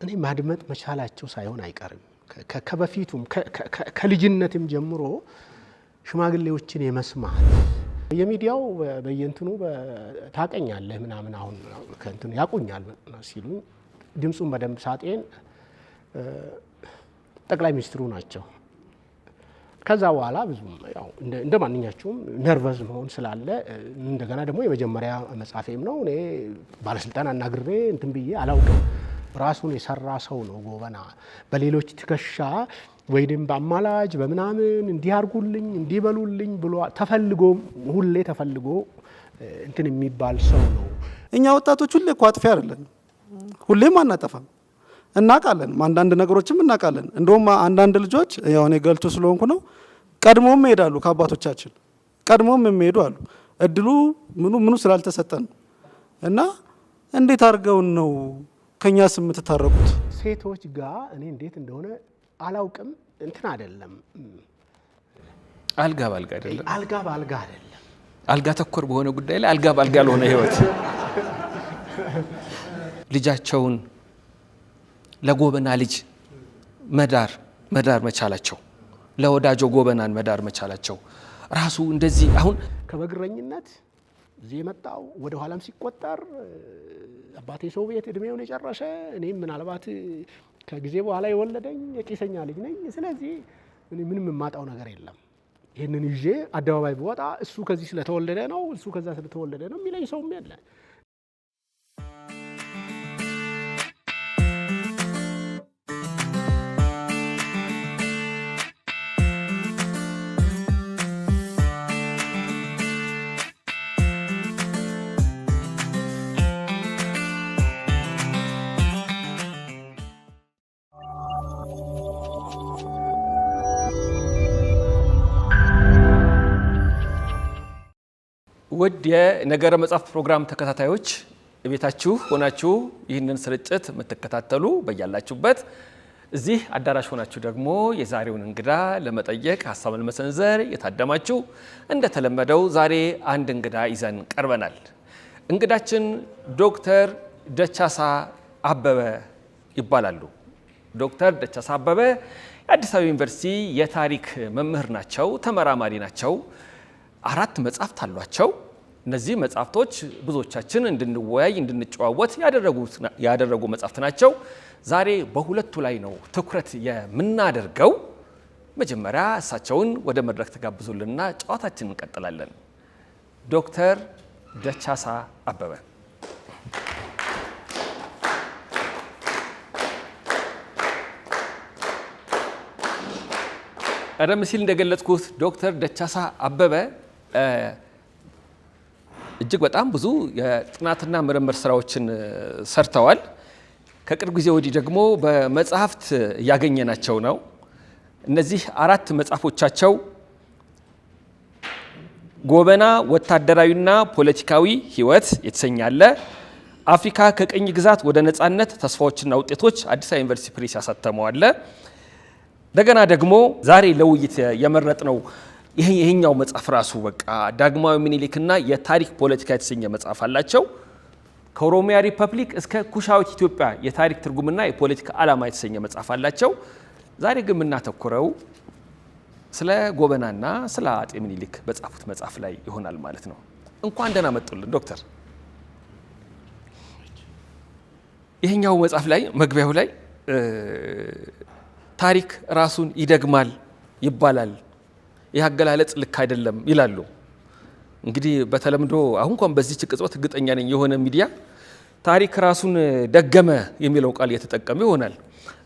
እኔ ማድመጥ መቻላቸው ሳይሆን አይቀርም ከበፊቱም ከልጅነትም ጀምሮ ሽማግሌዎችን የመስማት የሚዲያው በየንትኑ ታቀኛለህ ምናምን አሁን ከእንትኑ ያቁኛል ሲሉ ድምጹን በደንብ ሳጤን ጠቅላይ ሚኒስትሩ ናቸው። ከዛ በኋላ ብዙም ያው እንደ ማንኛቸውም ነርቨስ መሆን ስላለ እንደገና ደግሞ የመጀመሪያ መጻፌም ነው እኔ ባለስልጣን አናግሬ እንትን ብዬ አላውቅም። ራሱን የሰራ ሰው ነው ጎበና በሌሎች ትከሻ ወይንም በአማላጅ በምናምን እንዲያርጉልኝ እንዲበሉልኝ ብሎ ተፈልጎ ሁሌ ተፈልጎ እንትን የሚባል ሰው ነው። እኛ ወጣቶች ሁሌ እኮ አጥፊ አይደለን፣ ሁሌም አናጠፋም፣ እናቃለን፣ አንዳንድ ነገሮችም እናቃለን። እንደውም አንዳንድ ልጆች ያው እኔ ገልቱ ስለሆንኩ ነው ቀድሞም ይሄዳሉ ከአባቶቻችን ቀድሞም የሚሄዱ አሉ። እድሉ ምኑ ስላልተሰጠን እና እንዴት አድርገው ነው ከኛ ስም ተታረቁት? ሴቶች ጋር እኔ እንዴት እንደሆነ አላውቅም። እንትን አይደለም አልጋ ባልጋ አይደለም፣ አልጋ ባልጋ አይደለም፣ አልጋ ተኮር በሆነ ጉዳይ ላይ አልጋ ባልጋ ለሆነ ህይወት ልጃቸውን ለጎበና ልጅ መዳር መቻላቸው፣ ለወዳጆ ጎበናን መዳር መቻላቸው ራሱ እንደዚህ አሁን ከበግረኝነት እዚህ የመጣው ወደ ኋላም ሲቆጠር አባቴ ሰው ቤት እድሜውን የጨረሰ እኔም ምናልባት ከጊዜ በኋላ የወለደኝ የቄሰኛ ልጅ ነኝ። ስለዚህ እኔ ምንም የማጣው ነገር የለም። ይህንን ይዤ አደባባይ ብወጣ እሱ ከዚህ ስለተወለደ ነው እሱ ከዛ ስለተወለደ ነው የሚለኝ ሰውም የለ። ውድ የነገረ መጽሐፍ ፕሮግራም ተከታታዮች ቤታችሁ ሆናችሁ ይህንን ስርጭት የምትከታተሉ በያላችሁበት እዚህ አዳራሽ ሆናችሁ ደግሞ የዛሬውን እንግዳ ለመጠየቅ ሀሳብን መሰንዘር የታደማችሁ እንደተለመደው ዛሬ አንድ እንግዳ ይዘን ቀርበናል። እንግዳችን ዶክተር ደቻሳ አበበ ይባላሉ። ዶክተር ደቻሳ አበበ የአዲስ አበባ ዩኒቨርሲቲ የታሪክ መምህር ናቸው፣ ተመራማሪ ናቸው። 4 መጽሐፍት አሏቸው። እነዚህ መጽሐፍቶች ብዙዎቻችን እንድንወያይ እንድንጨዋወት ያደረጉ መጽሐፍት ናቸው። ዛሬ በሁለቱ ላይ ነው ትኩረት የምናደርገው። መጀመሪያ እሳቸውን ወደ መድረክ ተጋብዙልንና ጨዋታችንን እንቀጥላለን። ዶክተር ደቻሳ አበበ ቀደም ሲል እንደገለጽኩት ዶክተር ደቻሳ አበበ እጅግ በጣም ብዙ የጥናትና ምርምር ስራዎችን ሰርተዋል። ከቅርብ ጊዜ ወዲህ ደግሞ በመጽሐፍት እያገኘናቸው ነው። እነዚህ 4 መጽሐፎቻቸው ጎበና ወታደራዊና ፖለቲካዊ ህይወት የተሰኛለ፣ አፍሪካ ከቅኝ ግዛት ወደ ነጻነት ተስፋዎችና ውጤቶች አዲስ አበባ ዩኒቨርሲቲ ፕሬስ ያሳተመዋል። እንደገና ደግሞ ዛሬ ለውይይት የመረጥነው ይሄኛው መጽሐፍ ራሱ በቃ ዳግማዊ ምኒልክና የታሪክ ፖለቲካ የተሰኘ መጽሐፍ አላቸው። ከኦሮሚያ ሪፐብሊክ እስከ ኩሻዊት ኢትዮጵያ የታሪክ ትርጉምና የፖለቲካ ዓላማ የተሰኘ መጽሐፍ አላቸው። ዛሬ ግን የምናተኩረው ስለ ጎበናና ስለ አጤ ምኒልክ በጻፉት መጽሐፍ ላይ ይሆናል ማለት ነው። እንኳን ደህና መጡልን ዶክተር። ይሄኛው መጽሐፍ ላይ መግቢያው ላይ ታሪክ ራሱን ይደግማል ይባላል፣ ይህ አገላለጽ ልክ አይደለም ይላሉ። እንግዲህ በተለምዶ አሁን እንኳን በዚህ ቅጽበት እርግጠኛ ነኝ የሆነ ሚዲያ ታሪክ ራሱን ደገመ የሚለው ቃል እየተጠቀመ ይሆናል።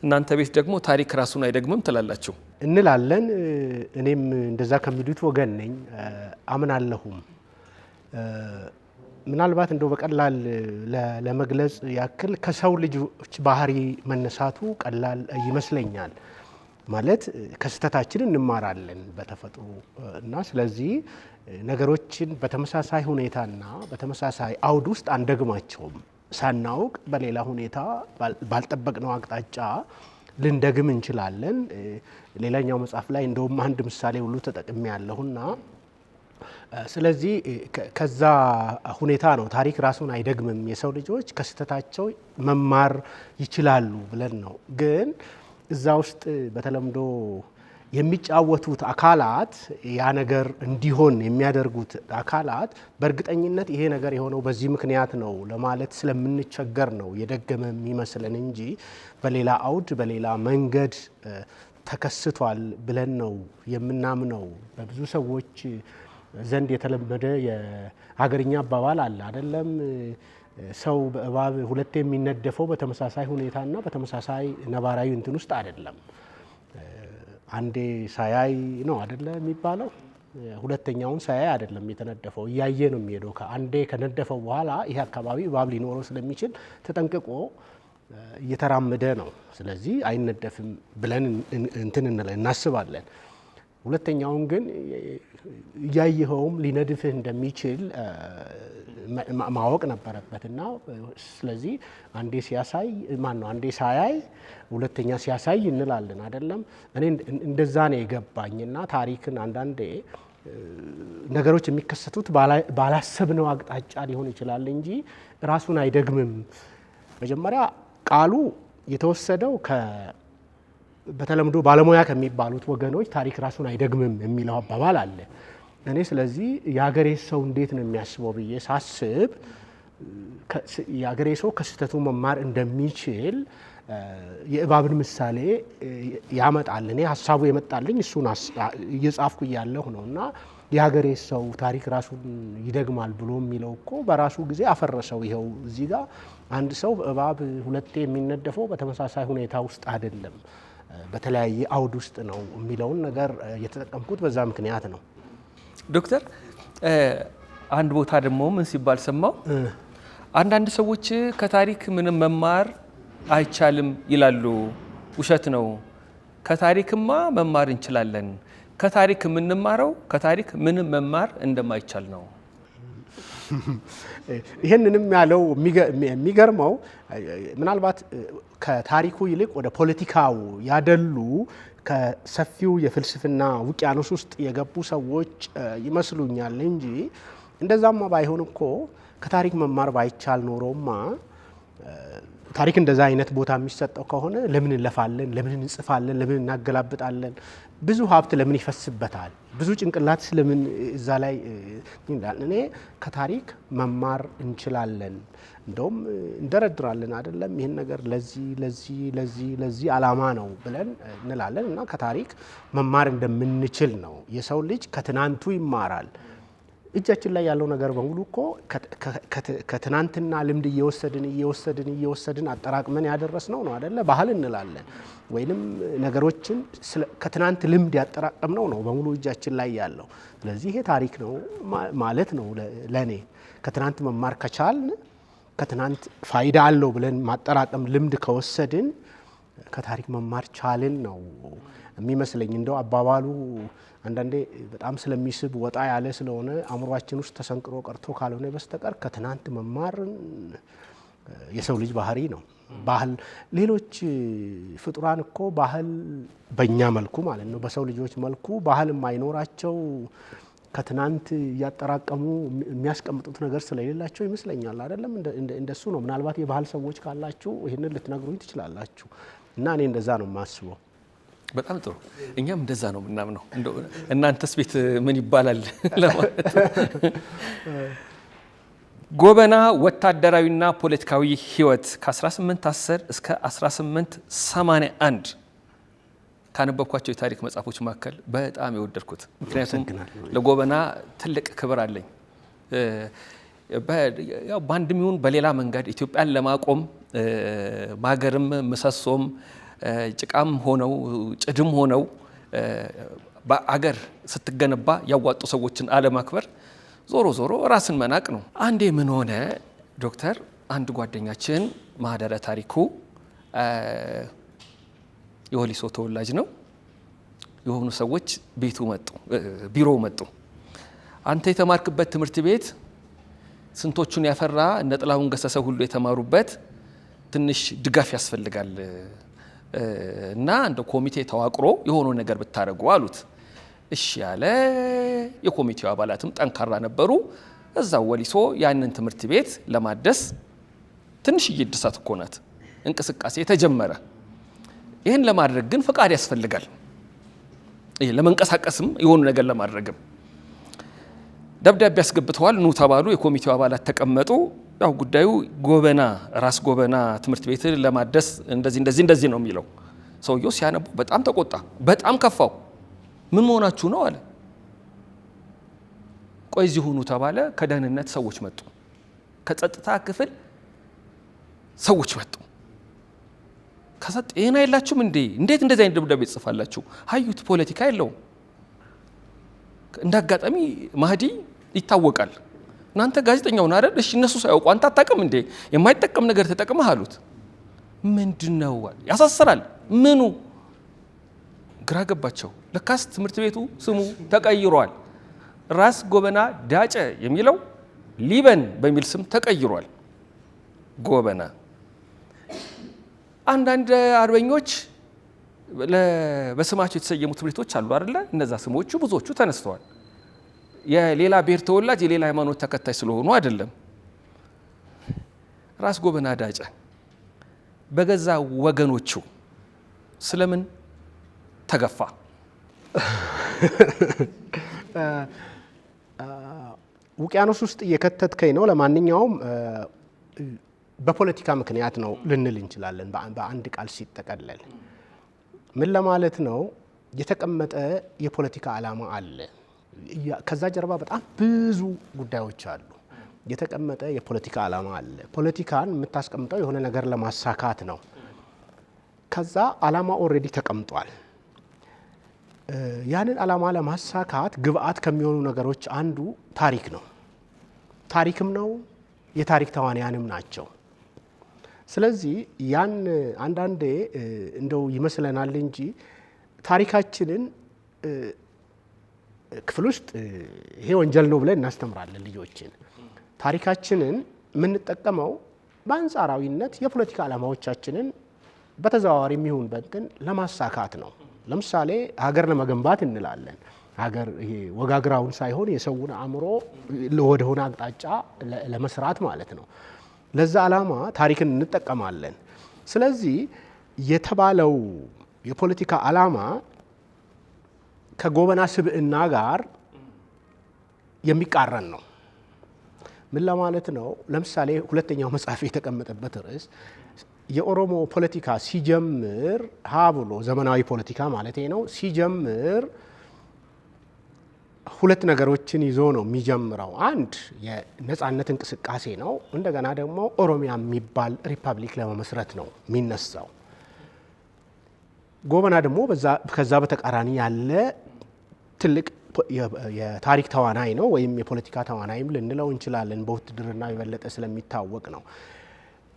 እናንተ ቤት ደግሞ ታሪክ ራሱን አይደግምም ትላላችሁ እንላለን። እኔም እንደዛ ከሚሉት ወገን ነኝ፣ አምናለሁም። ምናልባት እንደው በቀላል ለመግለጽ ያክል ከሰው ልጆች ባህሪ መነሳቱ ቀላል ይመስለኛል። ማለት ከስተታችን እንማራለን በተፈጥሮ እና ስለዚህ ነገሮችን በተመሳሳይ ሁኔታና በተመሳሳይ አውድ ውስጥ አንደግማቸውም። ሳናውቅ በሌላ ሁኔታ ባልጠበቅነው አቅጣጫ ልንደግም እንችላለን። ሌላኛው መጽሐፍ ላይ እንደውም አንድ ምሳሌ ሁሉ ተጠቅሜ ያለሁና ስለዚህ ከዛ ሁኔታ ነው ታሪክ ራሱን አይደግምም፣ የሰው ልጆች ከስህተታቸው መማር ይችላሉ ብለን ነው። ግን እዛ ውስጥ በተለምዶ የሚጫወቱት አካላት ያ ነገር እንዲሆን የሚያደርጉት አካላት በእርግጠኝነት ይሄ ነገር የሆነው በዚህ ምክንያት ነው ለማለት ስለምንቸገር ነው የደገመ የሚመስለን እንጂ በሌላ አውድ በሌላ መንገድ ተከስቷል ብለን ነው የምናምነው። በብዙ ሰዎች ዘንድ የተለመደ የሀገርኛ አባባል አለ አይደለም? ሰው በእባብ ሁለቴ የሚነደፈው በተመሳሳይ ሁኔታና በተመሳሳይ ነባራዊ እንትን ውስጥ አይደለም። አንዴ ሳያይ ነው አይደለ የሚባለው። ሁለተኛውን ሳያይ አይደለም የተነደፈው፣ እያየ ነው የሚሄደው። አንዴ ከነደፈው በኋላ ይሄ አካባቢ እባብ ሊኖረው ስለሚችል ተጠንቅቆ እየተራመደ ነው። ስለዚህ አይነደፍም ብለን እንትን እናስባለን። ሁለተኛውን ግን እያየኸውም ሊነድፍህ እንደሚችል ማወቅ ነበረበትና ስለዚህ አንዴ ሲያሳይ አንዴ ሳያይ ሁለተኛ ሲያሳይ እንላለን አይደለም። እኔ እንደዛ ነው የገባኝና ታሪክን አንዳንዴ ነገሮች የሚከሰቱት ባላሰብነው አቅጣጫ ሊሆን ይችላል እንጂ ራሱን አይደግምም። መጀመሪያ ቃሉ የተወሰደው በተለምዶ ባለሙያ ከሚባሉት ወገኖች ታሪክ ራሱን አይደግምም የሚለው አባባል አለ። እኔ ስለዚህ የሀገሬ ሰው እንዴት ነው የሚያስበው ብዬ ሳስብ የሀገሬ ሰው ከስህተቱ መማር እንደሚችል የእባብን ምሳሌ ያመጣል። እኔ ሀሳቡ የመጣልኝ እሱን እየጻፍኩ እያለሁ ነው። እና የሀገሬ ሰው ታሪክ ራሱን ይደግማል ብሎ የሚለው እኮ በራሱ ጊዜ አፈረሰው። ይኸው እዚህ ጋር አንድ ሰው እባብ ሁለቴ የሚነደፈው በተመሳሳይ ሁኔታ ውስጥ አይደለም፣ በተለያየ አውድ ውስጥ ነው የሚለውን ነገር የተጠቀምኩት በዛ ምክንያት ነው። ዶክተር አንድ ቦታ ደግሞ ምን ሲባል ሰማው፣ አንዳንድ ሰዎች ከታሪክ ምንም መማር አይቻልም ይላሉ። ውሸት ነው። ከታሪክማ መማር እንችላለን። ከታሪክ የምንማረው ከታሪክ ምንም መማር እንደማይቻል ነው። ይህንንም ያለው የሚገርመው ምናልባት ከታሪኩ ይልቅ ወደ ፖለቲካው ያደሉ ከሰፊው የፍልስፍና ውቅያኖስ ውስጥ የገቡ ሰዎች ይመስሉኛል እንጂ እንደዛማ ባይሆን እኮ ከታሪክ መማር ባይቻል ኖሮማ ታሪክ እንደዛ አይነት ቦታ የሚሰጠው ከሆነ ለምን እንለፋለን? ለምን እንጽፋለን? ለምን እናገላብጣለን? ብዙ ሀብት ለምን ይፈስበታል? ብዙ ጭንቅላት ስለምን እዛ ላይ ይላል። እኔ ከታሪክ መማር እንችላለን፣ እንደውም እንደረድራለን አይደለም፣ ይህን ነገር ለዚህ ዓላማ ነው ብለን እንላለን እና ከታሪክ መማር እንደምንችል ነው። የሰው ልጅ ከትናንቱ ይማራል። እጃችን ላይ ያለው ነገር በሙሉ እኮ ከትናንትና ልምድ እየወሰድን አጠራቅመን ያደረስነው ነው አይደለ? ባህል እንላለን ወይንም ነገሮችን ከትናንት ልምድ ያጠራቀምነው ነው በሙሉ እጃችን ላይ ያለው። ስለዚህ ይሄ ታሪክ ነው ማለት ነው ለኔ። ከትናንት መማር ከቻልን ከትናንት ፋይዳ አለው ብለን ማጠራቀም ልምድ ከወሰድን ከታሪክ መማር ቻልን ነው የሚመስለኝ። እንደው አባባሉ አንዳንዴ በጣም ስለሚስብ ወጣ ያለ ስለሆነ አእምሯችን ውስጥ ተሰንቅሮ ቀርቶ ካልሆነ በስተቀር ከትናንት መማርን የሰው ልጅ ባህሪ ነው። ባህል ሌሎች ፍጡራን እኮ ባህል በእኛ መልኩ ማለት ነው በሰው ልጆች መልኩ ባህል የማይኖራቸው ከትናንት እያጠራቀሙ የሚያስቀምጡት ነገር ስለሌላቸው ይመስለኛል አይደለም? እንደሱ ነው። ምናልባት የባህል ሰዎች ካላችሁ ይህንን ልትነግሩኝ ትችላላችሁ። እና እኔ እንደዛ ነው የማስበው። በጣም ጥሩ። እኛም እንደዛ ነው የምናምነው። እናንተስ ቤት ምን ይባላል ለማለት። ጎበና ወታደራዊና ፖለቲካዊ ህይወት ከ1810 እስከ 1881 ካነበብኳቸው የታሪክ መጽሐፎች መካከል በጣም የወደድኩት፣ ምክንያቱም ለጎበና ትልቅ ክብር አለኝ። በአንድም ይሁን በሌላ መንገድ ኢትዮጵያን ለማቆም ማገርም ምሰሶም ጭቃም ሆነው ጭድም ሆነው በአገር ስትገነባ ያዋጡ ሰዎችን አለማክበር ዞሮ ዞሮ ራስን መናቅ ነው። አንዴ ምን ሆነ ዶክተር፣ አንድ ጓደኛችን ማህደረ ታሪኩ የወሊሶ ተወላጅ ነው። የሆኑ ሰዎች ቢሮው መጡ። አንተ የተማርክበት ትምህርት ቤት ስንቶቹን ያፈራ እነ ጥላሁን ገሰሰ ሁሉ የተማሩበት ትንሽ ድጋፍ ያስፈልጋል እና እንደ ኮሚቴ ተዋቅሮ የሆነ ነገር ብታደርጉ አሉት። እሺ ያለ የኮሚቴው አባላትም ጠንካራ ነበሩ። እዛው ወሊሶ ያንን ትምህርት ቤት ለማደስ ትንሽዬ እድሳት እኮ ናት እንቅስቃሴ ተጀመረ። ይህን ለማድረግ ግን ፈቃድ ያስፈልጋል። ይሄ ለመንቀሳቀስም የሆኑ ነገር ለማድረግም ደብዳቤ ያስገብተዋል። ኑ ተባሉ። የኮሚቴው አባላት ተቀመጡ። ያው ጉዳዩ ጎበና ራስ ጎበና ትምህርት ቤት ለማደስ እንደዚህ ነው የሚለው። ሰውየው ሲያነቡ በጣም ተቆጣ፣ በጣም ከፋው። ምን መሆናችሁ ነው አለ። ቆይ እዚህ ሁኑ ተባለ። ከደህንነት ሰዎች መጡ፣ ከጸጥታ ክፍል ሰዎች መጡ። ከዛ ጤና የላችሁም እንዴ? እንዴት እንደዚህ አይነት ደብዳቤ ጽፋላችሁ? ሀዩት ፖለቲካ የለውም። እንዳጋጣሚ ማህዲ ይታወቃል። እናንተ ጋዜጠኛውን አይደል? እሺ እነሱ ሳያውቁ አንተ አታውቅም እንዴ? የማይጠቀም ነገር ተጠቅመህ አሉት። ምንድነው? ያሳስራል። ምኑ? ግራ ገባቸው። ለካስ ትምህርት ቤቱ ስሙ ተቀይሯል። ራስ ጎበና ዳጨ የሚለው ሊበን በሚል ስም ተቀይሯል። ጎበና አንዳንድ አርበኞች በስማቸው የተሰየሙ ትምህርት ቤቶች አሉ አይደለ? እነዛ ስሞቹ ብዙዎቹ ተነስተዋል። የሌላ ብሔር ተወላጅ የሌላ ሃይማኖት ተከታይ ስለሆኑ አይደለም። ራስ ጎበና ዳጨ በገዛ ወገኖቹ ስለምን ተገፋ? ውቅያኖስ ውስጥ እየከተትከኝ ነው። ለማንኛውም በፖለቲካ ምክንያት ነው ልንል እንችላለን። በአንድ ቃል ሲጠቀለል ምን ለማለት ነው? የተቀመጠ የፖለቲካ ዓላማ አለ። ከዛ ጀርባ በጣም ብዙ ጉዳዮች አሉ። የተቀመጠ የፖለቲካ ዓላማ አለ። ፖለቲካን የምታስቀምጠው የሆነ ነገር ለማሳካት ነው። ከዛ ዓላማ ኦልሬዲ ተቀምጧል። ያንን ዓላማ ለማሳካት ግብአት ከሚሆኑ ነገሮች አንዱ ታሪክ ነው። ታሪክም ነው፣ የታሪክ ተዋንያንም ናቸው። ስለዚህ ያን አንዳንዴ እንደው ይመስለናል እንጂ ታሪካችንን ክፍል ውስጥ ይሄ ወንጀል ነው ብለን እናስተምራለን ልጆችን። ታሪካችንን የምንጠቀመው በአንጻራዊነት የፖለቲካ ዓላማዎቻችንን በተዘዋዋሪ የሚሆን በእንትን ለማሳካት ነው። ለምሳሌ ሀገር ለመገንባት እንላለን። ሀገር ይሄ ወጋግራውን ሳይሆን የሰውን አእምሮ ወደሆነ አቅጣጫ ለመስራት ማለት ነው። ለዛ ዓላማ ታሪክን እንጠቀማለን። ስለዚህ የተባለው የፖለቲካ ዓላማ ከጎበና ስብዕና ጋር የሚቃረን ነው። ምን ለማለት ነው? ለምሳሌ ሁለተኛው መጽሐፍ የተቀመጠበት ርዕስ የኦሮሞ ፖለቲካ ሲጀምር ሀ ብሎ ዘመናዊ ፖለቲካ ማለት ነው ሲጀምር ሁለት ነገሮችን ይዞ ነው የሚጀምረው። አንድ የነጻነት እንቅስቃሴ ነው። እንደገና ደግሞ ኦሮሚያ የሚባል ሪፐብሊክ ለመመስረት ነው የሚነሳው። ጎበና ደግሞ ከዛ በተቃራኒ ያለ ትልቅ የታሪክ ተዋናይ ነው፣ ወይም የፖለቲካ ተዋናይም ልንለው እንችላለን። በውትድርና የበለጠ ስለሚታወቅ ነው።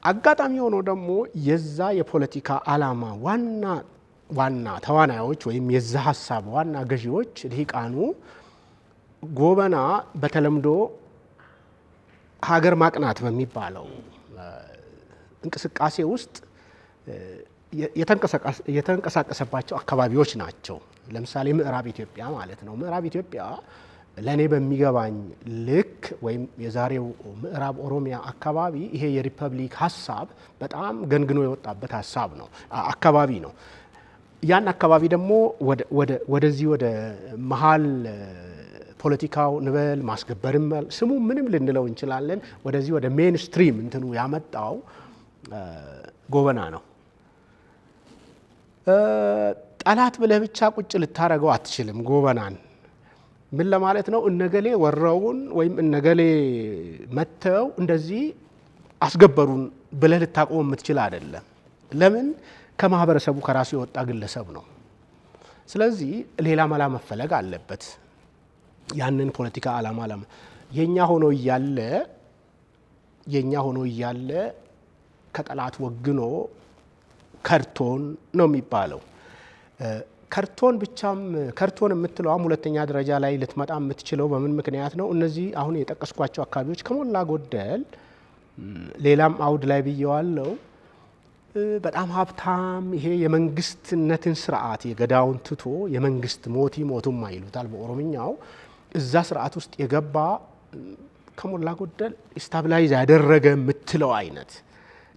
አጋጣሚ ሆኖ ደግሞ የዛ የፖለቲካ ዓላማ ዋና ተዋናዮች ወይም የዛ ሀሳብ ዋና ገዢዎች ልሂቃኑ ጎበና በተለምዶ ሀገር ማቅናት በሚባለው እንቅስቃሴ ውስጥ የተንቀሳቀሰባቸው አካባቢዎች ናቸው። ለምሳሌ ምዕራብ ኢትዮጵያ ማለት ነው። ምዕራብ ኢትዮጵያ ለእኔ በሚገባኝ ልክ ወይም የዛሬው ምዕራብ ኦሮሚያ አካባቢ ይሄ የሪፐብሊክ ሀሳብ በጣም ገንግኖ የወጣበት ሀሳብ ነው አካባቢ ነው። ያን አካባቢ ደግሞ ወደዚህ ወደ መሀል ፖለቲካው ንበል ማስገበርም ስሙ ምንም ልንለው እንችላለን፣ ወደዚህ ወደ ሜን ስትሪም እንትኑ ያመጣው ጎበና ነው። ጠላት ብለህ ብቻ ቁጭ ልታረገው አትችልም ጎበናን። ምን ለማለት ነው? እነገሌ ወረውን ወይም እነገሌ መተው እንደዚህ አስገበሩን ብለህ ልታቆም የምትችል አይደለም። ለምን? ከማህበረሰቡ ከራሱ የወጣ ግለሰብ ነው። ስለዚህ ሌላ መላ መፈለግ አለበት። ያንን ፖለቲካ ዓላማ የኛ ሆኖ እያለ ከጠላት ወግኖ ከርቶን ነው የሚባለው። ከርቶን የምትለውም ሁለተኛ ደረጃ ላይ ልትመጣ የምትችለው በምን ምክንያት ነው? እነዚህ አሁን የጠቀስኳቸው አካባቢዎች ከሞላ ጎደል ሌላም አውድ ላይ ብየዋለው በጣም ሀብታም ይሄ የመንግስትነትን ስርዓት የገዳውን ትቶ የመንግስት ሞቱም አይሉታል በኦሮምኛው እዛ ስርዓት ውስጥ የገባ ከሞላ ጎደል ስታብላይዝ ያደረገ የምትለው አይነት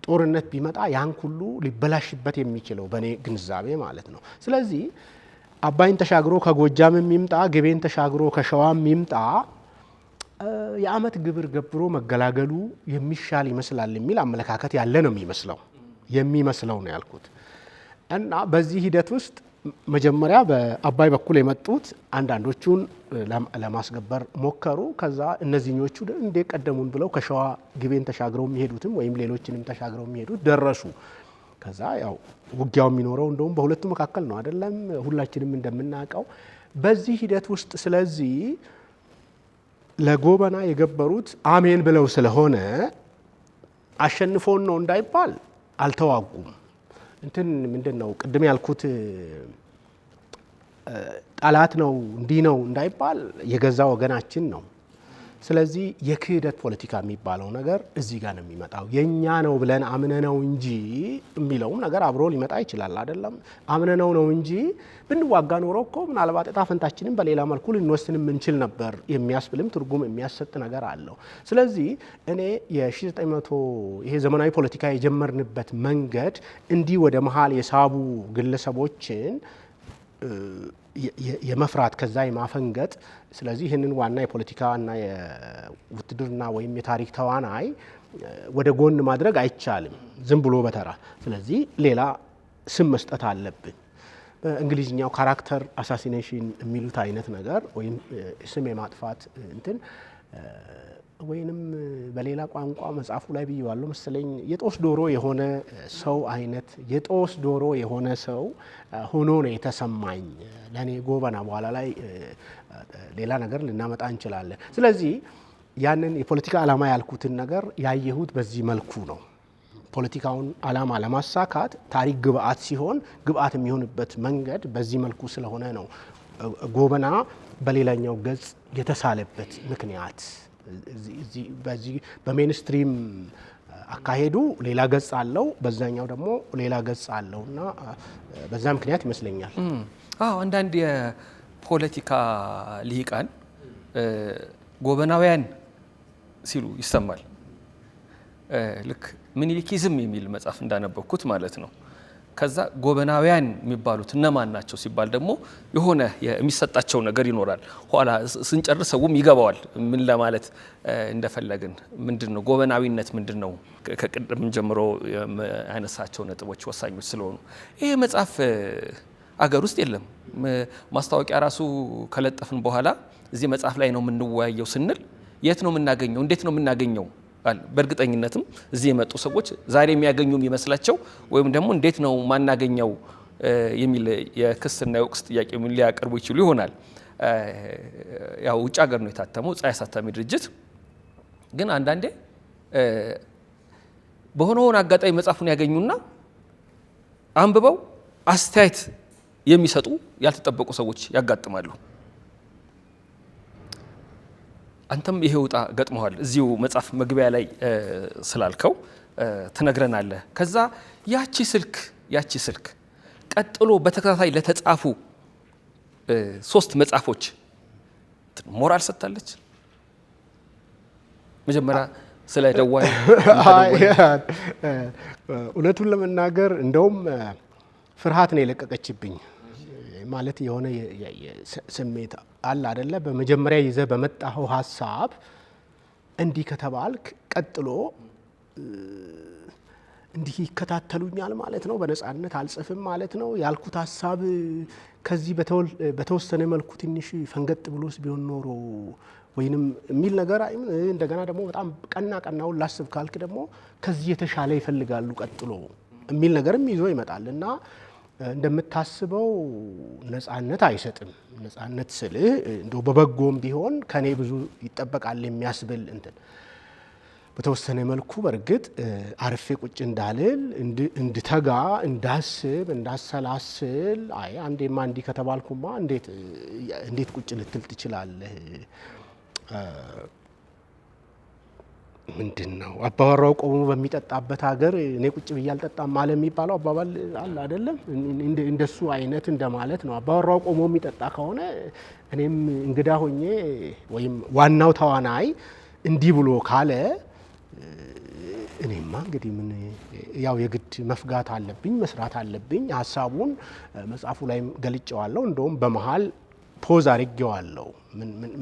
ጦርነት ቢመጣ ያን ሁሉ ሊበላሽበት የሚችለው በእኔ ግንዛቤ ማለት ነው። ስለዚህ አባይን ተሻግሮ ከጎጃምም ይምጣ ግቤን ተሻግሮ ከሸዋም ይምጣ የአመት ግብር ገብሮ መገላገሉ የሚሻል ይመስላል የሚል አመለካከት ያለ ነው የሚመስለው ነው ያልኩት። እና በዚህ ሂደት ውስጥ መጀመሪያ በአባይ በኩል የመጡት አንዳንዶቹን ለማስገበር ሞከሩ። ከዛ እነዚህኞቹ እንደ ቀደሙን ብለው ከሸዋ ግቤን ተሻግረው የሚሄዱትም ወይም ሌሎችንም ተሻግረው የሚሄዱት ደረሱ። ከዛ ያው ውጊያው የሚኖረው እንደውም በሁለቱ መካከል ነው አይደለም ሁላችንም እንደምናውቀው በዚህ ሂደት ውስጥ። ስለዚህ ለጎበና የገበሩት አሜን ብለው ስለሆነ አሸንፎን ነው እንዳይባል አልተዋጉም። እንትን ምንድነው ቅድም ያልኩት ጠላት ነው እንዲህ ነው እንዳይባል የገዛ ወገናችን ነው። ስለዚህ የክህደት ፖለቲካ የሚባለው ነገር እዚህ ጋር ነው የሚመጣው። የኛ ነው ብለን አምነነው እንጂ የሚለውም ነገር አብሮ ሊመጣ ይችላል አይደለም። አምነነው ነው እንጂ ብንዋጋ ኖሮ እኮ ምናልባት እጣ ፈንታችንን በሌላ መልኩ ልንወስን የምንችል ነበር የሚያስብልም ትርጉም የሚያሰጥ ነገር አለው። ስለዚህ እኔ የ1900 ይሄ ዘመናዊ ፖለቲካ የጀመርንበት መንገድ እንዲህ ወደ መሀል የሳቡ ግለሰቦችን የመፍራት ከዛ የማፈንገጥ ስለዚህ ይህንን ዋና የፖለቲካና የውትድርና ወይም የታሪክ ተዋናይ ወደ ጎን ማድረግ አይቻልም ዝም ብሎ በተራ። ስለዚህ ሌላ ስም መስጠት አለብን። በእንግሊዝኛው ካራክተር አሳሲኔሽን የሚሉት አይነት ነገር ወይም ስም የማጥፋት እንትን ወይንም በሌላ ቋንቋ መጽሐፉ ላይ ብየዋለሁ መሰለኝ የጦስ ዶሮ የሆነ ሰው አይነት የጦስ ዶሮ የሆነ ሰው ሆኖ ነው የተሰማኝ ለኔ ጎበና። በኋላ ላይ ሌላ ነገር ልናመጣ እንችላለን። ስለዚህ ያንን የፖለቲካ ዓላማ ያልኩትን ነገር ያየሁት በዚህ መልኩ ነው። ፖለቲካውን ዓላማ ለማሳካት ታሪክ ግብአት ሲሆን ግብአት የሚሆንበት መንገድ በዚህ መልኩ ስለሆነ ነው ጎበና በሌላኛው ገጽ የተሳለበት ምክንያት። በዚህ በሜንስትሪም አካሄዱ ሌላ ገጽ አለው፣ በዛኛው ደግሞ ሌላ ገጽ አለው እና በዛ ምክንያት ይመስለኛል። አንዳንድ የፖለቲካ ልሂቃን ጎበናውያን ሲሉ ይሰማል። ልክ ምኒልኪዝም የሚል መጽሐፍ እንዳነበብኩት ማለት ነው። ከዛ ጎበናውያን የሚባሉት እነማን ናቸው ሲባል ደግሞ የሆነ የሚሰጣቸው ነገር ይኖራል። ኋላ ስንጨርስ ሰውም ይገባዋል ምን ለማለት እንደፈለግን። ምንድነው ጎበናዊነት ምንድነው? ከቅድም ጀምሮ ያነሳቸው ነጥቦች ወሳኞች ስለሆኑ ይሄ መጽሐፍ አገር ውስጥ የለም። ማስታወቂያ ራሱ ከለጠፍን በኋላ እዚህ መጽሐፍ ላይ ነው የምንወያየው ስንል የት ነው የምናገኘው? እንዴት ነው የምናገኘው? በእርግጠኝነትም እዚህ የመጡ ሰዎች ዛሬ የሚያገኙም ይመስላቸው ወይም ደግሞ እንዴት ነው ማናገኘው የሚል የክስና የወቅስ ጥያቄ ሊያቀርቡ ይችሉ ይሆናል። ያው ውጭ ሀገር ነው የታተመው ፀሐይ አሳታሚ ድርጅት። ግን አንዳንዴ በሆነ አጋጣሚ መጽሐፉን ያገኙና አንብበው አስተያየት የሚሰጡ ያልተጠበቁ ሰዎች ያጋጥማሉ። አንተም ይሄ ውጣ ገጥመዋል። እዚሁ መጽሐፍ መግቢያ ላይ ስላልከው ትነግረናለህ። ከዛ ያቺ ስልክ ቀጥሎ በተከታታይ ለተጻፉ 3 መጽሐፎች ሞራል ሰጥታለች። መጀመሪያ ስለ ደዋይ እውነቱን ለመናገር እንደውም ፍርሃት ነው የለቀቀችብኝ። ማለት የሆነ ስሜት አለ አይደለ? በመጀመሪያ ይዘህ በመጣው ሀሳብ እንዲህ ከተባልክ ቀጥሎ እንዲህ ይከታተሉኛል ማለት ነው፣ በነጻነት አልጽፍም ማለት ነው። ያልኩት ሀሳብ ከዚህ በተወሰነ መልኩ ትንሽ ፈንገጥ ብሎስ ቢሆን ኖሮ ወይንም የሚል ነገር እንደገና ደግሞ በጣም ቀናውን ላስብ ካልክ ደግሞ ከዚህ የተሻለ ይፈልጋሉ ቀጥሎ የሚል ነገርም ይዞ ይመጣል እና እንደምታስበው ነጻነት አይሰጥም። ነጻነት ስልህ እንደው በበጎም ቢሆን ከኔ ብዙ ይጠበቃል የሚያስብል እንትን በተወሰነ መልኩ በእርግጥ አርፌ ቁጭ እንዳልል እንድተጋ፣ እንዳስብ፣ እንዳሰላስል አንዴማ እንዲህ ከተባልኩማ እንዴት ቁጭ ልትል ትችላለህ? ምንድነው አባወራው ቆሞ በሚጠጣበት ሀገር እኔ ቁጭ ብዬ አልጠጣም ማለት የሚባለው አባባል አለ አይደለም? እንደሱ አይነት እንደማለት ነው። አባወራው ቆሞ የሚጠጣ ከሆነ እኔም እንግዳ ሆኜ ወይም ዋናው ተዋናይ እንዲህ ብሎ ካለ እኔማ እንግዲህ ምን ያው የግድ መፍጋት አለብኝ፣ መስራት አለብኝ። ሀሳቡን መጽሐፉ ላይ ገልጬዋለሁ። እንደውም በመሃል ፖዝ አድርጌዋለሁ።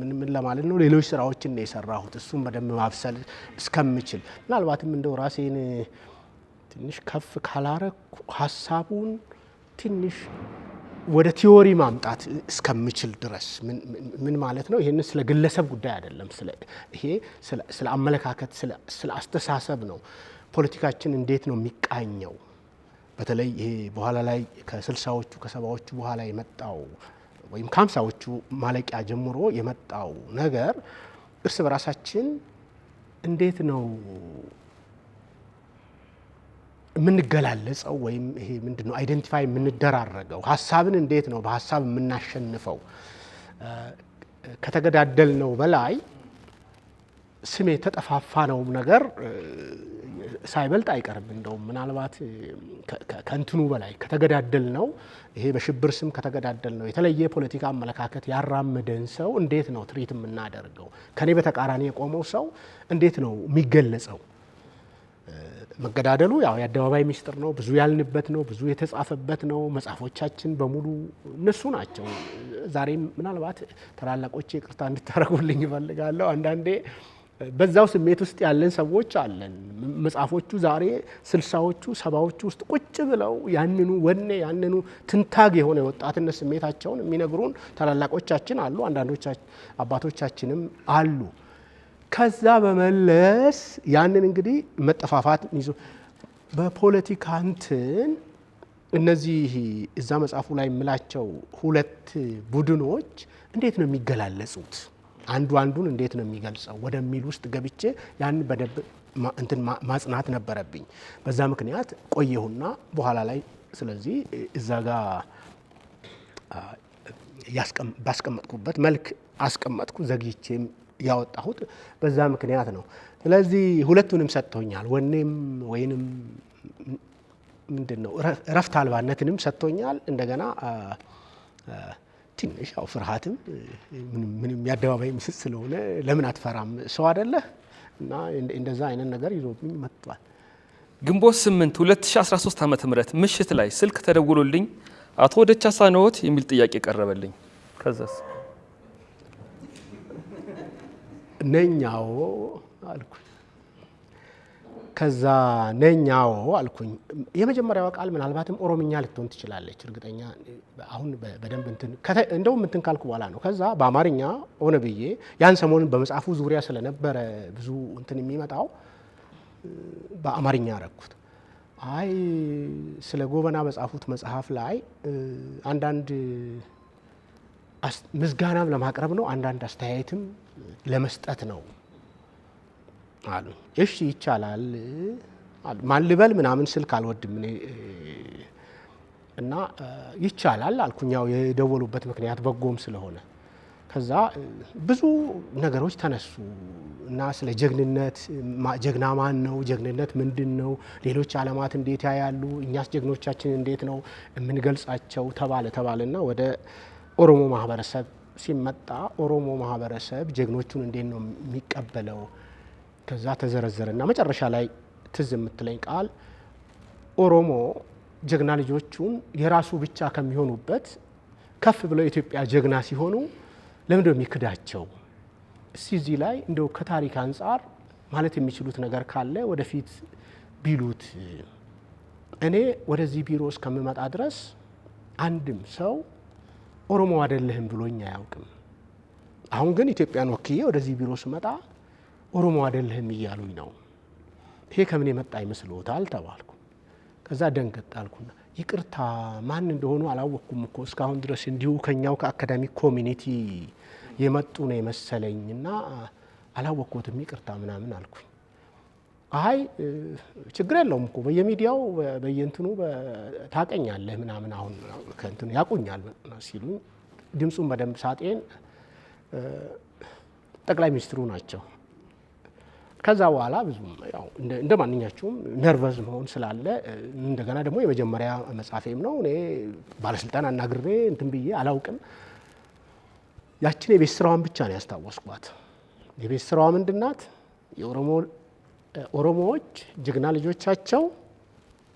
ምን ለማለት ነው? ሌሎች ስራዎችን ነው የሰራሁት እሱም በደንብ ማብሰል እስከምችል ምናልባትም እንደው ራሴን ትንሽ ከፍ ካላረኩ ሀሳቡን ትንሽ ወደ ቲዮሪ ማምጣት እስከምችል ድረስ ምን ማለት ነው? ይሄን ስለ ግለሰብ ጉዳይ አይደለም። ይሄ ስለ አመለካከት፣ ስለ አስተሳሰብ ነው። ፖለቲካችን እንዴት ነው የሚቃኘው? በተለይ ይሄ በኋላ ላይ ከ60ዎቹ ከ70ዎቹ በኋላ የመጣው ወይም ከ50ዎቹ ማለቂያ ጀምሮ የመጣው ነገር እርስ በራሳችን እንዴት ነው የምንገላለጸው ወይም ይሄ ምንድነው አይደንቲፋይ የምንደራረገው? ሀሳብን እንዴት ነው በሀሳብ የምናሸንፈው? ከተገዳደል ነው በላይ ስሜ ተጠፋፋ ነው ነገር ሳይበልጥ አይቀርም። እንደውም ምናልባት ከእንትኑ በላይ ከተገዳደል ነው ይሄ በሽብር ስም ከተገዳደል ነው የተለየ ፖለቲካ አመለካከት ያራመደን ሰው እንዴት ነው ትሪት የምናደርገው? ከኔ በተቃራኒ የቆመው ሰው እንዴት ነው የሚገለጸው? መገዳደሉ ያው የአደባባይ ሚስጥር ነው። ብዙ ያልንበት ነው። ብዙ የተጻፈበት ነው። መጽሐፎቻችን በሙሉ እነሱ ናቸው። ዛሬም ምናልባት ታላላቆቼ ይቅርታ እንድታረጉልኝ ይፈልጋለሁ። አንዳንዴ በዛው ስሜት ውስጥ ያለን ሰዎች አለን። መጽሐፎቹ ዛሬ 60ዎቹ 70ዎቹ ውስጥ ቁጭ ብለው ያንኑ ወኔ ያንኑ ትንታግ የሆነ የወጣትነት ስሜታቸውን የሚነግሩን ታላላቆቻችን አሉ። አንዳንዶች አባቶቻችንም አሉ። ከዛ በመለስ ያንን እንግዲህ መጠፋፋት ይዞ በፖለቲካ እንትን እነዚህ እዛ መጽሐፉ ላይ የምላቸው ሁለት ቡድኖች እንዴት ነው የሚገላለጹት? አንዱ አንዱን እንዴት ነው የሚገልጸው ወደሚል ውስጥ ገብቼ ያን በደንብ እንትን ማጽናት ነበረብኝ። በዛ ምክንያት ቆየሁና በኋላ ላይ ስለዚህ እዛ ጋር ባስቀመጥኩበት መልክ አስቀመጥኩ። ዘግይቼም ያወጣሁት በዛ ምክንያት ነው። ስለዚህ ሁለቱንም ሰጥቶኛል። ወኔም ወይንም ምንድነው እረፍት አልባነትንም ሰጥቶኛል። እንደገና ትንሽ ያው ፍርሃትም ምንም የአደባባይ ምስል ስለሆነ ለምን አትፈራም ሰው አይደለህ እና እንደዛ አይነት ነገር ይዞብኝ መጥቷል። ግንቦት 8 2013 ዓ.ም ምሽት ላይ ስልክ ተደውሎልኝ አቶ ደቻሳ ነዎት የሚል ጥያቄ ቀረበልኝ። ከዛስ ነኛው አልኩኝ። ከዛ ነኛው አልኩኝ። የመጀመሪያው ቃል ምናልባትም ኦሮምኛ ልትሆን ትችላለች። እርግጠኛ አሁን በደንብ እንደውም እንትን ካልኩ በኋላ ነው። ከዛ በአማርኛ ሆነ ብዬ ያን ሰሞኑን በመጽሐፉ ዙሪያ ስለነበረ ብዙ እንትን የሚመጣው በአማርኛ አረኩት። አይ ስለ ጎበና በጻፉት መጽሐፍ ላይ አንዳንድ ምስጋናም ለማቅረብ ነው፣ አንዳንድ አስተያየትም ለመስጠት ነው አሉ። እሺ ይቻላል ማን ልበል ምናምን ስልክ አልወድም እኔ እና ይቻላል አልኩኝ። ያው የደወሉበት ምክንያት በጎም ስለሆነ ከዛ ብዙ ነገሮች ተነሱ እና ስለ ጀግንነት ጀግና ማን ነው? ጀግንነት ምንድን ነው? ሌሎች ዓለማት እንዴት ያያሉ? እኛስ ጀግኖቻችን እንዴት ነው የምንገልጻቸው? ተባለና ወደ ኦሮሞ ማህበረሰብ ሲመጣ ኦሮሞ ማህበረሰብ ጀግኖቹን እንዴት ነው የሚቀበለው? ከዛ ተዘረዘረና መጨረሻ ላይ ትዝ የምትለኝ ቃል ኦሮሞ ጀግና ልጆቹን የራሱ ብቻ ከሚሆኑበት ከፍ ብለው የኢትዮጵያ ጀግና ሲሆኑ ለምን ነው የሚክዳቸው? እስቲ እዚህ ላይ እንደው ከታሪክ አንጻር ማለት የሚችሉት ነገር ካለ ወደፊት ቢሉት። እኔ ወደዚህ ቢሮ እስከምመጣ ድረስ አንድም ሰው ኦሮሞ አይደለህም ብሎኝ አያውቅም። አሁን ግን ኢትዮጵያን ወክዬ ወደዚህ ቢሮ ስመጣ ኦሮሞ አይደለህም እያሉኝ ነው። ይሄ ከምን የመጣ ይመስልዎታል ተባልኩ። ከዛ ደንገጥ አልኩና ይቅርታ ማን እንደሆኑ አላወቅኩም እኮ እስካሁን ድረስ እንዲሁ ከኛው ከአካዳሚክ ኮሚኒቲ የመጡ ነው የመሰለኝና አላወቅኩትም ይቅርታ ምናምን አልኩኝ። አይ ችግር የለውም እኮ በየሚዲያው በየእንትኑ ታቀኛለህ ምናምን አሁን ከእንትኑ ያቁኛል ሲሉኝ ድምፁን በደንብ ሳጤን ጠቅላይ ሚኒስትሩ ናቸው። ከዛ በኋላ ብዙ ያው እንደ ማንኛቸውም ነርቨስ መሆን ስላለ እንደገና ደግሞ የመጀመሪያ መጽሐፌም ነው። እኔ ባለስልጣን አናግሬ እንትን ብዬ አላውቅም። ያችን የቤት ስራዋን ብቻ ነው ያስታወስኳት። የቤት ስራዋ ምንድናት? ኦሮሞዎች ጀግና ልጆቻቸው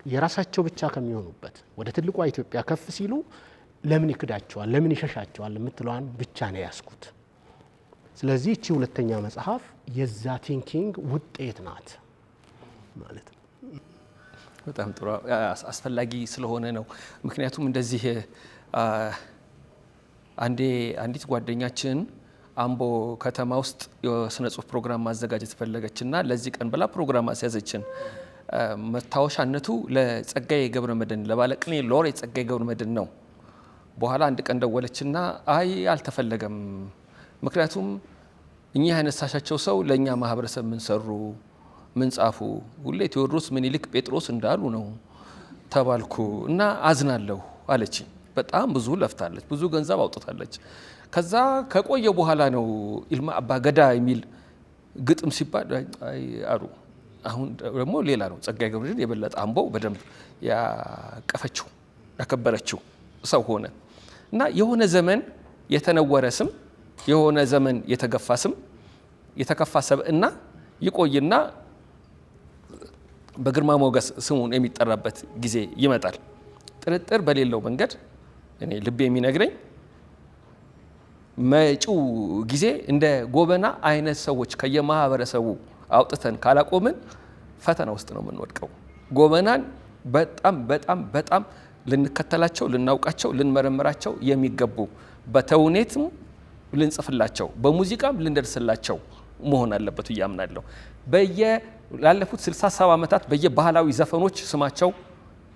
የራሳቸው ብቻ ከሚሆኑበት ወደ ትልቋ ኢትዮጵያ ከፍ ሲሉ ለምን ይክዳቸዋል፣ ለምን ይሸሻቸዋል የምትለዋን ብቻ ነው ያስኩት። ስለዚህ እቺ ሁለተኛ መጽሐፍ የዛ ቲንኪንግ ውጤት ናት ማለት ነው። በጣም ጥሩ አስፈላጊ ስለሆነ ነው። ምክንያቱም እንደዚህ አንዲት ጓደኛችን አምቦ ከተማ ውስጥ የስነ ጽሁፍ ፕሮግራም ማዘጋጀት ፈለገችና ለዚህ ቀን ብላ ፕሮግራም አስያዘችን። መታወሻነቱ ለጸጋዬ ገብረመድህን ለባለቅኔ ሎሬት ጸጋዬ ገብረመድህን ነው። በኋላ አንድ ቀን ደወለችና አይ አልተፈለገም፣ ምክንያቱም እኚህ ያነሳሻቸው ሰው ለእኛ ማህበረሰብ ምን ሰሩ ምን ጻፉ፣ ሁሌ ቴዎድሮስ ምኒልክ ጴጥሮስ እንዳሉ ነው ተባልኩ እና አዝናለሁ አለች። በጣም ብዙ ለፍታለች፣ ብዙ ገንዘብ አውጥታለች። ከዛ ከቆየ በኋላ ነው ኢልማ አባገዳ የሚል ግጥም ሲባል አይ አሉ። አሁን ደግሞ ሌላ ነው። ጸጋዬ ገብረመድህን የበለጠ አምቦ በደንብ ያቀፈችው ያከበረችው ሰው ሆነ እና የሆነ ዘመን የተነወረ ስም፣ የሆነ ዘመን የተገፋ ስም፣ የተከፋ ሰብእና ይቆይና በግርማ ሞገስ ስሙን የሚጠራበት ጊዜ ይመጣል። ጥርጥር በሌለው መንገድ እኔ ልቤ የሚነግረኝ መጪው ጊዜ እንደ ጎበና አይነት ሰዎች ከየማህበረሰቡ አውጥተን ካላቆምን ፈተና ውስጥ ነው የምንወድቀው። ጎበናን በጣም በጣም በጣም ልንከተላቸው፣ ልናውቃቸው፣ ልንመረምራቸው የሚገቡ በተውኔትም ልንጽፍላቸው፣ በሙዚቃም ልንደርስላቸው መሆን አለበት እያምናለሁ። ላለፉት 60-70 ዓመታት በየባህላዊ ዘፈኖች ስማቸው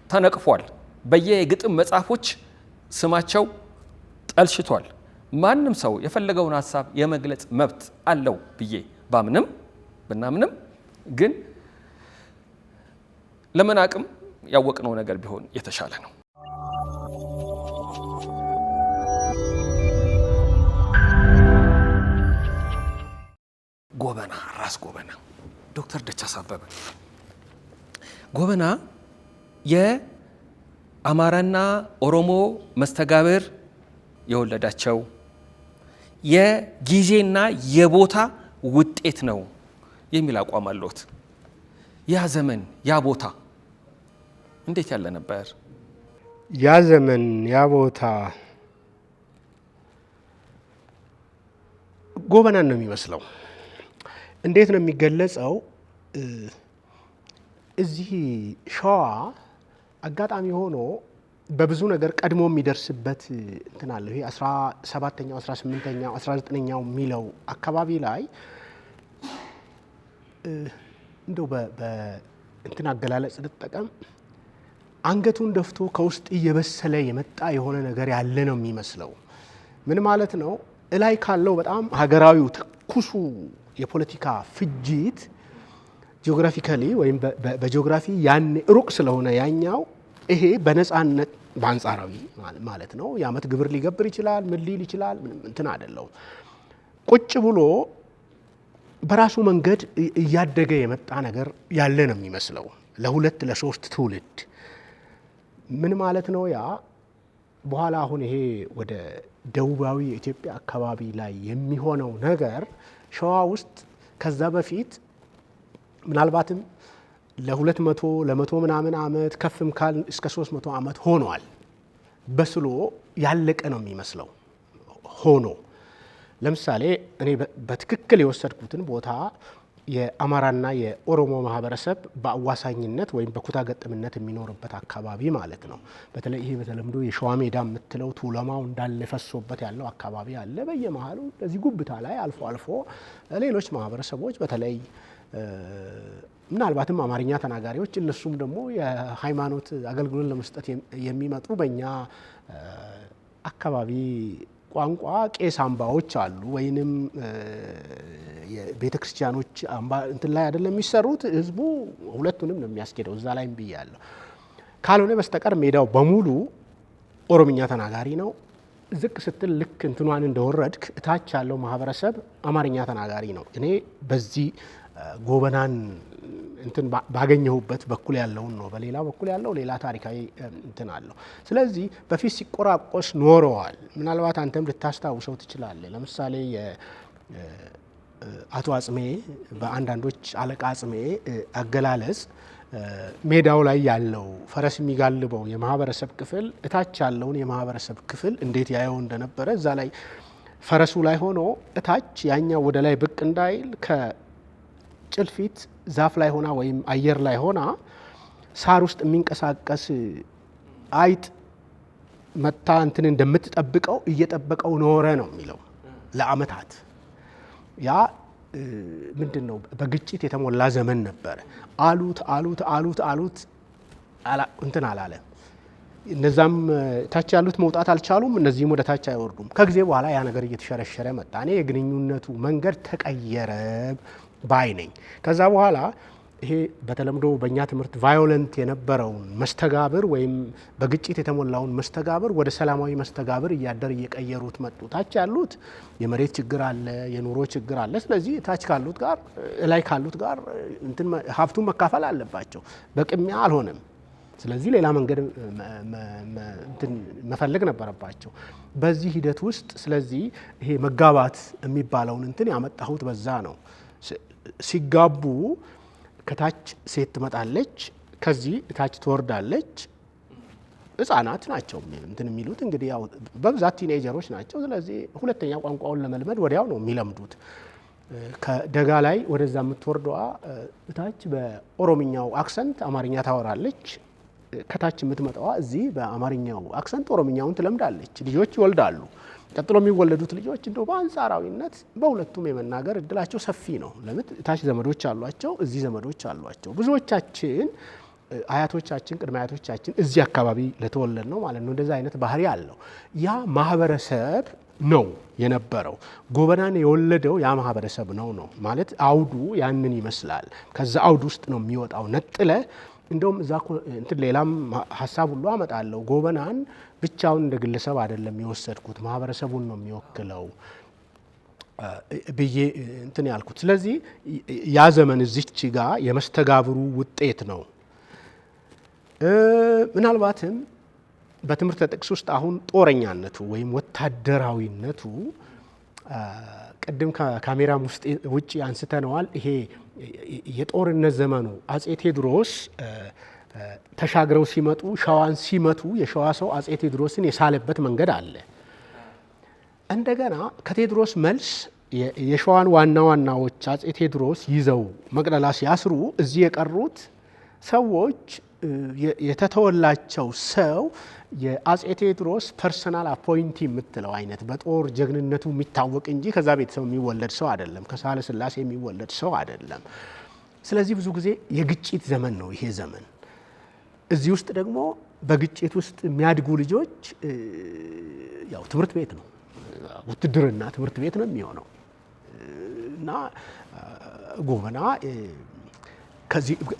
ተነቅፏል። በየግጥም መጽሐፎች ስማቸው ጠልሽቷል። ማንም ሰው የፈለገውን ሀሳብ የመግለጽ መብት አለው ብዬ ብናምንም ግን ለመናቅም ያወቅነው ነገር ቢሆን የተሻለ ነው። ጎበና ራስ ጎበና ዶክተር ደቻሳ አበበ ጎበና የአማራና ኦሮሞ መስተጋብር የወለዳቸው የጊዜና የቦታ ውጤት ነው የሚል አቋም አለዎት። ያ ዘመን ያ ቦታ እንዴት ያለ ነበር? ያ ዘመን ያ ቦታ ጎበናን ነው የሚመስለው። እንዴት ነው የሚገለጸው? እዚህ ሸዋ አጋጣሚ ሆኖ በብዙ ነገር ቀድሞ የሚደርስበት እንትን አለ። ይሄ 17ኛው 18ኛው 19ኛው የሚለው አካባቢ ላይ እንደው በእንትን አገላለጽ ልጠቀም፣ አንገቱን ደፍቶ ከውስጥ እየበሰለ የመጣ የሆነ ነገር ያለ ነው የሚመስለው። ምን ማለት ነው? እላይ ካለው በጣም ሀገራዊው ትኩሱ የፖለቲካ ፍጅት ጂኦግራፊካሊ ወይም በጂኦግራፊ ያኔ ሩቅ ስለሆነ ያኛው ይሄ በነፃነት በአንጻራዊ ማለት ነው የዓመት ግብር ሊገብር ይችላል፣ ምን ሊል ይችላል፣ ምንም እንትን አይደለው። ቁጭ ብሎ በራሱ መንገድ እያደገ የመጣ ነገር ያለ ነው የሚመስለው ለሁለት ለሶስት ትውልድ። ምን ማለት ነው? ያ በኋላ አሁን ይሄ ወደ ደቡባዊ የኢትዮጵያ አካባቢ ላይ የሚሆነው ነገር ሸዋ ውስጥ ከዛ በፊት ምናልባትም ለ200 ለ100 ምናምን ዓመት ከፍም ካል እስከ 300 ዓመት ሆኗል። በስሎ ያለቀ ነው የሚመስለው ሆኖ። ለምሳሌ እኔ በትክክል የወሰድኩትን ቦታ የአማራና የኦሮሞ ማህበረሰብ በአዋሳኝነት ወይም በኩታ ገጠምነት የሚኖርበት አካባቢ ማለት ነው። በተለይ ይሄ በተለምዶ የሸዋ ሜዳ የምትለው ቱለማው እንዳለ ፈሶበት ያለው አካባቢ አለ። በየመሃሉ እዚህ ጉብታ ላይ አልፎ አልፎ ሌሎች ማህበረሰቦች በተለይ ምናልባትም አማርኛ ተናጋሪዎች እነሱም ደግሞ የሃይማኖት አገልግሎት ለመስጠት የሚመጡ በእኛ አካባቢ ቋንቋ ቄስ አምባዎች አሉ። ወይንም የቤተ ክርስቲያኖች አምባ እንትን ላይ አይደለም የሚሰሩት። ህዝቡ ሁለቱንም ነው የሚያስኬደው። እዛ ላይም ብያለሁ። ካልሆነ በስተቀር ሜዳው በሙሉ ኦሮምኛ ተናጋሪ ነው። ዝቅ ስትል ልክ እንትኗን እንደወረድክ እታች ያለው ማህበረሰብ አማርኛ ተናጋሪ ነው። እኔ በዚህ ጎበናን እንትን ባገኘሁበት በኩል ያለውን ነው። በሌላ በኩል ያለው ሌላ ታሪካዊ እንትን አለው። ስለዚህ በፊት ሲቆራቆስ ኖረዋል። ምናልባት አንተም ልታስታውሰው ትችላለህ። ለምሳሌ አቶ አጽሜ በአንዳንዶች አለቃ አጽሜ አገላለጽ ሜዳው ላይ ያለው ፈረስ የሚጋልበው የማህበረሰብ ክፍል እታች ያለውን የማህበረሰብ ክፍል እንዴት ያየው እንደነበረ እዛ ላይ ፈረሱ ላይ ሆኖ እታች ያኛው ወደ ላይ ብቅ እንዳይል ከጭልፊት ዛፍ ላይ ሆና ወይም አየር ላይ ሆና ሳር ውስጥ የሚንቀሳቀስ አይጥ መታ እንትን እንደምትጠብቀው እየጠበቀው ኖረ ነው የሚለው ለአመታት። ያ ምንድነው በግጭት የተሞላ ዘመን ነበረ። አሉት እንትን አላለ። እነዛም ታች ያሉት መውጣት አልቻሉም፣ እነዚህም ወደ ታች አይወርዱም። ከጊዜ በኋላ ያ ነገር እየተሸረሸረ መጣ። እኔ የግንኙነቱ መንገድ ተቀየረ ባይ ነኝ። ከዛ በኋላ ይሄ በተለምዶ በእኛ ትምህርት ቫዮለንት የነበረውን መስተጋብር ወይም በግጭት የተሞላውን መስተጋብር ወደ ሰላማዊ መስተጋብር እያደር እየቀየሩት መጡ። ታች ያሉት የመሬት ችግር አለ፣ የኑሮ ችግር አለ። ስለዚህ ታች ካሉት ጋር ላይ ካሉት ጋር እንትን ሀብቱን መካፈል አለባቸው። በቅሚያ አልሆነም። ስለዚህ ሌላ መንገድ እንትን መፈለግ ነበረባቸው። በዚህ ሂደት ውስጥ ስለዚህ ይሄ መጋባት የሚባለውን እንትን ያመጣሁት በዛ ነው። ሲጋቡ ከታች ሴት ትመጣለች፣ ከዚህ ታች ትወርዳለች። ህጻናት ናቸው እንትን የሚሉት እንግዲህ ያው በብዛት ቲኔጀሮች ናቸው። ስለዚህ ሁለተኛ ቋንቋውን ለመልመድ ወዲያው ነው የሚለምዱት። ከደጋ ላይ ወደዛ የምትወርደዋ ታች በኦሮምኛው አክሰንት አማርኛ ታወራለች። ከታች የምትመጣዋ እዚህ በአማርኛው አክሰንት ኦሮምኛውን ትለምዳለች። ልጆች ይወልዳሉ። ቀጥሎ የሚወለዱት ልጆች እንደው በአንጻራዊነት በሁለቱም የመናገር እድላቸው ሰፊ ነው። ለምን ታች ዘመዶች አሏቸው፣ እዚህ ዘመዶች አሏቸው። ብዙዎቻችን አያቶቻችን፣ ቅድመ አያቶቻችን እዚህ አካባቢ ለተወለድ ነው ማለት ነው። እንደዛ አይነት ባህሪ አለው። ያ ማህበረሰብ ነው የነበረው። ጎበናን የወለደው ያ ማህበረሰብ ነው ማለት አውዱ ያንን ይመስላል። ከዛ አውድ ውስጥ ነው የሚወጣው ነጥለ እንደውም እዛ እንትን ሌላም ሀሳብ ሁሉ አመጣለሁ። ጎበናን ብቻውን እንደ ግለሰብ አይደለም የወሰድኩት፣ ማህበረሰቡን ነው የሚወክለው ብዬ እንትን ያልኩት። ስለዚህ ያ ዘመን እዚች ጋር የመስተጋብሩ ውጤት ነው። ምናልባትም በትምህርት ጥቅስ ውስጥ አሁን ጦረኛነቱ ወይም ወታደራዊነቱ ቅድም ከካሜራም ውጭ አንስተነዋል። ይሄ የጦርነት ዘመኑ አጼ ቴዎድሮስ ተሻግረው ሲመጡ ሸዋን ሲመቱ የሸዋ ሰው አጼ ቴዎድሮስን የሳለበት መንገድ አለ። እንደገና ከቴዎድሮስ መልስ የሸዋን ዋና ዋናዎች አጼ ቴዎድሮስ ይዘው መቅደላ ሲያስሩ እዚህ የቀሩት ሰዎች የተተወላቸው ሰው የአጼ ቴዎድሮስ ፐርሰናል አፖይንቲ የምትለው አይነት በጦር ጀግንነቱ የሚታወቅ እንጂ ከዛ ቤተሰብ የሚወለድ ሰው አይደለም። ከሳህለ ሥላሴ የሚወለድ ሰው አይደለም። ስለዚህ ብዙ ጊዜ የግጭት ዘመን ነው ይሄ ዘመን። እዚህ ውስጥ ደግሞ በግጭት ውስጥ የሚያድጉ ልጆች ያው ትምህርት ቤት ነው፣ ውትድርና ትምህርት ቤት ነው የሚሆነው እና ጎበና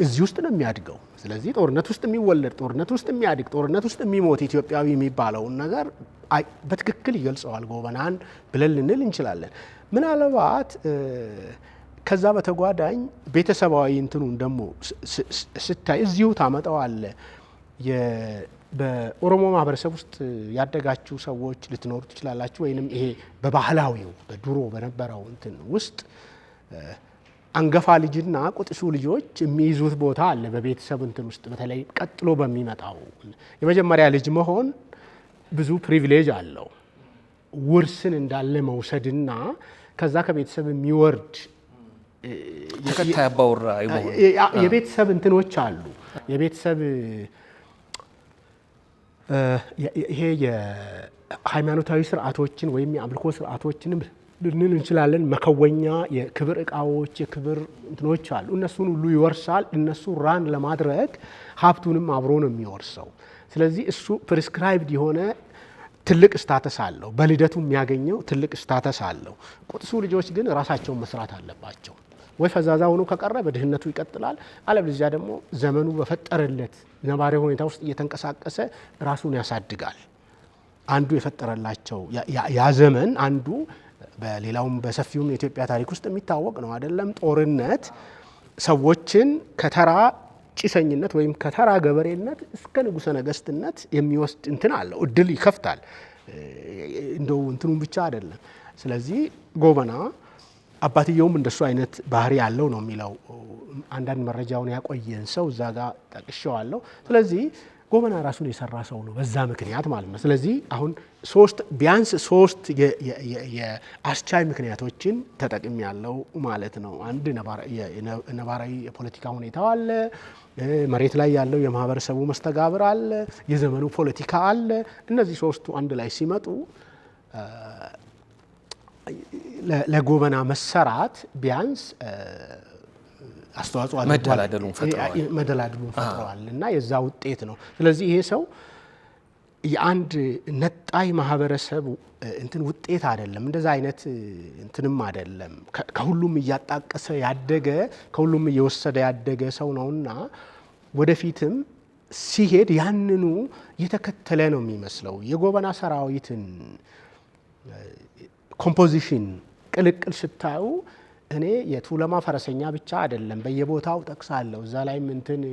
እዚህ ውስጥ ነው የሚያድገው። ስለዚህ ጦርነት ውስጥ የሚወለድ፣ ጦርነት ውስጥ የሚያድግ፣ ጦርነት ውስጥ የሚሞት ኢትዮጵያዊ የሚባለውን ነገር በትክክል ይገልጸዋል ጎበናን ብለን ልንል እንችላለን። ምናልባት ከዛ በተጓዳኝ ቤተሰባዊ እንትኑን ደግሞ ስታይ እዚሁ ታመጣዋለ። በኦሮሞ ማህበረሰብ ውስጥ ያደጋችሁ ሰዎች ልትኖሩ ትችላላችሁ። ወይንም ይሄ በባህላዊው በድሮ በነበረው እንትን ውስጥ አንገፋ ልጅና ቁጥሱ ልጆች የሚይዙት ቦታ አለ በቤተሰብ እንትን ውስጥ። በተለይ ቀጥሎ በሚመጣው የመጀመሪያ ልጅ መሆን ብዙ ፕሪቪሌጅ አለው። ውርስን እንዳለ መውሰድና ከዛ ከቤተሰብ የሚወርድ ተከታይ አባወራ የቤተሰብ እንትኖች አሉ። የቤተሰብ ይሄ የሃይማኖታዊ ስርዓቶችን ወይም የአምልኮ ስርዓቶችን ልንል እንችላለን። መከወኛ የክብር እቃዎች፣ የክብር እንትኖች አሉ። እነሱን ሁሉ ይወርሳል። እነሱ ራን ለማድረግ ሀብቱንም አብሮ ነው የሚወርሰው። ስለዚህ እሱ ፕሪስክራይብድ የሆነ ትልቅ ስታተስ አለው። በልደቱ የሚያገኘው ትልቅ ስታተስ አለው። ቁጥሱ ልጆች ግን ራሳቸውን መስራት አለባቸው። ወይ ፈዛዛ ሆኖ ከቀረ በድህነቱ ይቀጥላል። አለበለዚያ ደግሞ ዘመኑ በፈጠረለት ነባራዊ ሁኔታ ውስጥ እየተንቀሳቀሰ ራሱን ያሳድጋል። አንዱ የፈጠረላቸው ያ ዘመን አንዱ በሌላውም በሰፊውም የኢትዮጵያ ታሪክ ውስጥ የሚታወቅ ነው አይደለም? ጦርነት ሰዎችን ከተራ ጭሰኝነት ወይም ከተራ ገበሬነት እስከ ንጉሠ ነገስትነት የሚወስድ እንትን አለው፣ እድል ይከፍታል። እንደው እንትኑም ብቻ አይደለም። ስለዚህ ጎበና አባትየውም እንደሱ አይነት ባህሪ ያለው ነው የሚለው አንዳንድ መረጃውን ያቆየን ሰው እዛ ጋር ጠቅሼዋለሁ። ስለዚህ ጎበና ራሱን የሰራ ሰው ነው በዛ ምክንያት ማለት ነው። ስለዚህ አሁን ቢያንስ ሶስት የአስቻይ ምክንያቶችን ተጠቅም ያለው ማለት ነው። አንድ ነባራዊ የፖለቲካ ሁኔታው አለ፣ መሬት ላይ ያለው የማህበረሰቡ መስተጋብር አለ፣ የዘመኑ ፖለቲካ አለ። እነዚህ ሶስቱ አንድ ላይ ሲመጡ ለጎበና መሰራት ቢያንስ አስተዋጽኦ መደላድሉን ፈጥረዋል እና የዛ ውጤት ነው። ስለዚህ ይሄ ሰው የአንድ ነጣይ ማህበረሰብ እንትን ውጤት አይደለም፣ እንደዛ አይነት እንትንም አይደለም። ከሁሉም እያጣቀሰ ያደገ ከሁሉም እየወሰደ ያደገ ሰው ነውና ወደፊትም ሲሄድ ያንኑ የተከተለ ነው የሚመስለው። የጎበና ሰራዊትን ኮምፖዚሽን ቅልቅል ስታዩ እኔ የቱለማ ፈረሰኛ ብቻ አይደለም በየቦታው ጠቅሳለሁ። እዛ ላይም እንትን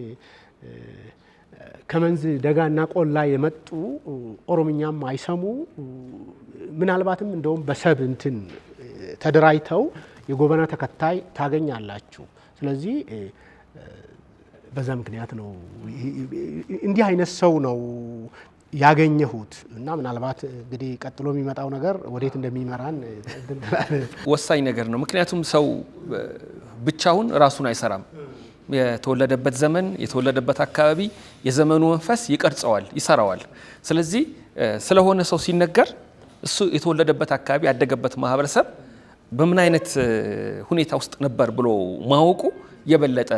ከመንዝ ደጋና ቆላ የመጡ ኦሮምኛም አይሰሙ ምናልባትም እንደውም በሰብ እንትን ተደራጅተው የጎበና ተከታይ ታገኛላችሁ። ስለዚህ በዛ ምክንያት ነው እንዲህ አይነት ሰው ነው ያገኘሁት እና ምናልባት እንግዲህ ቀጥሎ የሚመጣው ነገር ወዴት እንደሚመራን ወሳኝ ነገር ነው። ምክንያቱም ሰው ብቻውን ራሱን አይሰራም። የተወለደበት ዘመን፣ የተወለደበት አካባቢ፣ የዘመኑ መንፈስ ይቀርጸዋል፣ ይሰራዋል። ስለዚህ ስለሆነ ሰው ሲነገር እሱ የተወለደበት አካባቢ ያደገበት ማህበረሰብ በምን አይነት ሁኔታ ውስጥ ነበር ብሎ ማወቁ የበለጠ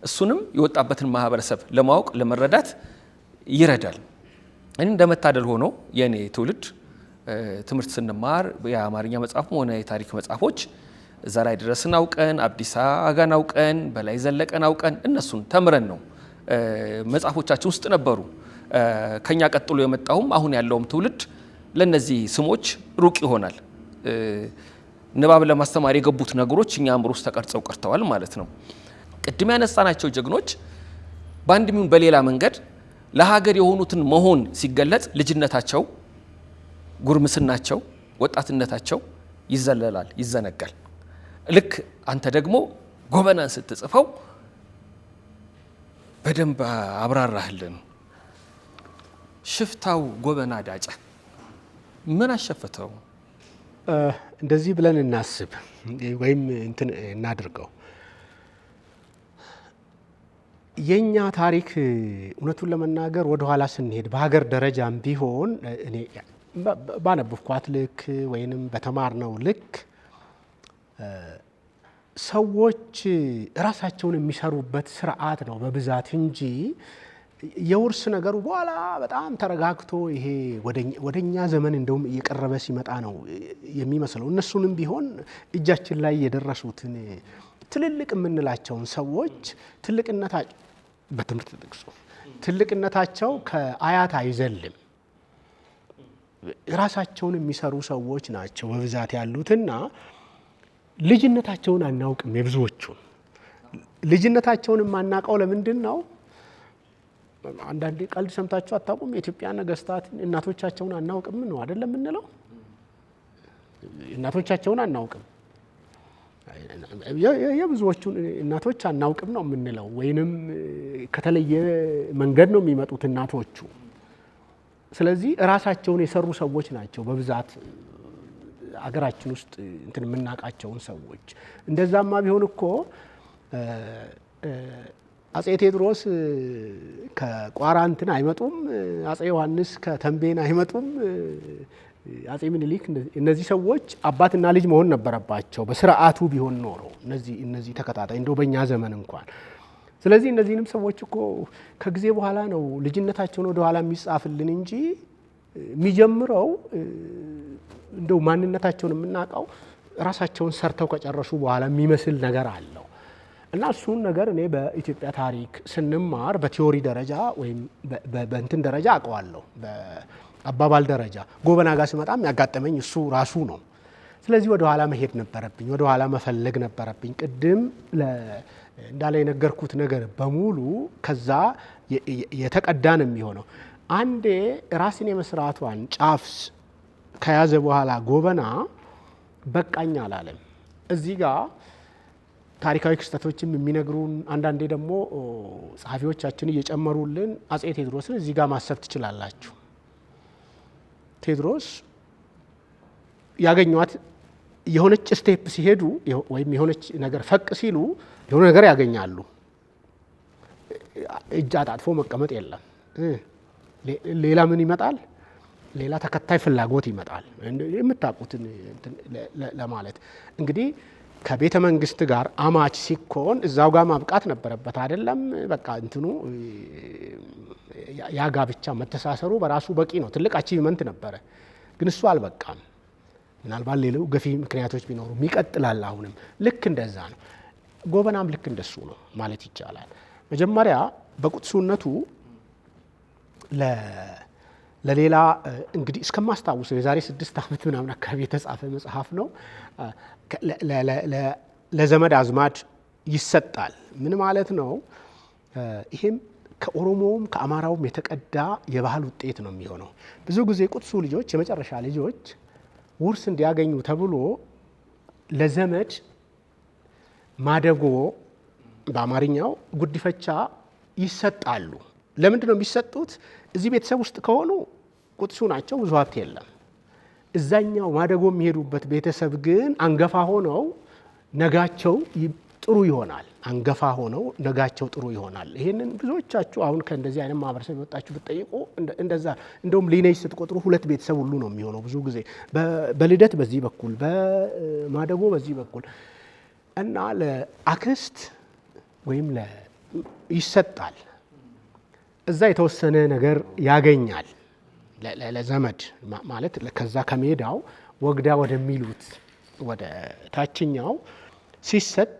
እሱንም የወጣበትን ማህበረሰብ ለማወቅ ለመረዳት ይረዳል። እኔ እንደመታደል ሆኖ የኔ ትውልድ ትምህርት ስንማር የአማርኛ መጽሐፍም ሆነ የታሪክ መጽሐፎች ዘራይ ድረስን አውቀን፣ አብዲሳ አጋን አውቀን፣ በላይ ዘለቀን አውቀን እነሱን ተምረን ነው መጽሐፎቻችን ውስጥ ነበሩ። ከኛ ቀጥሎ የመጣውም አሁን ያለውም ትውልድ ለነዚህ ስሞች ሩቅ ይሆናል። ንባብ ለማስተማር የገቡት ነገሮች እኛ አእምሮ ውስጥ ተቀርጸው ቀርተዋል ማለት ነው። ቅድም ያነሳናቸው ጀግኖች በአንድ ሚሆን በሌላ መንገድ ለሀገር የሆኑትን መሆን ሲገለጽ ልጅነታቸው፣ ጉርምስናቸው፣ ወጣትነታቸው ይዘለላል፣ ይዘነጋል። ልክ አንተ ደግሞ ጎበናን ስትጽፈው በደንብ አብራራህልን። ሽፍታው ጎበና ዳጨ ምን አሸፈተው? እንደዚህ ብለን እናስብ ወይም እንትን እናድርገው። የኛ ታሪክ እውነቱን ለመናገር ወደ ኋላ ስንሄድ በሀገር ደረጃም ቢሆን እኔ ባነበብኳት ልክ ወይንም በተማርነው ልክ ሰዎች ራሳቸውን የሚሰሩበት ስርዓት ነው በብዛት እንጂ የውርስ ነገሩ በኋላ በጣም ተረጋግቶ ይሄ ወደኛ ዘመን እንደውም እየቀረበ ሲመጣ ነው የሚመስለው። እነሱንም ቢሆን እጃችን ላይ የደረሱትን ትልልቅ የምንላቸውን ሰዎች ትልቅነታቸው በትምህርት ጥቅሱ ትልቅነታቸው ከአያት አይዘልም። ራሳቸውን የሚሰሩ ሰዎች ናቸው በብዛት ያሉትና ልጅነታቸውን አናውቅም። የብዙዎቹን ልጅነታቸውን የማናውቀው ለምንድን ነው? አንዳንዴ ቀልድ ሰምታችሁ አታውቁም? የኢትዮጵያ ነገስታት እናቶቻቸውን አናውቅም ነው አይደለም የምንለው? እናቶቻቸውን አናውቅም፣ የብዙዎቹን እናቶች አናውቅም ነው የምንለው። ወይንም ከተለየ መንገድ ነው የሚመጡት እናቶቹ። ስለዚህ ራሳቸውን የሰሩ ሰዎች ናቸው በብዛት አገራችን ውስጥ እንትን የምናውቃቸውን ሰዎች። እንደዛማ ቢሆን እኮ አጼ ቴዎድሮስ ከቋራ እንትን አይመጡም፣ አጼ ዮሐንስ ከተንቤን አይመጡም፣ አጼ ምኒልክ። እነዚህ ሰዎች አባትና ልጅ መሆን ነበረባቸው በስርዓቱ ቢሆን ኖሮ እነዚህ ተከታታይ እንደው በእኛ ዘመን እንኳን። ስለዚህ እነዚህንም ሰዎች እኮ ከጊዜ በኋላ ነው ልጅነታቸውን ወደ ኋላ የሚጻፍልን እንጂ የሚጀምረው እንደው ማንነታቸውን የምናውቀው ራሳቸውን ሰርተው ከጨረሱ በኋላ የሚመስል ነገር አለው። እና እሱን ነገር እኔ በኢትዮጵያ ታሪክ ስንማር በቲዮሪ ደረጃ ወይም በእንትን ደረጃ አውቀዋለሁ፣ በአባባል ደረጃ። ጎበና ጋር ስመጣም ያጋጠመኝ እሱ ራሱ ነው። ስለዚህ ወደ ኋላ መሄድ ነበረብኝ፣ ወደ ኋላ መፈለግ ነበረብኝ። ቅድም እንዳለ የነገርኩት ነገር በሙሉ ከዛ የተቀዳ ነው የሚሆነው። አንዴ ራስን የመስራቷን ጫፍ ከያዘ በኋላ ጎበና በቃኝ አላለም። እዚህ ጋር ታሪካዊ ክስተቶችም የሚነግሩን አንዳንዴ ደግሞ ጸሐፊዎቻችን እየጨመሩልን አጼ ቴዎድሮስን እዚህ ጋር ማሰብ ትችላላችሁ። ቴዎድሮስ ያገኟት የሆነች ስቴፕ ሲሄዱ ወይም የሆነች ነገር ፈቅ ሲሉ የሆነ ነገር ያገኛሉ። እጅ አጣጥፎ መቀመጥ የለም። ሌላ ምን ይመጣል? ሌላ ተከታይ ፍላጎት ይመጣል። የምታውቁትን ለማለት እንግዲህ ከቤተ መንግስት ጋር አማች ሲኮን እዛው ጋር ማብቃት ነበረበት አይደለም። በቃ እንትኑ ያ ጋብቻ መተሳሰሩ በራሱ በቂ ነው። ትልቅ አቺቭመንት ነበረ። ግን እሱ አልበቃም። ምናልባት ሌላው ገፊ ምክንያቶች ቢኖሩ ይቀጥላል። አሁንም ልክ እንደዛ ነው። ጎበናም ልክ እንደሱ ነው ማለት ይቻላል። መጀመሪያ በቁጥሱነቱ ለሌላ እንግዲህ እስከማስታውሰው የዛሬ 6 ዓመት ምናምን አካባቢ የተጻፈ መጽሐፍ ነው። ለዘመድ አዝማድ ይሰጣል። ምን ማለት ነው? ይሄም ከኦሮሞውም ከአማራውም የተቀዳ የባህል ውጤት ነው የሚሆነው። ብዙ ጊዜ ቁጥሱ ልጆች የመጨረሻ ልጆች ውርስ እንዲያገኙ ተብሎ ለዘመድ ማደጎ በአማርኛው ጉዲፈቻ ይሰጣሉ። ለምንድን ነው የሚሰጡት? እዚህ ቤተሰብ ውስጥ ከሆኑ ቁጥሱ ናቸው፣ ብዙ ሀብት የለም። እዛኛው ማደጎ የሚሄዱበት ቤተሰብ ግን አንገፋ ሆነው ነጋቸው ጥሩ ይሆናል። አንገፋ ሆነው ነጋቸው ጥሩ ይሆናል። ይሄንን ብዙዎቻችሁ አሁን ከእንደዚህ አይነት ማህበረሰብ የወጣችሁ ብትጠይቁ እንደዛ እንደውም ሊኔጅ ስትቆጥሩ 2 ቤተሰብ ሁሉ ነው የሚሆነው። ብዙ ጊዜ በልደት በዚህ በኩል በማደጎ በዚህ በኩል እና ለአክስት ወይም ይሰጣል። እዛ የተወሰነ ነገር ያገኛል ለዘመድ ማለት ከዛ ከሜዳው ወግዳ ወደሚሉት ወደ ታችኛው ሲሰጥ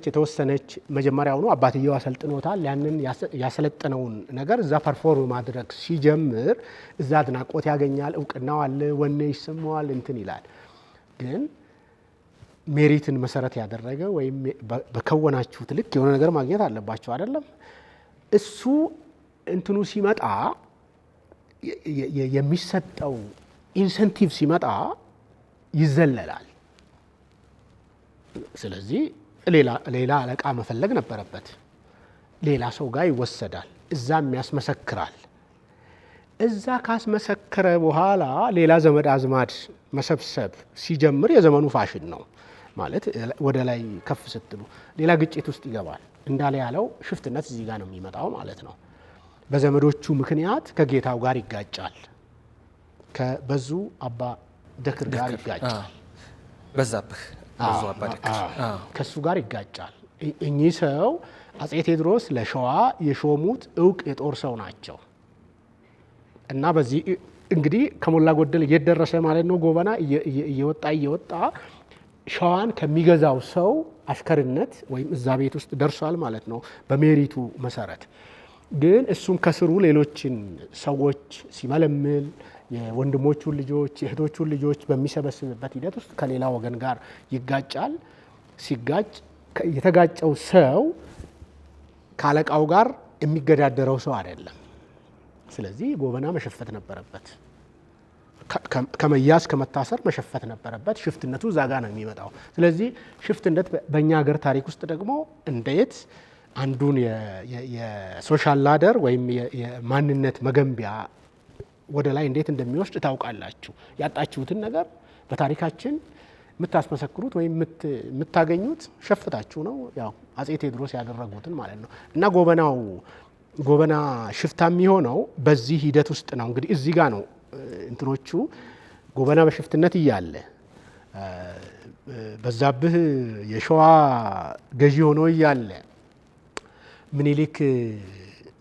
የተወሰነች መጀመሪያውኑ አባትየው አሰልጥኖታል። ያንን ያሰለጠነውን ነገር እዛ ፐርፎርም ማድረግ ሲጀምር እዛ አድናቆት ያገኛል፣ እውቅናው አለ፣ ወኔ ይሰማዋል፣ እንትን ይላል። ግን ሜሪትን መሰረት ያደረገ ወይም በከወናችሁት ልክ የሆነ ነገር ማግኘት አለባቸው አይደለም። እሱ እንትኑ ሲመጣ የሚሰጠው ኢንሰንቲቭ ሲመጣ ይዘለላል። ስለዚህ ሌላ አለቃ መፈለግ ነበረበት። ሌላ ሰው ጋር ይወሰዳል፣ እዛም ያስመሰክራል። እዛ ካስመሰከረ በኋላ ሌላ ዘመድ አዝማድ መሰብሰብ ሲጀምር የዘመኑ ፋሽን ነው ማለት ወደ ላይ ከፍ ስትሉ ሌላ ግጭት ውስጥ ይገባል። እንዳለ ያለው ሽፍትነት እዚህ ጋር ነው የሚመጣው ማለት ነው። በዘመዶቹ ምክንያት ከጌታው ጋር ይጋጫል። ከበዙ አባ ደክር ጋር ይጋጫል። በዛብህ በዙ አባ ደክር ከሱ ጋር ይጋጫል። እኚህ ሰው አጼ ቴዎድሮስ ለሸዋ የሾሙት እውቅ የጦር ሰው ናቸው እና በዚህ እንግዲህ ከሞላ ጎደል እየደረሰ ማለት ነው። ጎበና እየወጣ ሸዋን ከሚገዛው ሰው አሽከርነት ወይም እዛ ቤት ውስጥ ደርሷል ማለት ነው በሜሪቱ መሰረት። ግን እሱም ከስሩ ሌሎችን ሰዎች ሲመለምል የወንድሞቹን ልጆች የእህቶቹን ልጆች በሚሰበስብበት ሂደት ውስጥ ከሌላ ወገን ጋር ይጋጫል። ሲጋጭ የተጋጨው ሰው ካለቃው ጋር የሚገዳደረው ሰው አይደለም። ስለዚህ ጎበና መሸፈት ነበረበት። ከመያዝ ከመታሰር መሸፈት ነበረበት። ሽፍትነቱ እዛ ጋ ነው የሚመጣው። ስለዚህ ሽፍትነት በእኛ ሀገር ታሪክ ውስጥ ደግሞ እንዴት አንዱን የሶሻል ላደር ወይም የማንነት መገንቢያ ወደ ላይ እንዴት እንደሚወስድ ታውቃላችሁ። ያጣችሁትን ነገር በታሪካችን የምታስመሰክሩት ወይም የምታገኙት ሸፍታችሁ ነው። ያው አጼ ቴዎድሮስ ያደረጉትን ማለት ነው። እና ጎበና ሽፍታ የሚሆነው በዚህ ሂደት ውስጥ ነው። እንግዲህ እዚህ ጋር ነው እንትኖቹ ጎበና በሽፍትነት እያለ በዛብህ የሸዋ ገዢ ሆኖ እያለ ምኒልክ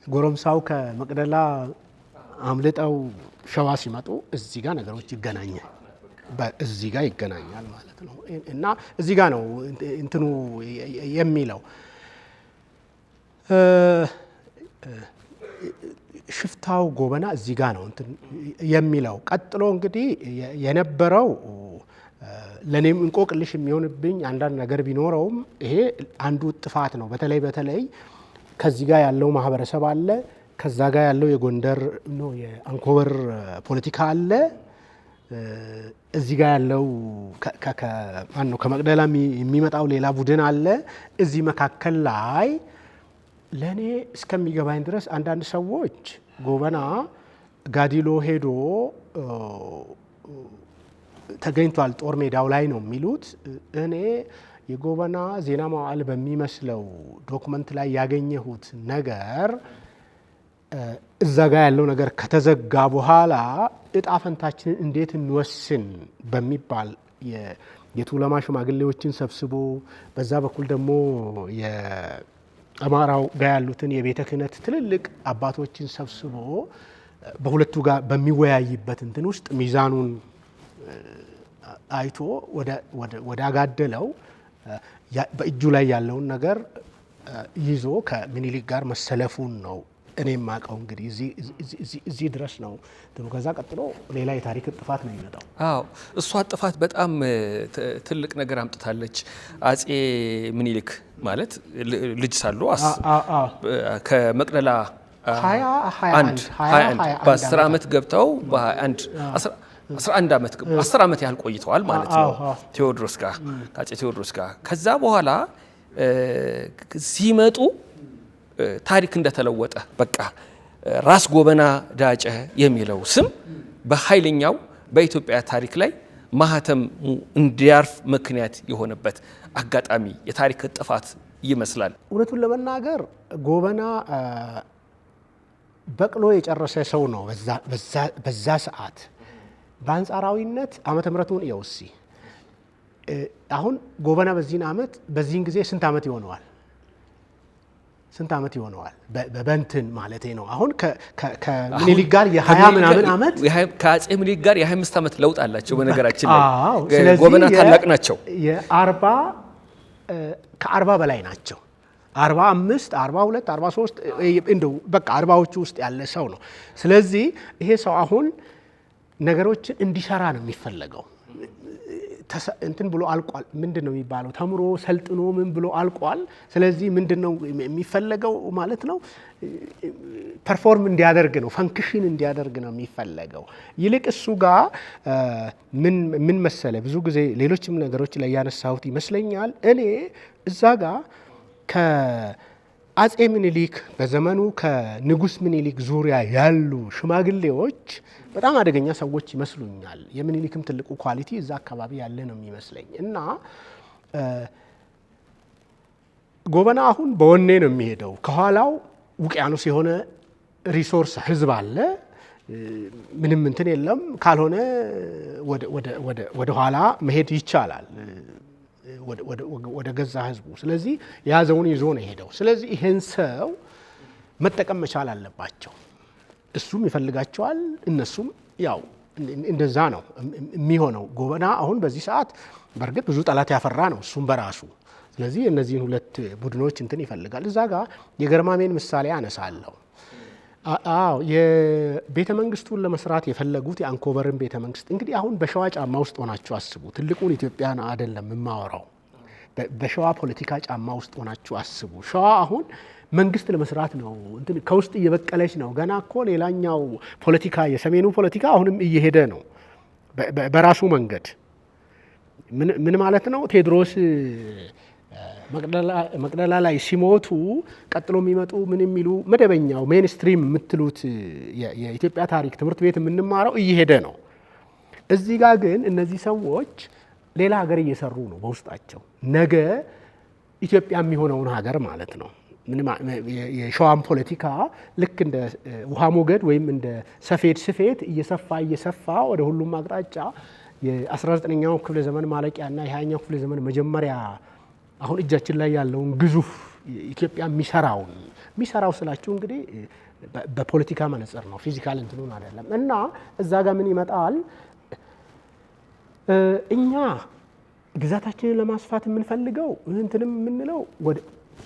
ጎረምሳው ከመቅደላ አምልጠው ሸዋ ሲመጡ እዚህ ጋር ነገሮች ይገናኛል። እዚህ ጋር ይገናኛል ማለት ነው። እና እዚህ ጋር ነው እንትኑ የሚለው ሽፍታው ጎበና እዚህ ጋር ነው እንትን የሚለው። ቀጥሎ እንግዲህ የነበረው ለኔም እንቆቅልሽ የሚሆንብኝ አንዳንድ ነገር ቢኖረውም ይሄ አንዱ ጥፋት ነው። በተለይ ከዚህ ጋር ያለው ማህበረሰብ አለ፣ ከዛ ጋር ያለው የጎንደር ነው የአንኮበር ፖለቲካ አለ፣ እዚህ ጋር ያለው ከመቅደላ የሚመጣው ሌላ ቡድን አለ። እዚህ መካከል ላይ ለኔ እስከሚገባኝ ድረስ አንዳንድ ሰዎች ጎበና ጋዲሎ ሄዶ ተገኝቷል ጦር ሜዳው ላይ ነው የሚሉት። እኔ የጎበና ዜና መዋዕል በሚመስለው ዶክመንት ላይ ያገኘሁት ነገር እዛ ጋር ያለው ነገር ከተዘጋ በኋላ እጣ ፈንታችንን እንዴት እንወስን በሚባል የቱለማ ሽማግሌዎችን ሰብስቦ በዛ በኩል ደግሞ የአማራው ጋር ያሉትን የቤተ ክህነት ትልልቅ አባቶችን ሰብስቦ በሁለቱ ጋር በሚወያይበት እንትን ውስጥ ሚዛኑን አይቶ ወደ አጋደለው በእጁ ላይ ያለውን ነገር ይዞ ከምኒልክ ጋር መሰለፉን ነው እኔ የማውቀው። እንግዲህ እዚህ ድረስ ነው። ከዛ ቀጥሎ ሌላ የታሪክ ጥፋት ነው የሚመጣው። አዎ እሷ ጥፋት በጣም ትልቅ ነገር አምጥታለች። አጼ ምኒልክ ማለት ልጅ ሳሉ ከመቅደላ 21 በ10 ዓመት ገብተው በ21 10 ዓመት ያህል ቆይተዋል ማለት ነው ቴዎድሮስ ጋር ከአጼ ቴዎድሮስ ጋር። ከዛ በኋላ ሲመጡ ታሪክ እንደተለወጠ በቃ ራስ ጎበና ዳጨ የሚለው ስም በኃይለኛው በኢትዮጵያ ታሪክ ላይ ማህተሙ እንዲያርፍ ምክንያት የሆነበት አጋጣሚ የታሪክ ጥፋት ይመስላል። እውነቱን ለመናገር ጎበና በቅሎ የጨረሰ ሰው ነው በዛ ሰዓት። በአንጻራዊነት ዓመተ ምሕረቱን ይወሲ አሁን ጎበና በዚህን ጊዜ ስንት ዓመት ይሆነዋል? በበንትን ማለቴ ነው። አሁን ከምኒልክ ጋር የ20 ምናምን ዓመት ከአጼ ምኒልክ ጋር የ25 ዓመት ለውጥ አላቸው። በነገራችን ላይ ጎበና ታላቅ ናቸው። ከ40 በላይ ናቸው። 45 42 43 እንደው በቃ 40ዎቹ ውስጥ ያለ ሰው ነው። ስለዚህ ይሄ ሰው አሁን ነገሮችን እንዲሰራ ነው የሚፈለገው። እንትን ብሎ አልቋል። ምንድነው የሚባለው? ተምሮ ሰልጥኖ ምን ብሎ አልቋል። ስለዚህ ምንድነው የሚፈለገው ማለት ነው? ፐርፎርም እንዲያደርግ ነው፣ ፈንክሽን እንዲያደርግ ነው የሚፈለገው። ይልቅ እሱ ጋር ምን መሰለ፣ ብዙ ጊዜ ሌሎችም ነገሮች ላይ ያነሳሁት ይመስለኛል። እኔ እዛ ጋር ከአጼ ምኒልክ በዘመኑ ከንጉስ ምኒልክ ዙሪያ ያሉ ሽማግሌዎች በጣም አደገኛ ሰዎች ይመስሉኛል። የምኒልክም ትልቁ ኳሊቲ እዛ አካባቢ ያለ ነው የሚመስለኝ እና ጎበና አሁን በወኔ ነው የሚሄደው። ከኋላው ውቅያኖስ የሆነ ሪሶርስ ህዝብ አለ። ምንም እንትን የለም። ካልሆነ ወደ ኋላ መሄድ ይቻላል ወደ ገዛ ህዝቡ። ስለዚህ የያዘውን ይዞ ነው የሄደው። ስለዚህ ይሄን ሰው መጠቀም መቻል አለባቸው። እሱም ይፈልጋቸዋል፣ እነሱም ያው እንደዛ ነው የሚሆነው። ጎበና አሁን በዚህ ሰዓት በእርግጥ ብዙ ጠላት ያፈራ ነው እሱም በራሱ። ስለዚህ እነዚህን ሁለት ቡድኖች እንትን ይፈልጋል። እዛ ጋር የገርማሜን ምሳሌ አነሳለሁ። የቤተ መንግስቱን ለመስራት የፈለጉት የአንኮበርን ቤተ መንግስት እንግዲህ አሁን በሸዋ ጫማ ውስጥ ሆናችሁ አስቡ። ትልቁን ኢትዮጵያን አይደለም የማወራው፣ በሸዋ ፖለቲካ ጫማ ውስጥ ሆናችሁ አስቡ። ሸዋ አሁን መንግስት ለመስራት ነው እንትን ከውስጥ እየበቀለች ነው። ገና እኮ ሌላኛው ፖለቲካ የሰሜኑ ፖለቲካ አሁንም እየሄደ ነው በራሱ መንገድ። ምን ማለት ነው? ቴዎድሮስ መቅደላ ላይ ሲሞቱ ቀጥሎ የሚመጡ ምን የሚሉ መደበኛው ሜንስትሪም የምትሉት የኢትዮጵያ ታሪክ ትምህርት ቤት የምንማረው እየሄደ ነው። እዚህ ጋር ግን እነዚህ ሰዎች ሌላ ሀገር እየሰሩ ነው በውስጣቸው። ነገ ኢትዮጵያ የሚሆነውን ሀገር ማለት ነው። የሸዋም ፖለቲካ ልክ እንደ ውሃ ሞገድ ወይም እንደ ስፌት እየሰፋ ወደ ሁሉም አቅጣጫ የ19ኛው ክፍለ ዘመን ማለቂያና የ20ኛው ክፍለ ዘመን መጀመሪያ አሁን እጃችን ላይ ያለውን ግዙፍ ኢትዮጵያ የሚሰራው ስላችሁ እንግዲህ በፖለቲካ መነጽር ነው፣ ፊዚካል እንትኑን አይደለም። እና እዛ ጋር ምን ይመጣል? እኛ ግዛታችንን ለማስፋት የምንፈልገው እንትንም የምንለው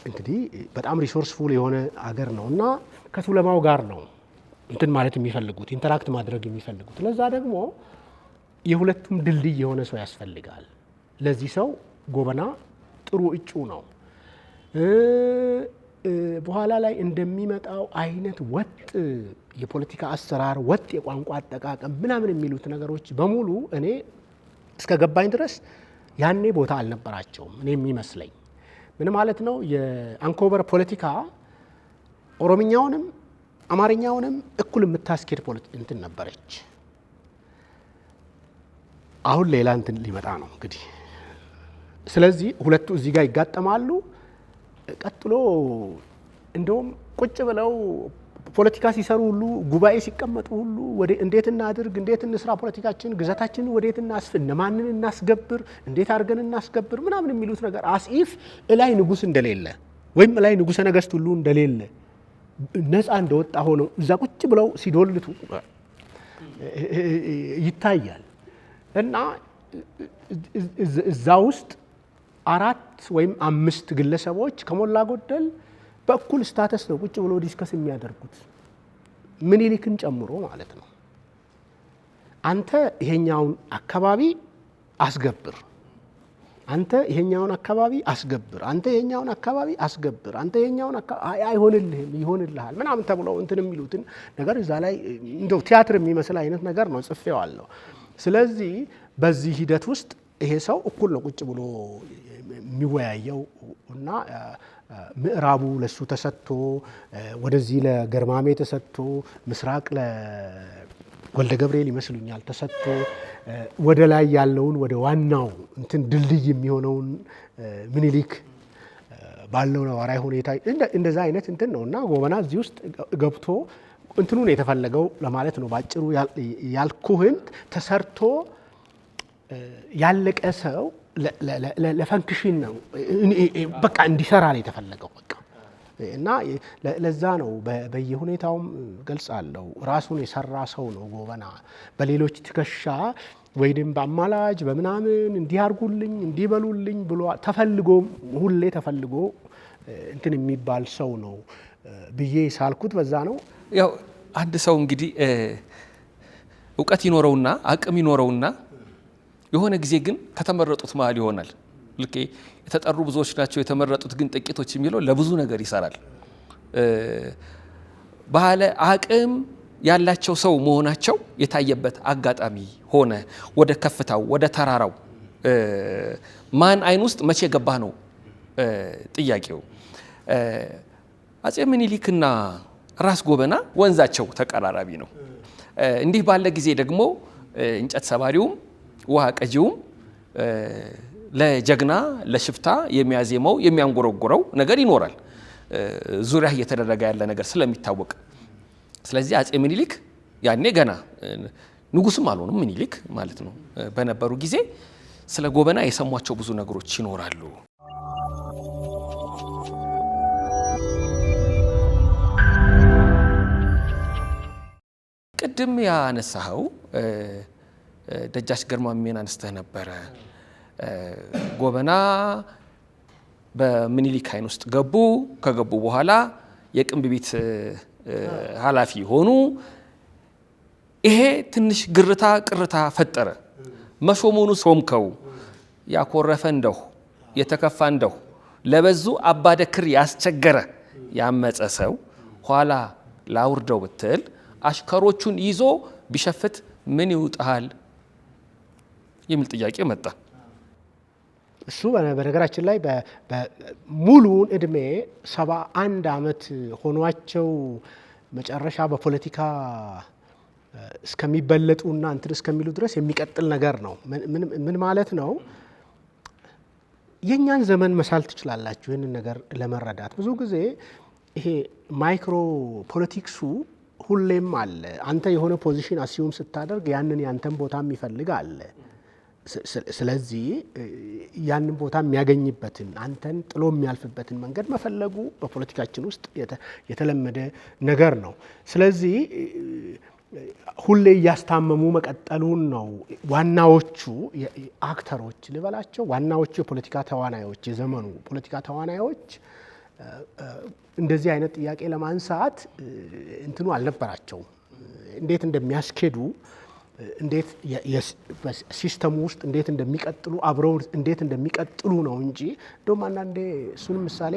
እንግዲህ በጣም ሪሶርስፉል የሆነ አገር ነው እና ከቱለማው ጋር ነው እንትን ማለት የሚፈልጉት፣ ኢንተራክት ማድረግ የሚፈልጉት። ለዛ ደግሞ የሁለቱም ድልድይ የሆነ ሰው ያስፈልጋል። ለዚህ ሰው ጎበና ጥሩ እጩ ነው። በኋላ ላይ እንደሚመጣው አይነት ወጥ የፖለቲካ አሰራር፣ ወጥ የቋንቋ አጠቃቀም ምናምን የሚሉት ነገሮች በሙሉ እኔ እስከ ገባኝ ድረስ ያኔ ቦታ አልነበራቸውም። እኔ የሚመስለኝ ምን ማለት ነው፣ የአንኮበር ፖለቲካ ኦሮምኛውንም አማርኛውንም እኩል የምታስኬድ እንትን ነበረች። አሁን ሌላ እንትን ሊመጣ ነው እንግዲህ። ስለዚህ ሁለቱ እዚህ ጋር ይጋጠማሉ። ቀጥሎ እንደውም ቁጭ ብለው ፖለቲካ ሲሰሩ ሁሉ ጉባኤ ሲቀመጡ ሁሉ እንዴት እናድርግ፣ እንዴት እንስራ፣ ፖለቲካችን ግዛታችንን ወዴት እናስፍን፣ እነማንን እናስገብር፣ እንዴት አድርገን እናስገብር ምናምን የሚሉት ነገር አስኢፍ እላይ ንጉስ እንደሌለ ወይም እላይ ንጉሰ ነገስት ሁሉ እንደሌለ ነፃ እንደወጣ ሆነው እዛ ቁጭ ብለው ሲዶልቱ ይታያል። እና እዛ ውስጥ 4 ወይም 5 ግለሰቦች ከሞላ ጎደል በእኩል ስታተስ ነው ቁጭ ብሎ ዲስከስ የሚያደርጉት፣ ምኒልክን ጨምሮ ማለት ነው። አንተ ይሄኛውን አካባቢ አስገብር፣ አንተ ይሄኛውን አካባቢ አስገብር፣ አንተ ይሄኛውን አካባቢ አስገብር፣ አንተ ይሄኛውን አካባቢ አይሆንልህም፣ ይሆንልሃል ምናምን ተብለው እንትን የሚሉትን ነገር እዛ ላይ እንደው ቲያትር የሚመስል አይነት ነገር ነው ጽፌዋለሁ። ስለዚህ በዚህ ሂደት ውስጥ ይሄ ሰው እኩል ነው ቁጭ ብሎ የሚወያየው እና ምዕራቡ ለሱ ተሰጥቶ ወደዚህ ለገርማሜ ተሰጥቶ ምስራቅ ለወልደ ገብርኤል ይመስሉኛል ተሰጥቶ ወደ ላይ ያለውን ወደ ዋናው እንትን ድልድይ የሚሆነውን ምኒልክ ባለው ነባራዊ ሁኔታ እንደዛ አይነት እንትን ነው እና ጎበና እዚህ ውስጥ ገብቶ እንትኑን የተፈለገው ለማለት ነው ባጭሩ። ያልኩህን ተሰርቶ ያለቀ ሰው ለፈንክሽን ነው በቃ እንዲሰራ ነው የተፈለገው በቃ። እና ለዛ ነው በየሁኔታውም ገልጻለሁ፣ ራሱን የሰራ ሰው ነው ጎበና። በሌሎች ትከሻ ወይም በአማላጅ በምናምን እንዲያርጉልኝ እንዲበሉልኝ ብሎ ተፈልጎ ሁሌ ተፈልጎ እንትን የሚባል ሰው ነው ብዬ ሳልኩት በዛ ነው። ያው አንድ ሰው እንግዲህ እውቀት ይኖረውና አቅም ይኖረውና የሆነ ጊዜ ግን ከተመረጡት መሀል ይሆናል። ልክ የተጠሩ ብዙዎች ናቸው የተመረጡት ግን ጥቂቶች የሚለው ለብዙ ነገር ይሰራል። ባለ አቅም ያላቸው ሰው መሆናቸው የታየበት አጋጣሚ ሆነ። ወደ ከፍታው ወደ ተራራው ማን አይን ውስጥ መቼ ገባ ነው ጥያቄው። አፄ ምኒልክና ራስ ጎበና ወንዛቸው ተቀራራቢ ነው። እንዲህ ባለ ጊዜ ደግሞ እንጨት ሰባሪውም ውሃ ቀጂውም ለጀግና ለሽፍታ የሚያዜመው የሚያንጎረጉረው ነገር ይኖራል፣ ዙሪያ እየተደረገ ያለ ነገር ስለሚታወቅ። ስለዚህ አፄ ምኒልክ ያኔ ገና ንጉስም አልሆኑም ምኒልክ ማለት ነው በነበሩ ጊዜ ስለ ጎበና የሰሟቸው ብዙ ነገሮች ይኖራሉ። ቅድም ያነሳኸው ደጃች ገርማሜን አንስተህ ነበረ። ጎበና በምኒልክ አይን ውስጥ ገቡ። ከገቡ በኋላ የቅንብ ቤት ኃላፊ ሆኑ። ይሄ ትንሽ ግርታ ቅርታ ፈጠረ። መሾሙኑ ሾምከው ያኮረፈ እንደሁ የተከፋ እንደሁ ለበዙ አባደክር ያስቸገረ ያመፀ ሰው ኋላ ላውርደው ብትል አሽከሮቹን ይዞ ቢሸፍት ምን ይውጣል የሚል ጥያቄ መጣ። እሱ በነገራችን ላይ ሙሉውን እድሜ 71 ዓመት ሆኗቸው መጨረሻ በፖለቲካ እስከሚበለጡና እንትን እስከሚሉ ድረስ የሚቀጥል ነገር ነው። ምን ማለት ነው? የኛን ዘመን መሳል ትችላላችሁ ይህንን ነገር ለመረዳት። ብዙ ጊዜ ይሄ ማይክሮ ፖለቲክሱ ሁሌም አለ። አንተ የሆነ ፖዚሽን አሲዩም ስታደርግ ያንን ያንተን ቦታ የሚፈልግ አለ። ስለዚህ ያንን ቦታ የሚያገኝበትን አንተን ጥሎ የሚያልፍበትን መንገድ መፈለጉ በፖለቲካችን ውስጥ የተለመደ ነገር ነው። ስለዚህ ሁሌ እያስታመሙ መቀጠሉን ነው ዋናዎቹ አክተሮች ልበላቸው፣ ዋናዎቹ የፖለቲካ ተዋናዮች፣ የዘመኑ ፖለቲካ ተዋናዮች እንደዚህ አይነት ጥያቄ ለማንሳት እንትኑ አልነበራቸውም። እንዴት እንደሚያስኬዱ እንዴት ሲስተሙ ውስጥ እንዴት እንደሚቀጥሉ አብረው እንዴት እንደሚቀጥሉ ነው እንጂ እንደውም አንዳንዴ እሱንም ምሳሌ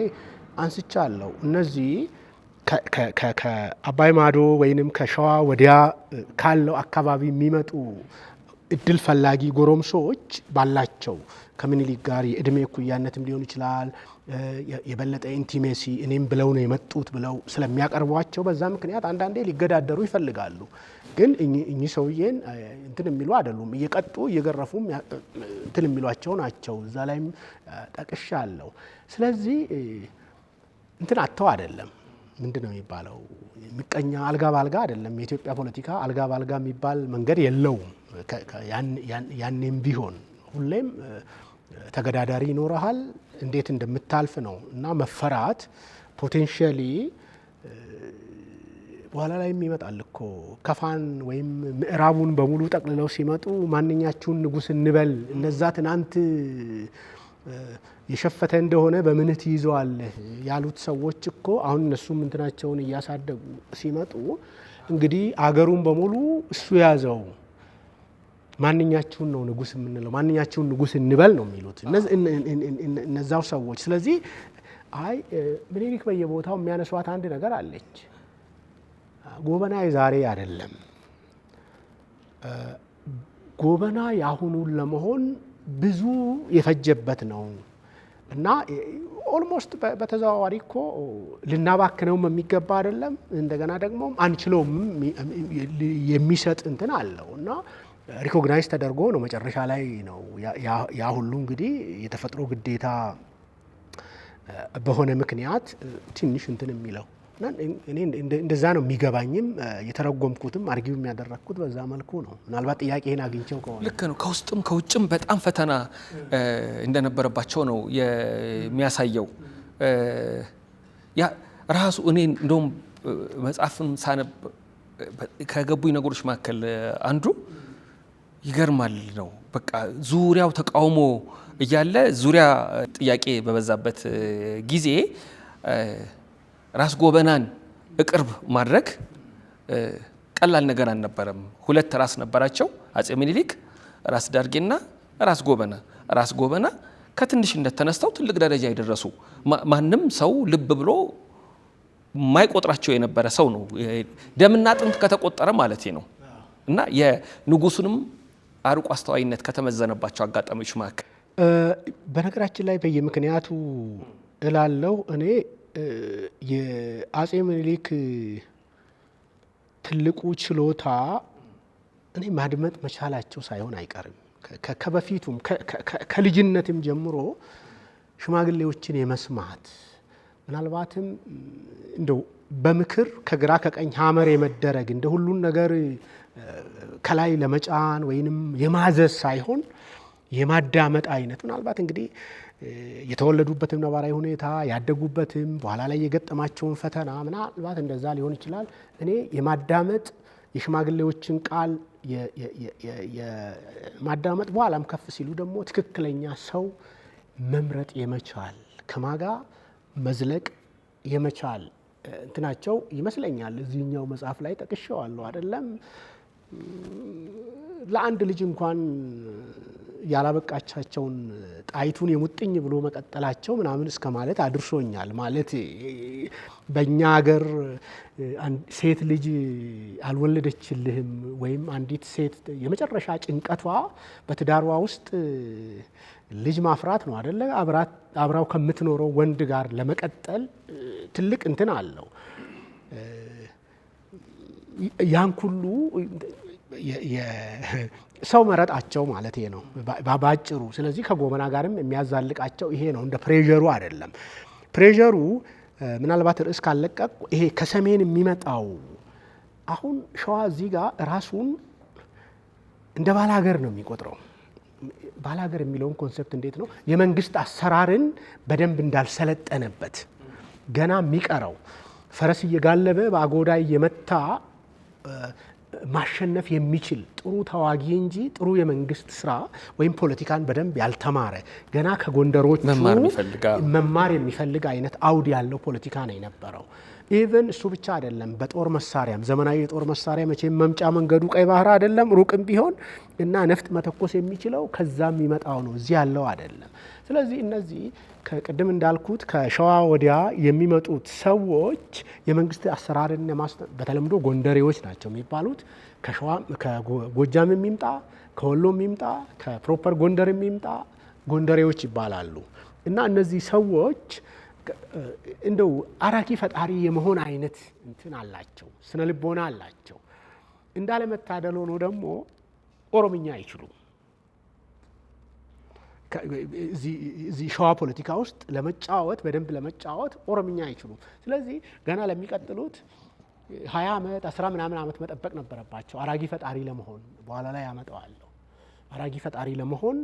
አንስቻለሁ። እነዚህ ከአባይ ማዶ ወይንም ከሸዋ ወዲያ ካለው አካባቢ የሚመጡ እድል ፈላጊ ጎረምሶች ባላቸው ከምኒልክ ጋር የእድሜ እኩያነትም ሊሆን ይችላል የበለጠ ኢንቲሜሲ እኔም ብለው ነው የመጡት ብለው ስለሚያቀርቧቸው በዛ ምክንያት አንዳንዴ ሊገዳደሩ ይፈልጋሉ። ግን እኚህ ሰውዬን እንትን የሚሉ አይደሉም። እየቀጡ እየገረፉም እንትን የሚሏቸው ናቸው። እዛ ላይም ጠቅሻለሁ። ስለዚህ እንትን አተው አይደለም ምንድን ነው የሚባለው ምቀኛ አልጋ ባልጋ አይደለም። የኢትዮጵያ ፖለቲካ አልጋ ባልጋ የሚባል መንገድ የለውም። ያኔም ቢሆን ሁሌም ተገዳዳሪ ይኖርሃል። እንዴት እንደምታልፍ ነው እና መፈራት ፖቴንሻሊ በኋላ ላይም ይመጣል እኮ ከፋን ወይም ምዕራቡን በሙሉ ጠቅልለው ሲመጡ ማንኛችሁን ንጉስ እንበል እነዛ ትናንት የሸፈተ እንደሆነ በምንት ይዘዋል ያሉት ሰዎች እኮ አሁን እነሱም እንትናቸውን እያሳደጉ ሲመጡ እንግዲህ አገሩን በሙሉ እሱ ያዘው ማንኛችሁን ነው ንጉስ የምንለው ማንኛችሁን ንጉስ እንበል ነው የሚሉት እነዛው ሰዎች። ስለዚህ አይ ምኒልክ በየቦታው የሚያነሷት አንድ ነገር አለች። ጎበና የዛሬ አይደለም። ጎበና ያሁኑን ለመሆን ብዙ የፈጀበት ነው እና ኦልሞስት በተዘዋዋሪ እኮ ልናባክነውም የሚገባ አይደለም። እንደገና ደግሞ አንችለውም የሚሰጥ እንትን አለው እና ሪኮግናይዝ ተደርጎ ነው መጨረሻ ላይ ነው ያ ሁሉ እንግዲህ የተፈጥሮ ግዴታ በሆነ ምክንያት ትንሽ እንትን የሚለው እኔ እንደዛ ነው የሚገባኝም የተረጎምኩትም አርጊው የሚያደረግኩት በዛ መልኩ ነው። ምናልባት ጥያቄን አግኝቼው ከሆነ ልክ ነው። ከውስጥም ከውጭም በጣም ፈተና እንደነበረባቸው ነው የሚያሳየው። ያ ራሱ እኔ እንደውም መጽሐፍን ሳነብ ከገቡኝ ነገሮች መካከል አንዱ ይገርማል ነው። በቃ ዙሪያው ተቃውሞ እያለ ዙሪያ ጥያቄ በበዛበት ጊዜ ራስ ጎበናን እቅርብ ማድረግ ቀላል ነገር አልነበረም። ሁለት ራስ ነበራቸው አጼ ምኒልክ፣ ራስ ዳርጌና ራስ ጎበና። ራስ ጎበና ከትንሽነት ተነስተው ትልቅ ደረጃ የደረሱ ማንም ሰው ልብ ብሎ የማይቆጥራቸው የነበረ ሰው ነው። ደምና አጥንት ከተቆጠረ ማለት ነው። እና የንጉሱንም አርቆ አስተዋይነት ከተመዘነባቸው አጋጣሚዎች መካከል በነገራችን ላይ በየምክንያቱ እላለው እኔ የአጼ ምኒልክ ትልቁ ችሎታ እኔ ማድመጥ መቻላቸው ሳይሆን አይቀርም። ከበፊቱም ከልጅነትም ጀምሮ ሽማግሌዎችን የመስማት ምናልባትም እንደው በምክር ከግራ ከቀኝ ሀመር የመደረግ እንደ ሁሉን ነገር ከላይ ለመጫን ወይንም የማዘዝ ሳይሆን የማዳመጥ አይነት ምናልባት እንግዲህ የተወለዱበትም ነባራዊ ሁኔታ ያደጉበትም በኋላ ላይ የገጠማቸውን ፈተና ምናልባት እንደዛ ሊሆን ይችላል። እኔ የማዳመጥ የሽማግሌዎችን ቃል የማዳመጥ በኋላም ከፍ ሲሉ ደግሞ ትክክለኛ ሰው መምረጥ የመቻል ከማጋ መዝለቅ የመቻል እንትናቸው ይመስለኛል። እዚህኛው መጽሐፍ ላይ ጠቅሼዋለሁ አይደለም። ለአንድ ልጅ እንኳን ያላበቃቻቸውን ጣይቱን የሙጥኝ ብሎ መቀጠላቸው ምናምን እስከ ማለት አድርሶኛል። ማለት በእኛ ሀገር ሴት ልጅ አልወለደችልህም ወይም አንዲት ሴት የመጨረሻ ጭንቀቷ በትዳሯ ውስጥ ልጅ ማፍራት ነው አይደለ? አብራው ከምትኖረው ወንድ ጋር ለመቀጠል ትልቅ እንትን አለው። ያን ሁሉ ሰው መረጣቸው ማለት ነው ባጭሩ። ስለዚህ ከጎበና ጋርም የሚያዛልቃቸው ይሄ ነው። እንደ ፕሬዠሩ አይደለም። ፕሬዠሩ ምናልባት ርዕስ ካለቀቅ ይሄ ከሰሜን የሚመጣው አሁን ሸዋ እዚህ ጋር ራሱን እንደ ባላገር ነው የሚቆጥረው። ባላገር የሚለውን ኮንሴፕት እንዴት ነው የመንግስት አሰራርን በደንብ እንዳልሰለጠነበት ገና የሚቀረው ፈረስ እየጋለበ በአጎዳ እየመታ ማሸነፍ የሚችል ጥሩ ተዋጊ እንጂ ጥሩ የመንግስት ስራ ወይም ፖለቲካን በደንብ ያልተማረ ገና ከጎንደሮቹ መማር የሚፈልግ አይነት አውድ ያለው ፖለቲካ ነው የነበረው። ኢቨን እሱ ብቻ አይደለም፣ በጦር መሳሪያም ዘመናዊ የጦር መሳሪያ መቼም መምጫ መንገዱ ቀይ ባህር አይደለም ሩቅም ቢሆን እና ነፍጥ መተኮስ የሚችለው ከዛም የሚመጣው ነው፣ እዚህ ያለው አይደለም። ስለዚህ እነዚህ ከቅድም እንዳልኩት ከሸዋ ወዲያ የሚመጡት ሰዎች የመንግስት አሰራርን በተለምዶ ጎንደሬዎች ናቸው የሚባሉት። ከጎጃም የሚምጣ ከወሎ የሚምጣ ከፕሮፐር ጎንደር የሚምጣ ጎንደሬዎች ይባላሉ። እና እነዚህ ሰዎች እንደው አራኪ ፈጣሪ የመሆን አይነት እንትን አላቸው፣ ስነ ልቦና አላቸው። እንዳለመታደል ሆኖ ደግሞ ኦሮምኛ አይችሉም። እዚህ ሸዋ ፖለቲካ ውስጥ ለመጫወት በደንብ ለመጫወት ኦሮምኛ አይችሉም። ስለዚህ ገና ለሚቀጥሉት 20 ዓመት 10 ምናምን ዓመት መጠበቅ ነበረባቸው አራጊ ፈጣሪ ለመሆን። በኋላ ላይ ያመጣዋለሁ። አራጊ ፈጣሪ ለመሆን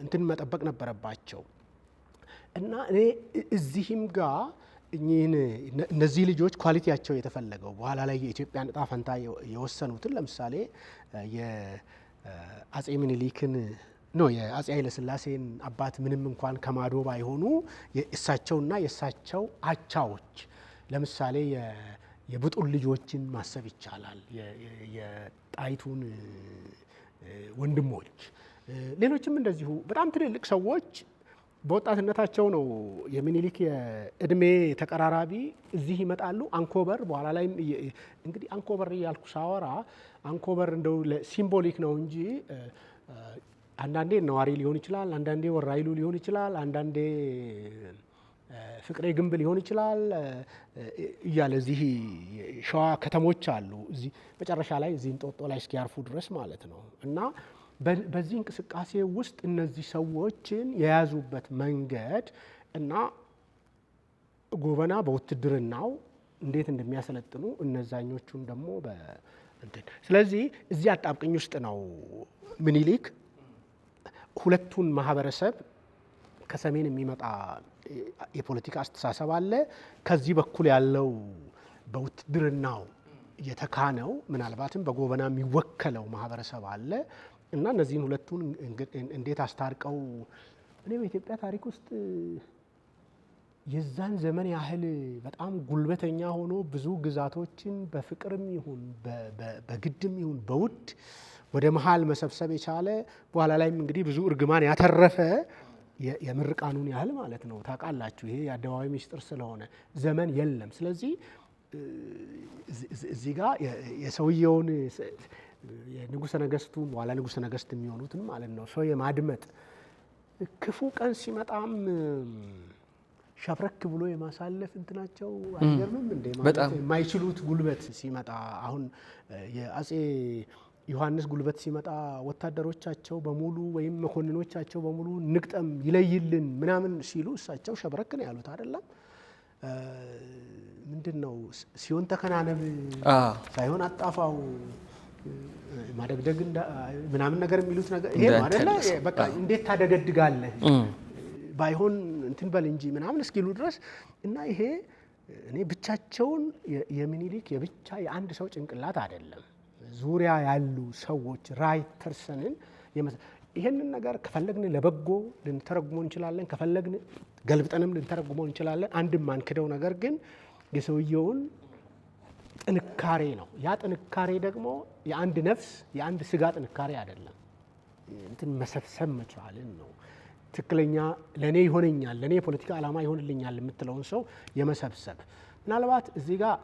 እንትን መጠበቅ ነበረባቸው። እና እኔ እዚህም ጋር እነዚህ ልጆች ኳሊቲያቸው የተፈለገው በኋላ ላይ የኢትዮጵያን ዕጣ ፈንታ የወሰኑትን ለምሳሌ የአጼ ምኒልክን የአጼ ኃይለሥላሴን አባት ምንም እንኳን ከማዶ ባይሆኑ እሳቸውና የእሳቸው አቻዎች ለምሳሌ የብጡል ልጆችን ማሰብ ይቻላል። የጣይቱን ወንድሞች፣ ሌሎችም እንደዚሁ በጣም ትልልቅ ሰዎች በወጣትነታቸው ነው የሚኒሊክ የእድሜ ተቀራራቢ እዚህ ይመጣሉ። አንኮበር በኋላ ላይ እንግዲህ አንኮበር እያልኩ ሳወራ አንኮበር እንደው ሲምቦሊክ ነው እንጂ አንዳንዴ ነዋሪ ሊሆን ይችላል፣ አንዳንዴ ወራይሉ ሊሆን ይችላል፣ አንዳንዴ ፍቅሬ ግንብ ሊሆን ይችላል እያለ እዚህ ሸዋ ከተሞች አሉ። እዚህ መጨረሻ ላይ እዚህ እንጦጦ ላይ እስኪያርፉ ድረስ ማለት ነው። እና በዚህ እንቅስቃሴ ውስጥ እነዚህ ሰዎችን የያዙበት መንገድ እና ጎበና በውትድርናው እንዴት እንደሚያሰለጥኑ እነዛኞቹን ደግሞ ስለዚህ እዚህ አጣብቅኝ ውስጥ ነው ምኒልክ ሁለቱን ማህበረሰብ ከሰሜን የሚመጣ የፖለቲካ አስተሳሰብ አለ፣ ከዚህ በኩል ያለው በውትድርናው የተካነው ምናልባትም በጎበና የሚወከለው ማህበረሰብ አለ እና እነዚህን ሁለቱን እንዴት አስታርቀው እኔ በኢትዮጵያ ታሪክ ውስጥ የዛን ዘመን ያህል በጣም ጉልበተኛ ሆኖ ብዙ ግዛቶችን በፍቅርም ይሁን በግድም ይሁን በውድ ወደ መሃል መሰብሰብ የቻለ በኋላ ላይም እንግዲህ ብዙ እርግማን ያተረፈ የምርቃኑን ያህል ማለት ነው። ታውቃላችሁ ይሄ የአደባባይ ሚስጥር ስለሆነ ዘመን የለም። ስለዚህ እዚህ ጋር የሰውየውን የንጉሠ ነገሥቱን በኋላ ንጉሠ ነገሥት የሚሆኑትን ማለት ነው ሰው የማድመጥ ክፉ ቀን ሲመጣም ሸብረክ ብሎ የማሳለፍ እንትናቸው አይገርምም እንዴ? ማለት የማይችሉት ጉልበት ሲመጣ አሁን የአጼ ዮሐንስ ጉልበት ሲመጣ ወታደሮቻቸው በሙሉ ወይም መኮንኖቻቸው በሙሉ ንቅጠም ይለይልን ምናምን ሲሉ እሳቸው ሸብረክ ነው ያሉት አይደለም። ምንድነው ሲሆን ተከናነብ ሳይሆን አጣፋው ማደግደግ ምናምን ነገር የሚሉት ነገር ይሄ ማለት ነው። በቃ እንዴት ታደገድጋለህ ባይሆን እንትን በል እንጂ ምናምን እስኪሉ ድረስ እና ይሄ እኔ ብቻቸውን የሚኒሊክ የብቻ የአንድ ሰው ጭንቅላት አይደለም። ዙሪያ ያሉ ሰዎች ራይት ፐርሰንን ይሄንን ነገር ከፈለግን ለበጎ ልንተረጉመው እንችላለን፣ ከፈለግን ገልብጠንም ልንተረጉመው እንችላለን። አንድም ማንክደው ነገር ግን የሰውየውን ጥንካሬ ነው። ያ ጥንካሬ ደግሞ የአንድ ነፍስ የአንድ ስጋ ጥንካሬ አይደለም። እንትን መሰብሰብ መቻልን ነው። ትክክለኛ ለኔ ይሆነኛል፣ ለኔ የፖለቲካ ዓላማ ይሆንልኛል የምትለውን ሰው የመሰብሰብ ምናልባት እዚህ ጋር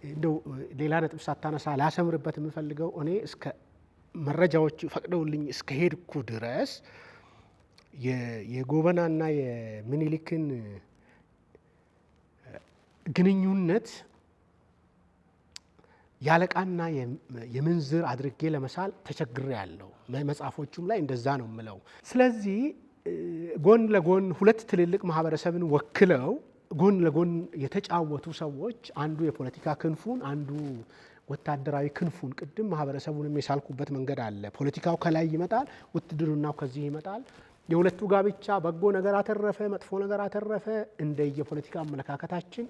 እንደው ሌላ ነጥብ ሳታነሳ ላሰምርበት የምፈልገው እኔ እስከ መረጃዎች ፈቅደውልኝ እስከ ሄድኩ ድረስ የጎበናና የሚኒሊክን ግንኙነት ያለቃና የምንዝር አድርጌ ለመሳል ተቸግሬ ያለው መጽሐፎቹም ላይ እንደዛ ነው የምለው። ስለዚህ ጎን ለጎን ሁለት ትልልቅ ማህበረሰብን ወክለው ጎን ለጎን የተጫወቱ ሰዎች አንዱ የፖለቲካ ክንፉን አንዱ ወታደራዊ ክንፉን ቅድም ማህበረሰቡንም የሳልኩበት መንገድ አለ። ፖለቲካው ከላይ ይመጣል፣ ውትድርናው ከዚህ ይመጣል። የሁለቱ ጋብቻ በጎ ነገር አተረፈ፣ መጥፎ ነገር አተረፈ እንደየፖለቲካ አመለካከታችን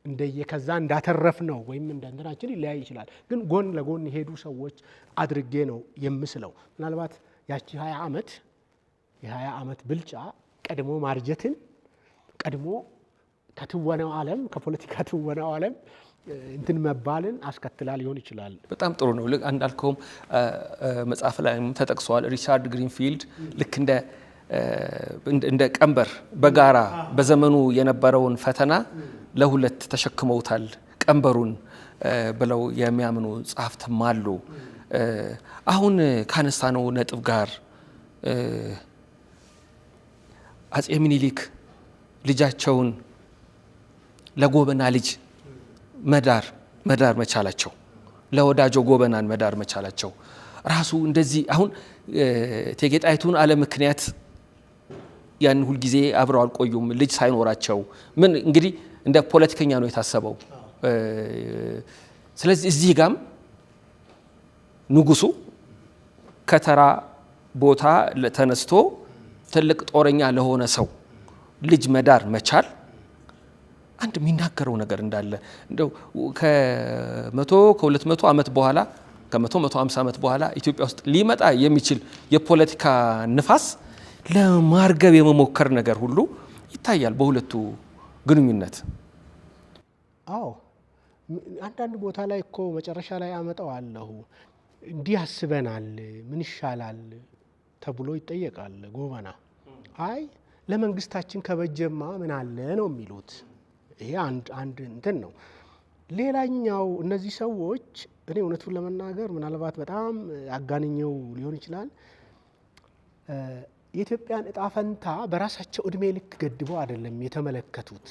እንደየ ከዛ እንዳተረፍ ነው ወይም እንደንትናችን ሊለያይ ይችላል። ግን ጎን ለጎን የሄዱ ሰዎች አድርጌ ነው የምስለው። ምናልባት ያቺ 20 ዓመት ብልጫ ቀድሞ ማርጀትን ቀድሞ ከትወናው ዓለም ከፖለቲካ ትወናው ዓለም እንትን መባልን አስከትላ ሊሆን ይችላል። በጣም ጥሩ ነው። እንዳልከውም መጽሐፍ ላይም ተጠቅሷል። ሪቻርድ ግሪንፊልድ ልክ እንደ ቀንበር በጋራ በዘመኑ የነበረውን ፈተና ለሁለት ተሸክመውታል ቀንበሩን ብለው የሚያምኑ ጸሐፍትም አሉ። አሁን ካነሳነው ነጥብ ጋር አጼ ምኒልክ ልጃቸውን ለጎበና ልጅ መዳር መቻላቸው፣ ለወዳጆ ጎበናን መዳር መቻላቸው ራሱ እንደዚህ አሁን እቴጌ ጣይቱን አለ ምክንያት ያን ሁል ጊዜ አብረው አልቆዩም። ልጅ ሳይኖራቸው ምን እንግዲህ እንደ ፖለቲከኛ ነው የታሰበው። ስለዚህ እዚህ ጋም ንጉሱ ከተራ ቦታ ተነስቶ ትልቅ ጦረኛ ለሆነ ሰው ልጅ መዳር መቻል አንድ የሚናገረው ነገር እንዳለ እንደው ከ200 ዓመት በኋላ ከ150 ዓመት በኋላ ኢትዮጵያ ውስጥ ሊመጣ የሚችል የፖለቲካ ንፋስ ለማርገብ የመሞከር ነገር ሁሉ ይታያል በሁለቱ ግንኙነት። አዎ አንዳንድ ቦታ ላይ እኮ መጨረሻ ላይ አመጣዋለሁ እንዲህ አስበናል ምን ይሻላል ተብሎ ይጠየቃል ጎበና። አይ ለመንግስታችን ከበጀማ ምን አለ ነው የሚሉት። ይሄ አንድ እንትን ነው። ሌላኛው እነዚህ ሰዎች እኔ እውነቱን ለመናገር ምናልባት በጣም አጋንኘው ሊሆን ይችላል የኢትዮጵያን እጣ ፈንታ በራሳቸው እድሜ ልክ ገድበው አይደለም የተመለከቱት።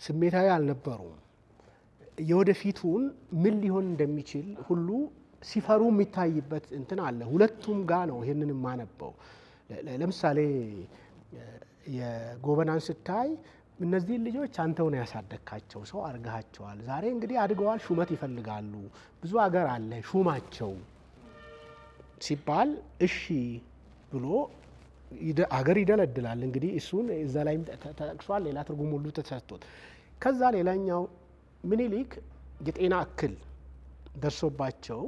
ስሜታዊ አልነበሩም። የወደፊቱን ምን ሊሆን እንደሚችል ሁሉ ሲፈሩ የሚታይበት እንትን አለ። ሁለቱም ጋር ነው ይሄንን ማነበው። ለምሳሌ የጎበናን ስታይ እነዚህ ልጆች አንተው ነው ያሳደግካቸው፣ ሰው አርጋቸዋል። ዛሬ እንግዲህ አድገዋል፣ ሹመት ይፈልጋሉ፣ ብዙ አገር አለ ሹማቸው ሲባል እሺ ብሎ አገር ይደለድላል። እንግዲህ እሱን እዛ ላይ ተጠቅሷል፣ ሌላ ትርጉም ሁሉ ተሰጥቶት። ከዛ ሌላኛው ምኒልክ የጤና እክል ደርሶባቸው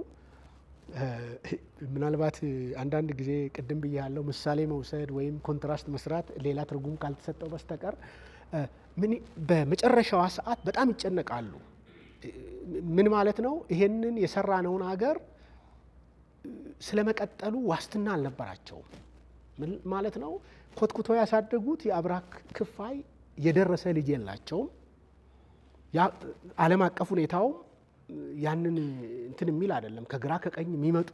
ምናልባት አንዳንድ ጊዜ ቅድም ብያለሁ ምሳሌ መውሰድ ወይም ኮንትራስት መስራት ሌላ ትርጉም ካልተሰጠው በስተቀር በመጨረሻዋ ሰዓት በጣም ይጨነቃሉ። ምን ማለት ነው? ይሄንን የሰራነውን ሀገር ስለመቀጠሉ ዋስትና አልነበራቸውም። ምን ማለት ነው? ኮትኩቶ ያሳደጉት የአብራክ ክፋይ የደረሰ ልጅ የላቸውም። ዓለም አቀፍ ሁኔታው ያንን እንትን የሚል አይደለም። ከግራ ከቀኝ የሚመጡ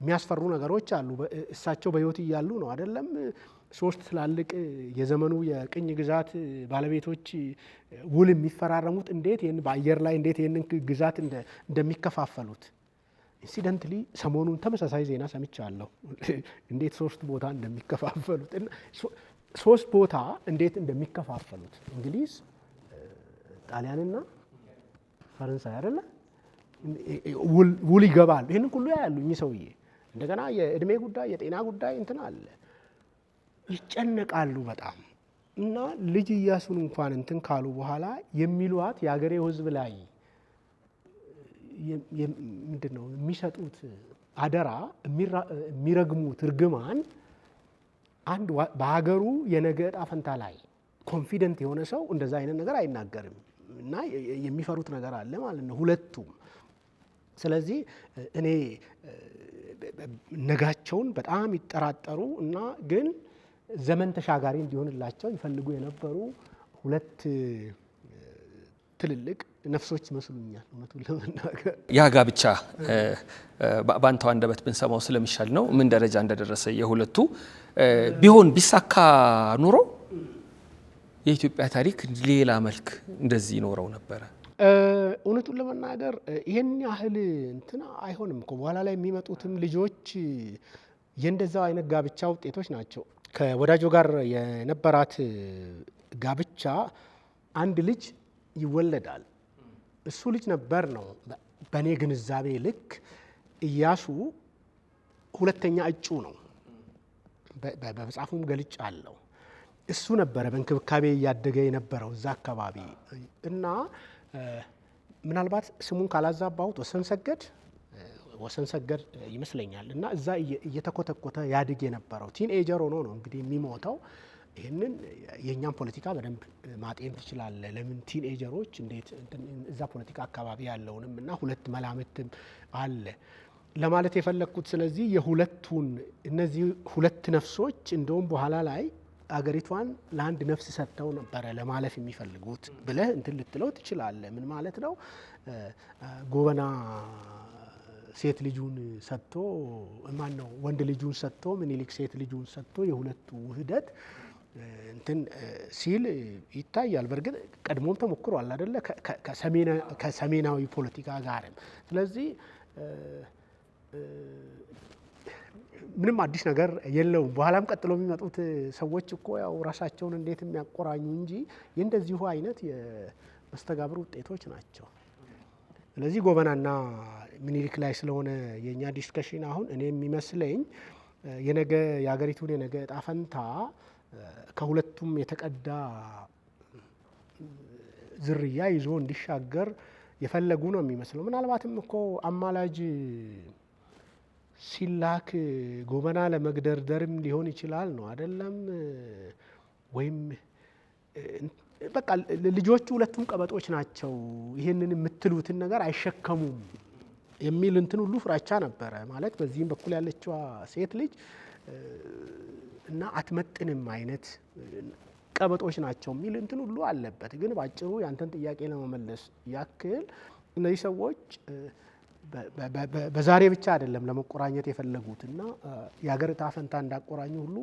የሚያስፈሩ ነገሮች አሉ። እሳቸው በህይወት እያሉ ነው አይደለም 3 ትላልቅ የዘመኑ የቅኝ ግዛት ባለቤቶች ውል የሚፈራረሙት እንዴት ይሄን በአየር ላይ እንዴት ይሄንን ግዛት እንደሚከፋፈሉት። ኢንሲደንትሊ ሰሞኑን ተመሳሳይ ዜና ሰምቻለሁ። እንዴት 3 ቦታ እንደሚከፋፈሉት 3 ቦታ እንዴት እንደሚከፋፈሉት እንግሊዝ፣ ጣሊያንና ፈረንሳይ አይደለ ውል ይገባሉ። ይሄንን ሁሉ ያያሉ እኚህ ሰውዬ። እንደገና የእድሜ ጉዳይ የጤና ጉዳይ እንትን አለ። ይጨነቃሉ በጣም እና ልጅ ኢያሱን እንኳን እንትን ካሉ በኋላ የሚሏት የሀገሬው ህዝብ ላይ ምንድነው የሚሰጡት አደራ የሚረግሙት እርግማን አንድ በሀገሩ የነገ ዕጣ ፈንታ ላይ ኮንፊደንት የሆነ ሰው እንደዛ አይነት ነገር አይናገርም እና የሚፈሩት ነገር አለ ማለት ነው ሁለቱም። ስለዚህ እኔ ነጋቸውን በጣም ይጠራጠሩ እና ግን ዘመን ተሻጋሪ እንዲሆንላቸው ይፈልጉ የነበሩ ሁለት ትልልቅ ነፍሶች ይመስሉኛል እውነቱን ለመናገር። ያ ጋብቻ በአንተው አንደበት ብንሰማው ስለሚሻል ነው ምን ደረጃ እንደደረሰ የሁለቱ ቢሆን ቢሳካ ኑሮ የኢትዮጵያ ታሪክ ሌላ መልክ እንደዚህ ይኖረው ነበረ። እውነቱን ለመናገር ይሄን ያህል እንትና አይሆንም እኮ በኋላ ላይ የሚመጡትም ልጆች የእንደዛው አይነት ጋብቻ ውጤቶች ናቸው። ከወዳጆ ጋር የነበራት ጋብቻ አንድ ልጅ ይወለዳል። እሱ ልጅ ነበር ነው በእኔ ግንዛቤ ልክ ኢያሱ ሁለተኛ እጩ ነው። በመጽሐፉም ገልጫ አለው። እሱ ነበረ በእንክብካቤ እያደገ የነበረው እዛ አካባቢ እና ምናልባት ስሙን ካላዛባሁት ወሰን ሰገድ ይመስለኛል እና እዛ እየተኮተኮተ ያድግ የነበረው ቲንኤጀር ሆኖ ነው እንግዲህ የሚሞተው። ይህንን የእኛም ፖለቲካ በደንብ ማጤን ትችላለህ። ለምን ቲንኤጀሮች እንዴት እዛ ፖለቲካ አካባቢ ያለውንም እና ሁለት መላምትም አለ ለማለት የፈለግኩት። ስለዚህ የሁለቱን እነዚህ ሁለት ነፍሶች እንደውም በኋላ ላይ አገሪቷን ለአንድ ነፍስ ሰጥተው ነበረ ለማለፍ የሚፈልጉት ብለህ እንትን ልትለው ትችላለህ። ምን ማለት ነው? ጎበና ሴት ልጁን ሰጥቶ ማን ነው ወንድ ልጁን ሰጥቶ ምኒልክ ሴት ልጁን ሰጥቶ የሁለቱ ውህደት እንትን ሲል ይታያል። በርግጥ ቀድሞም ተሞክሯል አይደለ? ከሰሜናዊ ፖለቲካ ጋርም። ስለዚህ ምንም አዲስ ነገር የለውም። በኋላም ቀጥሎ የሚመጡት ሰዎች እኮ ያው ራሳቸውን እንዴት የሚያቆራኙ እንጂ የእንደዚሁ አይነት የመስተጋብር ውጤቶች ናቸው። ስለዚህ ጎበናና ምኒልክ ላይ ስለሆነ የእኛ ዲስከሽን አሁን እኔ የሚመስለኝ የነገ የሀገሪቱን የነገ እጣ ፈንታ ከሁለቱም የተቀዳ ዝርያ ይዞ እንዲሻገር የፈለጉ ነው የሚመስለው። ምናልባትም እኮ አማላጅ ሲላክ ጎበና ለመግደርደርም ሊሆን ይችላል ነው አይደለም? ወይም በቃ ልጆቹ ሁለቱም ቀበጦች ናቸው፣ ይህንን የምትሉትን ነገር አይሸከሙም የሚል እንትን ሁሉ ፍራቻ ነበረ። ማለት በዚህም በኩል ያለችዋ ሴት ልጅ እና አትመጥንም አይነት ቀበጦች ናቸው የሚል እንትን ሁሉ አለበት። ግን ባጭሩ ያንተን ጥያቄ ለመመለስ ያክል እነዚህ ሰዎች በዛሬ ብቻ አይደለም ለመቆራኘት የፈለጉት እና የሀገር ዕጣ ፈንታ እንዳቆራኙ ሁሉ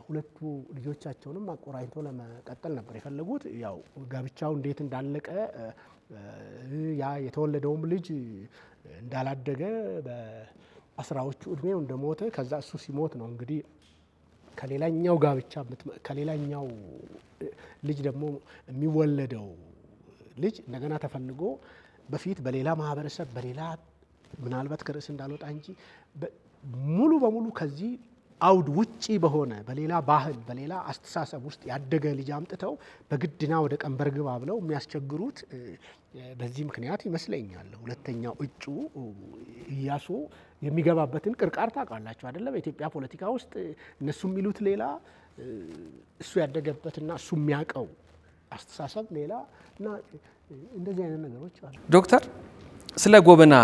ሁለቱ ልጆቻቸውንም አቆራኝቶ ለመቀጠል ነበር የፈለጉት። ያው ጋብቻው እንዴት እንዳለቀ ያ የተወለደውም ልጅ እንዳላደገ በ10ዎቹ እድሜው እንደሞተ ከዛ እሱ ሲሞት ነው እንግዲህ ከሌላኛው ጋብቻ ከሌላኛው ልጅ ደግሞ የሚወለደው ልጅ እንደገና ተፈልጎ በፊት በሌላ ማህበረሰብ በሌላ ምናልባት ከርዕስ እንዳልወጣ እንጂ ሙሉ በሙሉ ከዚህ አውድ ውጪ በሆነ በሌላ ባህል በሌላ አስተሳሰብ ውስጥ ያደገ ልጅ አምጥተው በግድና ወደ ቀንበር ግባ ብለው የሚያስቸግሩት በዚህ ምክንያት ይመስለኛል። ሁለተኛው እጩ ኢያሱ የሚገባበትን ቅርቃር ታውቃላችሁ አይደለ? በኢትዮጵያ ፖለቲካ ውስጥ እነሱ የሚሉት ሌላ፣ እሱ ያደገበትና እሱ የሚያውቀው አስተሳሰብ ሌላ እና እንደዚህ አይነት ነገሮች አሉ። ዶክተር ስለ ጎበና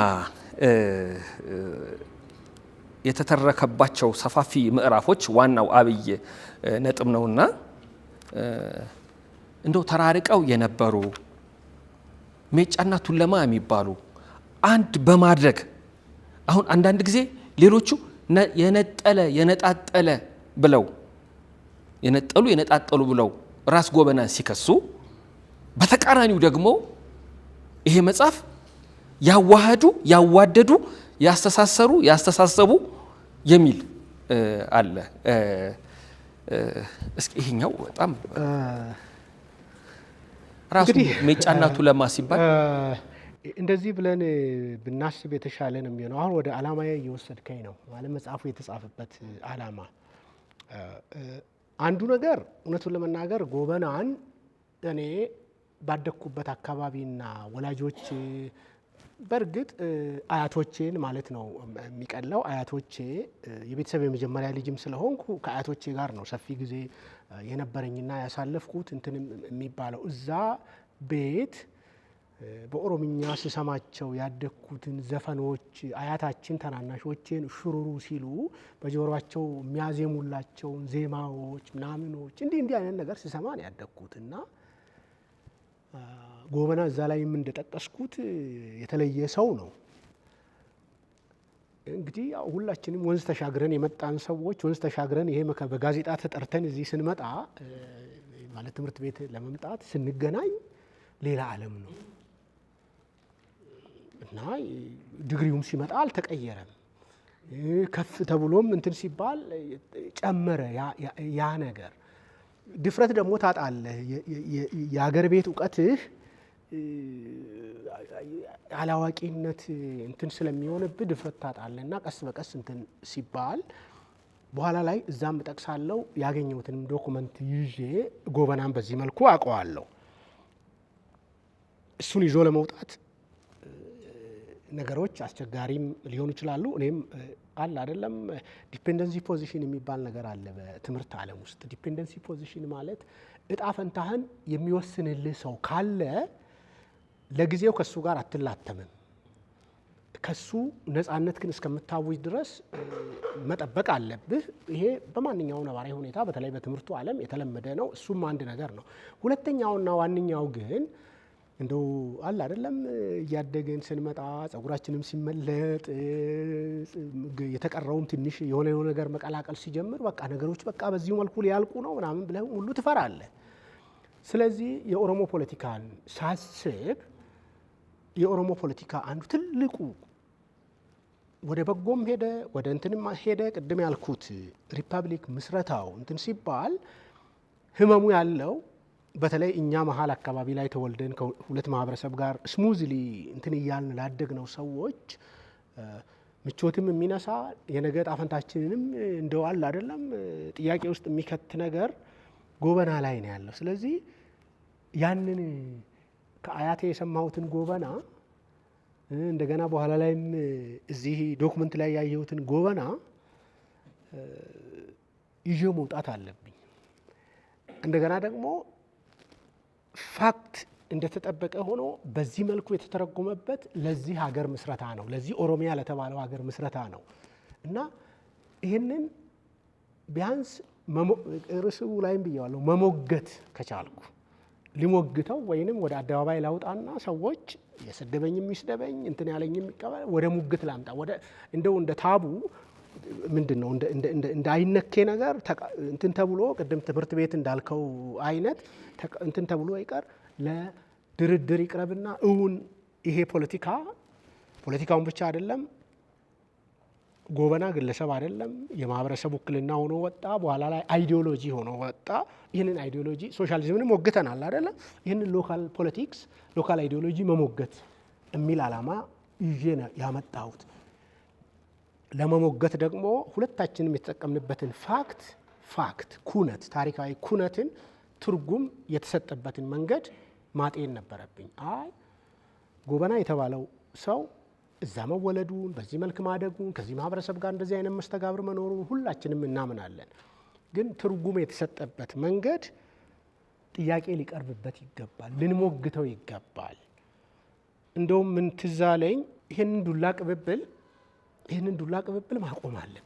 የተተረከባቸው ሰፋፊ ምዕራፎች ዋናው አብይ ነጥብ ነውና እንደው ተራርቀው የነበሩ ሜጫና ቱለማ የሚባሉ አንድ በማድረግ አሁን አንዳንድ ጊዜ ሌሎቹ የነጣጠለ ብለው የነጣጠሉ ብለው ራስ ጎበናን ሲከሱ፣ በተቃራኒው ደግሞ ይሄ መጽሐፍ ያዋሃዱ ያዋደዱ ያስተሳሰቡ የሚል አለ። እስኪ ይሄኛው በጣም ራሱ ሜጫና ቱለማ ሲባል እንደዚህ ብለን ብናስብ የተሻለ ነው የሚሆነው። አሁን ወደ ዓላማዬ እየወሰድከኝ ነው። ማለት መጽሐፉ የተጻፈበት ዓላማ አንዱ ነገር እውነቱን ለመናገር ጎበናን እኔ ባደግኩበት አካባቢና ወላጆች በእርግጥ አያቶቼን ማለት ነው የሚቀለው አያቶቼ የቤተሰብ የመጀመሪያ ልጅም ስለሆንኩ ከአያቶቼ ጋር ነው ሰፊ ጊዜ የነበረኝና ያሳለፍኩት እንትን የሚባለው እዛ ቤት በኦሮምኛ ስሰማቸው ያደግኩትን ዘፈኖች አያታችን ተናናሾቼን ሹሩሩ ሲሉ በጆሮአቸው የሚያዜሙላቸውን ዜማዎች ምናምኖች እንዲህ አይነት ነገር ስሰማ ነው ያደግኩትና ጎበና እዛ ላይም እንደጠቀስኩት የተለየ ሰው ነው። እንግዲህ ሁላችንም ወንዝ ተሻግረን የመጣን ሰዎች ወንዝ ተሻግረን ይሄ በጋዜጣ ተጠርተን እዚህ ስንመጣ ማለት ትምህርት ቤት ለመምጣት ስንገናኝ ሌላ ዓለም ነው እና ዲግሪውም ሲመጣ አልተቀየረም። ከፍ ተብሎም እንትን ሲባል ጨመረ ያ ነገር። ድፍረት ደግሞ ታጣለህ። የሀገር ቤት እውቀትህ አላዋቂነት እንትን ስለሚሆንብህ ድፍረት ታጣለህ እና ቀስ በቀስ እንትን ሲባል በኋላ ላይ እዛም እጠቅሳለሁ ያገኘሁትንም ዶኩመንት ይዤ ጎበናን በዚህ መልኩ አውቀዋለሁ። እሱን ይዞ ለመውጣት ነገሮች አስቸጋሪም ሊሆኑ ይችላሉ። እኔም አለ አይደለም ዲፔንደንሲ ፖዚሽን የሚባል ነገር አለ በትምህርት ዓለም ውስጥ። ዲፔንደንሲ ፖዚሽን ማለት እጣ ፈንታህን የሚወስንልህ ሰው ካለ ለጊዜው ከሱ ጋር አትላተምም። ከሱ ነፃነት ግን እስከምታውጅ ድረስ መጠበቅ አለብህ። ይሄ በማንኛውም ነባራዊ ሁኔታ በተለይ በትምህርቱ ዓለም የተለመደ ነው። እሱም አንድ ነገር ነው። ሁለተኛውና ዋነኛው ግን እንደው አለ አይደለም እያደገን ስንመጣ ጸጉራችንም ሲመለጥ የተቀረውም ትንሽ የሆነ ነገር መቀላቀል ሲጀምር በቃ ነገሮች በቃ በዚሁ መልኩ ሊያልቁ ነው ምናምን ብለህ ሁሉ ትፈራለህ። ስለዚህ የኦሮሞ ፖለቲካን ሳስብ የኦሮሞ ፖለቲካ አንዱ ትልቁ ወደ በጎም ሄደ ወደ እንትንም ሄደ ቅድም ያልኩት ሪፐብሊክ ምስረታው እንትን ሲባል ህመሙ ያለው በተለይ እኛ መሀል አካባቢ ላይ ተወልደን ከሁለት ማህበረሰብ ጋር ስሙዝሊ እንትን እያልን ላደግነው ሰዎች ምቾትም የሚነሳ የነገ ዕጣ ፈንታችንንም እንደው አለ አይደለም ጥያቄ ውስጥ የሚከት ነገር ጎበና ላይ ነው ያለው። ስለዚህ ያንን ከአያቴ የሰማሁትን ጎበና እንደገና በኋላ ላይም እዚህ ዶክመንት ላይ ያየሁትን ጎበና ይዤ መውጣት አለብኝ። እንደገና ደግሞ ፋክት እንደተጠበቀ ሆኖ በዚህ መልኩ የተተረጎመበት ለዚህ ሀገር ምስረታ ነው፣ ለዚህ ኦሮሚያ ለተባለው ሀገር ምስረታ ነው እና ይህንን ቢያንስ ርዕሱ ላይም ብየዋለሁ መሞገት ከቻልኩ ሊሞግተው ወይንም ወደ አደባባይ ላውጣና ሰዎች የሰደበኝም ይስደበኝ እንትን ያለኝም ይቀበል ወደ ሙግት ላምጣ። ወደ እንደው እንደ ታቡ ምንድን ነው እንደ አይነኬ ነገር እንትን ተብሎ ቅድም ትምህርት ቤት እንዳልከው አይነት እንትን ተብሎ ይቀር ለድርድር ይቅረብና እውን ይሄ ፖለቲካውን ብቻ አይደለም ጎበና ግለሰብ አይደለም የማህበረሰብ ውክልና ሆኖ ወጣ። በኋላ ላይ አይዲዮሎጂ ሆኖ ወጣ። ይህንን አይዲዮሎጂ ሶሻሊዝምንም ወግተናል አይደለም። ይህንን ሎካል ፖለቲክስ ሎካል አይዲዮሎጂ መሞገት የሚል ዓላማ ይዤ ነው ያመጣሁት። ለመሞገት ደግሞ ሁለታችንም የተጠቀምንበትን ፋክት ኩነት ታሪካዊ ኩነትን ትርጉም የተሰጠበትን መንገድ ማጤን ነበረብኝ። ጎበና የተባለው ሰው እዛ መወለዱን በዚህ መልክ ማደጉን ከዚህ ማህበረሰብ ጋር እንደዚህ አይነት መስተጋብር መኖሩን ሁላችንም እናምናለን። ግን ትርጉም የተሰጠበት መንገድ ጥያቄ ሊቀርብበት ይገባል፣ ልንሞግተው ይገባል። እንደውም ምን ትዝ አለኝ ይህንን ዱላ ቅብብል ማቆም አለብን።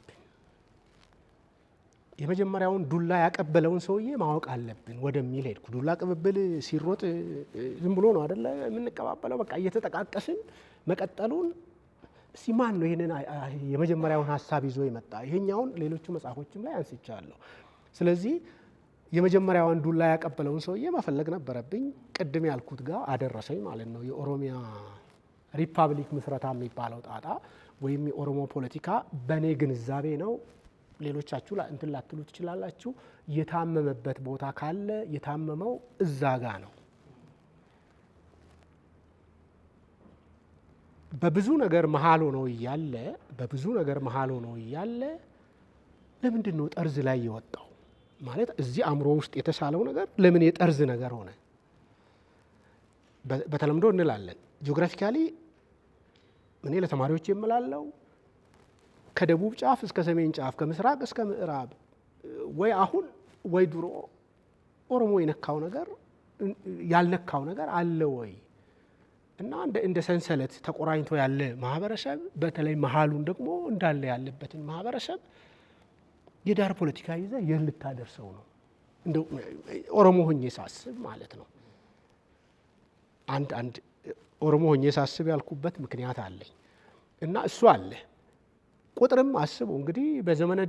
የመጀመሪያውን ዱላ ያቀበለውን ሰውዬ ማወቅ አለብን ወደሚል ሄድኩ። ዱላ ቅብብል ሲሮጥ ዝም ብሎ ነው አይደለ የምንቀባበለው፣ በቃ እየተጠቃቀስን መቀጠሉን እስቲ ማን ነው ይህንን የመጀመሪያውን ሀሳብ ይዞ የመጣ? ይሄኛውን ሌሎቹ መጽሐፎችም ላይ አንስቻለሁ። ስለዚህ የመጀመሪያውን ዱላ ያቀበለውን ሰውዬ መፈለግ ነበረብኝ። ቅድም ያልኩት ጋር አደረሰኝ ማለት ነው። የኦሮሚያ ሪፐብሊክ ምስረታ የሚባለው ጣጣ ወይም የኦሮሞ ፖለቲካ በእኔ ግንዛቤ ነው። ሌሎቻችሁ እንትን ላትሉ ትችላላችሁ። የታመመበት ቦታ ካለ የታመመው እዛ ጋ ነው። በብዙ ነገር መሀል ሆኖ እያለ ለምንድን ነው ጠርዝ ላይ የወጣው? ማለት እዚህ አእምሮ ውስጥ የተሳለው ነገር ለምን የጠርዝ ነገር ሆነ? በተለምዶ እንላለን ጂኦግራፊካሊ እኔ ለተማሪዎች የምላለው ከደቡብ ጫፍ እስከ ሰሜን ጫፍ ከምስራቅ እስከ ምዕራብ ወይ አሁን ወይ ድሮ ኦሮሞ የነካው ነገር ያልነካው ነገር አለ ወይ? እና እንደ ሰንሰለት ተቆራኝቶ ያለ ማህበረሰብ በተለይ መሀሉን ደግሞ እንዳለ ያለበትን ማህበረሰብ የዳር ፖለቲካ ይዘ የት ልታደርሰው ነው? እንደው ኦሮሞ ሆኜ ሳስብ ማለት ነው። አንድ ኦሮሞ ሆኜ ሳስብ ያልኩበት ምክንያት አለኝ እና እሱ አለ። ቁጥርም አስቡ እንግዲህ በዘመነ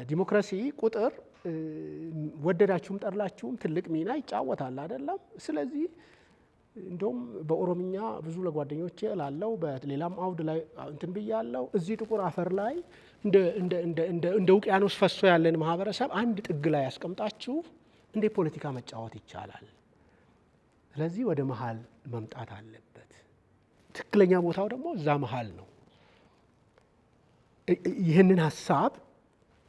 ዲሞክራሲ ቁጥር ወደዳችሁም ጠላችሁም ትልቅ ሚና ይጫወታል አይደለም። ስለዚህ እንደውም በኦሮምኛ ብዙ ለጓደኞቼ እላለሁ፣ በሌላም አውድ ላይ እንትን ብያለሁ። እዚህ ጥቁር አፈር ላይ እንደ ውቅያኖስ ፈሶ ያለን ማህበረሰብ አንድ ጥግ ላይ ያስቀምጣችሁ እንዴት ፖለቲካ መጫወት ይቻላል? ስለዚህ ወደ መሀል መምጣት አለበት። ትክክለኛ ቦታው ደግሞ እዛ መሀል ነው። ይህንን ሀሳብ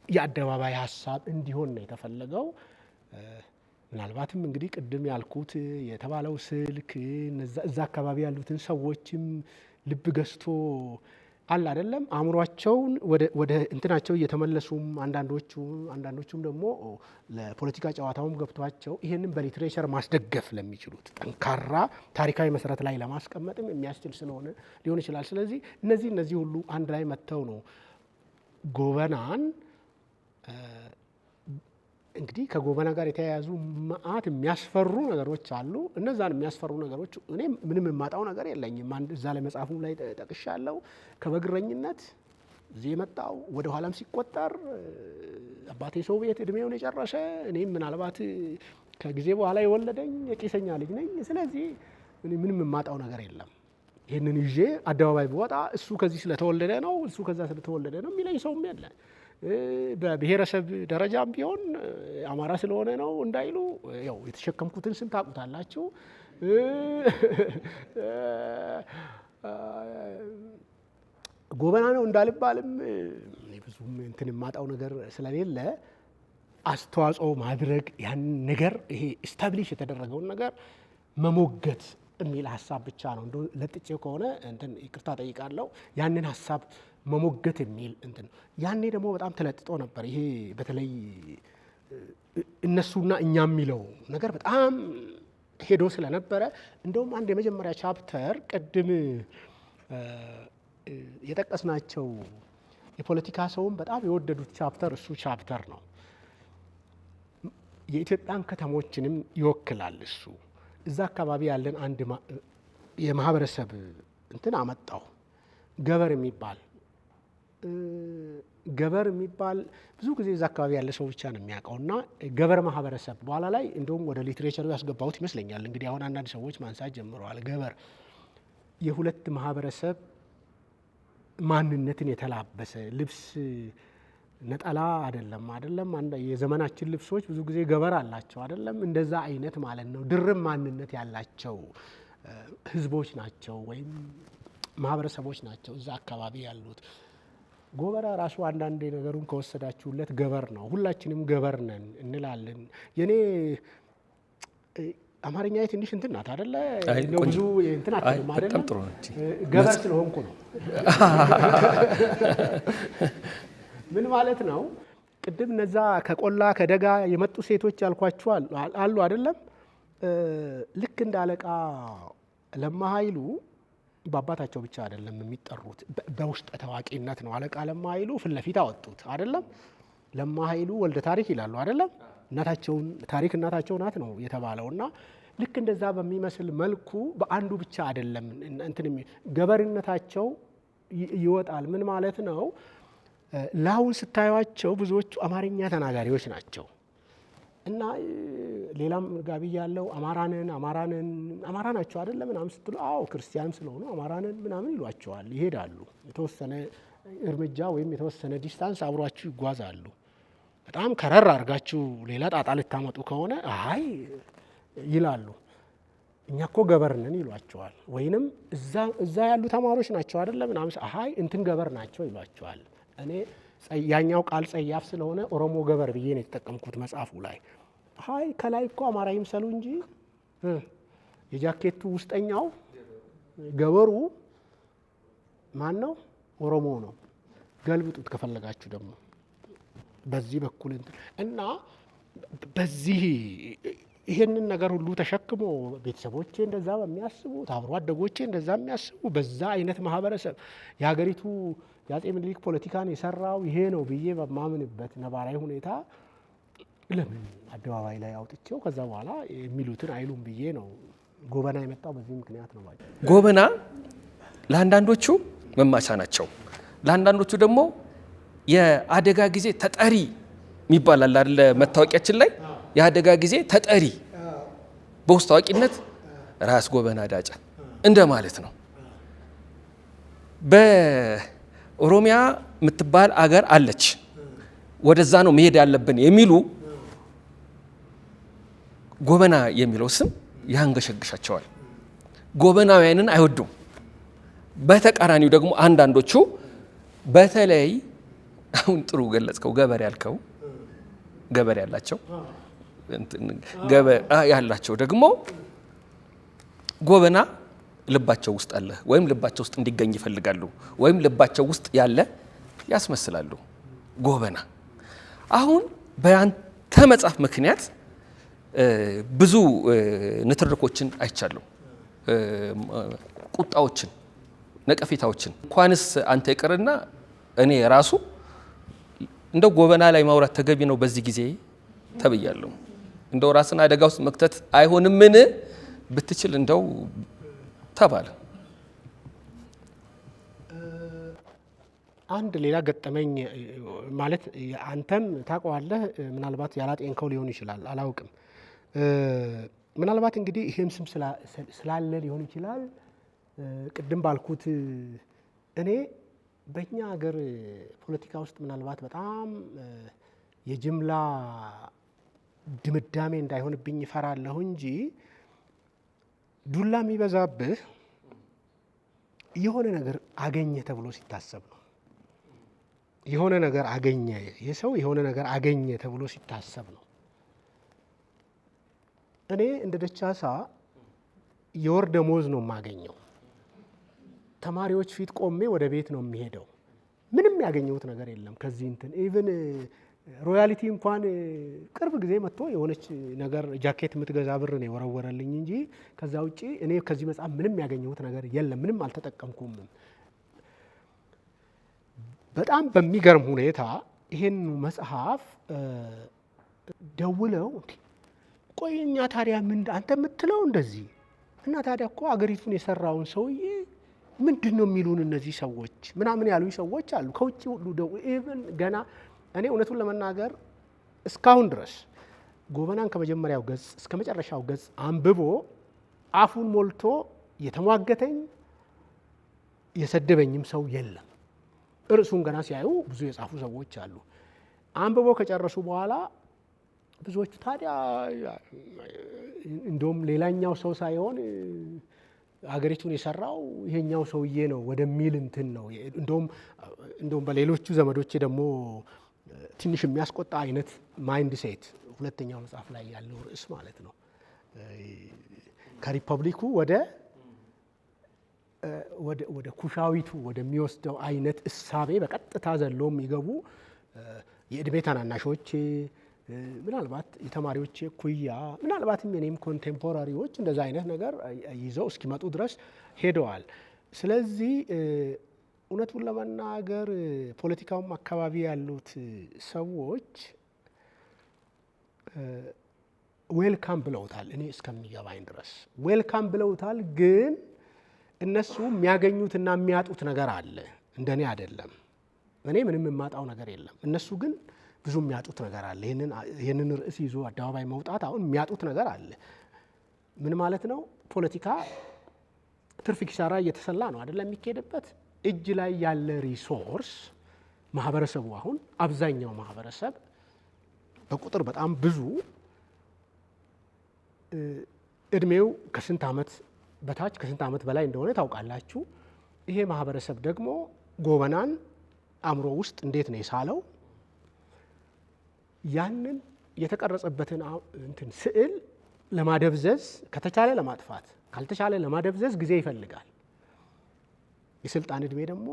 የአደባባይ ሀሳብ እንዲሆን ነው የተፈለገው። ምናልባትም እንግዲህ ቅድም ያልኩት የተባለው ስልክ እዛ አካባቢ ያሉትን ሰዎችም ልብ ገዝቶ አለ አይደለም አእምሯቸውን ወደ እንትናቸው እየተመለሱም አንዳንዶቹም ደግሞ ለፖለቲካ ጨዋታውም ገብቷቸው ይሄንን በሊትሬቸር ማስደገፍ ለሚችሉት ጠንካራ ታሪካዊ መሰረት ላይ ለማስቀመጥም የሚያስችል ስለሆነ ሊሆን ይችላል። ስለዚህ እነዚህ ሁሉ አንድ ላይ መጥተው ነው ጎበናን እንግዲህ ከጎበና ጋር የተያያዙ መዓት የሚያስፈሩ ነገሮች አሉ። እነዛን የሚያስፈሩ ነገሮች እኔ ምንም የማጣው ነገር የለኝም። እዛ ላይ መጽሐፉ ላይ ጠቅሻለሁ። ከበግረኝነት እዚህ የመጣው ወደ ኋላም ሲቆጠር አባቴ ሰው ቤት እድሜውን የጨረሰ እኔም ምናልባት ከጊዜ በኋላ የወለደኝ የቄሰኛ ልጅ ነኝ። ስለዚህ እኔ ምንም የማጣው ነገር የለም። ይህንን ይዤ አደባባይ ብወጣ እሱ ከዚህ ስለተወለደ ነው እሱ ከዛ ስለተወለደ ነው የሚለኝ ሰውም የለ። በብሔረሰብ ደረጃም ቢሆን አማራ ስለሆነ ነው እንዳይሉ ያው የተሸከምኩትን ስም ታውቁታላችሁ። ጎበና ነው እንዳልባልም ብዙም እንትን የማጣው ነገር ስለሌለ አስተዋጽኦ ማድረግ ያን ነገር ይሄ ስታብሊሽ የተደረገውን ነገር መሞገት የሚል ሀሳብ ብቻ ነው። እንደው ለጥጬው ከሆነ እንትን ይቅርታ ጠይቃለሁ። ያንን ሀሳብ መሞገት የሚል እንትን ያኔ ደግሞ በጣም ተለጥጦ ነበር። ይሄ በተለይ እነሱና እኛ የሚለው ነገር በጣም ሄዶ ስለነበረ እንደውም አንድ የመጀመሪያ ቻፕተር ቅድም የጠቀስናቸው የፖለቲካ ሰውም በጣም የወደዱት ቻፕተር እሱ ቻፕተር ነው። የኢትዮጵያን ከተሞችንም ይወክላል እሱ። እዛ አካባቢ ያለን አንድ የማህበረሰብ እንትን አመጣው ገበር የሚባል ብዙ ጊዜ እዛ አካባቢ ያለ ሰው ብቻ ነው የሚያውቀው እና ገበር ማህበረሰብ በኋላ ላይ እንደውም ወደ ሊትሬቸሩ ያስገባሁት ይመስለኛል። እንግዲህ አሁን አንዳንድ ሰዎች ማንሳት ጀምረዋል። ገበር የሁለት ማህበረሰብ ማንነትን የተላበሰ ልብስ ነጠላ አይደለም የዘመናችን ልብሶች ብዙ ጊዜ ገበር አላቸው አይደለም። እንደዛ አይነት ማለት ነው። ድርብ ማንነት ያላቸው ህዝቦች ናቸው ወይም ማህበረሰቦች ናቸው እዛ አካባቢ ያሉት። ጎበራ ራሱ አንዳንዴ ነገሩን ከወሰዳችሁለት ገበር ነው። ሁላችንም ገበር ነን እንላለን። የኔ አማርኛ ትንሽ እንትን ናት አይደለ? ብዙ እንትን አትልም አይደለም? ገበር ስለሆንኩ ነው። ምን ማለት ነው? ቅድም እነዛ ከቆላ ከደጋ የመጡ ሴቶች ያልኳችሁ አሉ አይደለም? ልክ እንደ አለቃ ለማ ኃይሉ በአባታቸው ብቻ አይደለም የሚጠሩት፣ በውስጥ ታዋቂነት ነው። አለቃ ለማ ኃይሉ ፊት ለፊት አወጡት አይደለም? ለማ ኃይሉ ወልደ ታሪክ ይላሉ አይደለም? እናታቸውን ታሪክ እናታቸው ናት ነው የተባለውና ልክ እንደዛ በሚመስል መልኩ በአንዱ ብቻ አይደለም እንትን ገበርነታቸው ይወጣል። ምን ማለት ነው? ላሁን ስታዩቸው ብዙዎቹ አማርኛ ተናጋሪዎች ናቸው እና ሌላም ጋቢ ያለው አማራ ናቸው አይደለም ምናምን ስትሉ አዎ ክርስቲያን ስለሆኑ አማራንን ምናምን ይሏቸዋል። ይሄዳሉ፣ የተወሰነ እርምጃ ወይም የተወሰነ ዲስታንስ አብሯችሁ ይጓዛሉ። በጣም ከረር አድርጋችሁ ሌላ ጣጣ ልታመጡ ከሆነ አይ ይላሉ። እኛ እኮ ገበርነን ይሏቸዋል። ወይንም እዛ ያሉ ተማሪዎች ናቸው አይደለም ምናምን አይ እንትን ገበር ናቸው ይሏቸዋል። እኔ ያኛው ቃል ጸያፍ ስለሆነ ኦሮሞ ገበር ብዬ ነው የተጠቀምኩት መጽሐፉ ላይ። አይ ከላይ እኮ አማራ ይምሰሉ እንጂ የጃኬቱ ውስጠኛው ገበሩ ማን ነው? ኦሮሞ ነው። ገልብጡት ከፈለጋችሁ ደግሞ በዚህ በኩል እና በዚህ ይሄንን ነገር ሁሉ ተሸክሞ ቤተሰቦቼ እንደዛ በሚያስቡት አብሮ አደጎቼ እንደዛ የሚያስቡ በዛ አይነት ማህበረሰብ የሀገሪቱ የአጼ ምኒልክ ፖለቲካን የሰራው ይሄ ነው ብዬ በማምንበት ነባራዊ ሁኔታ ለምን አደባባይ ላይ አውጥቼው ከዛ በኋላ የሚሉትን አይሉም ብዬ ነው ጎበና የመጣው በዚህ ምክንያት ነው። ጎበና ለአንዳንዶቹ መማቻ ናቸው፣ ለአንዳንዶቹ ደግሞ የአደጋ ጊዜ ተጠሪ ይባላል አይደል? መታወቂያችን ላይ የአደጋ ጊዜ ተጠሪ በውስጥ ታዋቂነት ራስ ጎበና ዳጫ እንደማለት ነው። በኦሮሚያ የምትባል አገር አለች፣ ወደዛ ነው መሄድ ያለብን የሚሉ ጎበና የሚለው ስም ያንገሸግሻቸዋል። ጎበናውያንን አይወዱም። በተቃራኒው ደግሞ አንዳንዶቹ በተለይ አሁን ጥሩ ገለጽከው፣ ገበር ያልከው ገበር ያላቸው ያላቸው ደግሞ ጎበና ልባቸው ውስጥ አለ ወይም ልባቸው ውስጥ እንዲገኝ ይፈልጋሉ ወይም ልባቸው ውስጥ ያለ ያስመስላሉ። ጎበና አሁን በአንተ መጽሐፍ ምክንያት ብዙ ንትርኮችን አይቻለሁ፣ ቁጣዎችን፣ ነቀፌታዎችን። እንኳንስ አንተ ይቅርና እኔ ራሱ እንደው ጎበና ላይ ማውራት ተገቢ ነው በዚህ ጊዜ ተብያለሁ። እንደው ራስን አደጋ ውስጥ መክተት አይሆንም ምን ብትችል እንደው ተባለ። አንድ ሌላ ገጠመኝ ማለት አንተም ታውቀዋለህ፣ ምናልባት ያላጤንከው ሊሆን ይችላል፣ አላውቅም። ምናልባት እንግዲህ ይሄም ስም ስላለ ሊሆን ይችላል። ቅድም ባልኩት እኔ በእኛ ሀገር ፖለቲካ ውስጥ ምናልባት በጣም የጅምላ ድምዳሜ እንዳይሆንብኝ ይፈራለሁ እንጂ ዱላ የሚበዛብህ የሆነ ነገር አገኘ ተብሎ ሲታሰብ ነው። የሆነ ነገር አገኘ፣ የሰው የሆነ ነገር አገኘ ተብሎ ሲታሰብ ነው። እኔ እንደ ደቻሳ የወር ደሞዝ ነው የማገኘው። ተማሪዎች ፊት ቆሜ ወደ ቤት ነው የሚሄደው። ምንም ያገኘሁት ነገር የለም ከዚህ እንትን ኢቭን ሮያሊቲ እንኳን ቅርብ ጊዜ መጥቶ የሆነች ነገር ጃኬት የምትገዛ ብር ነው የወረወረልኝ እንጂ ከዛ ውጪ እኔ ከዚህ መጽሐፍ ምንም ያገኘሁት ነገር የለም። ምንም አልተጠቀምኩም። በጣም በሚገርም ሁኔታ ይሄን መጽሐፍ ደውለው ቆይ እኛ ታዲያ ምን አንተ የምትለው እንደዚህ እና ታዲያ እኮ አገሪቱን የሰራውን ሰውዬ ምንድን ነው የሚሉን እነዚህ ሰዎች ምናምን ያሉኝ ሰዎች አሉ። ከውጭ ሁሉ ኢቭን ገና እኔ እውነቱን ለመናገር እስካሁን ድረስ ጎበናን ከመጀመሪያው ገጽ እስከ መጨረሻው ገጽ አንብቦ አፉን ሞልቶ የተሟገተኝ የሰደበኝም ሰው የለም። እርሱን ገና ሲያዩ ብዙ የጻፉ ሰዎች አሉ። አንብቦ ከጨረሱ በኋላ ብዙዎቹ ታዲያ እንደውም ሌላኛው ሰው ሳይሆን አገሪቱን የሰራው ይሄኛው ሰውዬ ነው ወደሚል እንትን ነው። እንደውም በሌሎቹ ዘመዶቼ ደግሞ ትንሽ የሚያስቆጣ አይነት ማይንድ ሴት ሁለተኛው መጽሐፍ ላይ ያለው ርዕስ ማለት ነው። ከሪፐብሊኩ ወደ ኩሻዊቱ ወደሚወስደው አይነት እሳቤ በቀጥታ ዘለው የሚገቡ የእድሜ ታናናሾች፣ ምናልባት የተማሪዎች ኩያ፣ ምናልባትም የኔም ኮንቴምፖራሪዎች እንደዛ አይነት ነገር ይዘው እስኪመጡ ድረስ ሄደዋል። ስለዚህ እውነቱን ለመናገር ፖለቲካውም አካባቢ ያሉት ሰዎች ዌልካም ብለውታል። እኔ እስከሚገባኝ ድረስ ዌልካም ብለውታል። ግን እነሱ የሚያገኙትና የሚያጡት ነገር አለ። እንደኔ አይደለም። እኔ ምንም የማጣው ነገር የለም። እነሱ ግን ብዙ የሚያጡት ነገር አለ። ይህንን ርዕስ ይዞ አደባባይ መውጣት አሁን የሚያጡት ነገር አለ። ምን ማለት ነው? ፖለቲካ ትርፍ ኪሳራ እየተሰላ ነው አይደለም የሚካሄድበት። እጅ ላይ ያለ ሪሶርስ ማህበረሰቡ አሁን አብዛኛው ማህበረሰብ በቁጥር በጣም ብዙ እድሜው ከስንት ዓመት በታች ከስንት ዓመት በላይ እንደሆነ ታውቃላችሁ። ይሄ ማህበረሰብ ደግሞ ጎበናን አእምሮ ውስጥ እንዴት ነው የሳለው? ያንን የተቀረጸበትን እንትን ስዕል ለማደብዘዝ ከተቻለ ለማጥፋት ካልተቻለ ለማደብዘዝ ጊዜ ይፈልጋል። የስልጣን እድሜ ደግሞ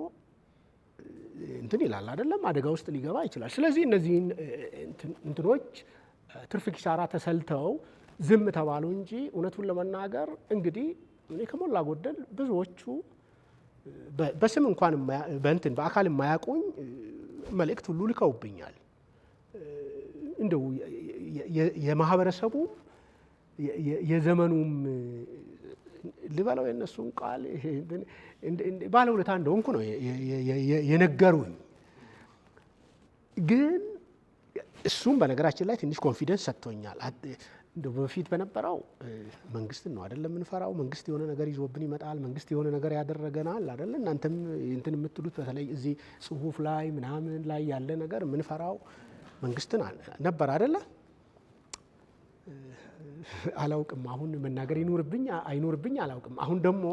እንትን ይላል አይደለም፣ አደጋ ውስጥ ሊገባ ይችላል። ስለዚህ እነዚህን እንትኖች ትርፍ ኪሳራ ተሰልተው ዝም ተባሉ እንጂ እውነቱን ለመናገር እንግዲህ እኔ ከሞላ ጎደል ብዙዎቹ በስም እንኳን በእንትን በአካል የማያውቁኝ መልእክት ሁሉ ልከውብኛል። እንደው የማህበረሰቡ የዘመኑም ልበለው የነሱን ቃል ባለውለታ እንደሆንኩ ነው የነገሩኝ። ግን እሱም በነገራችን ላይ ትንሽ ኮንፊደንስ ሰጥቶኛል። እንደው በፊት በነበረው መንግስትን ነው አይደለም የምንፈራው። መንግስት የሆነ ነገር ይዞብን ይመጣል፣ መንግስት የሆነ ነገር ያደረገናል አይደለ? እናንተም እንትን የምትሉት በተለይ እዚህ ጽሁፍ ላይ ምናምን ላይ ያለ ነገር የምንፈራው መንግስትን ነበር አይደለ? አላውቅም። አሁን መናገር ይኖርብኝ አይኖርብኝ አላውቅም። አሁን ደግሞ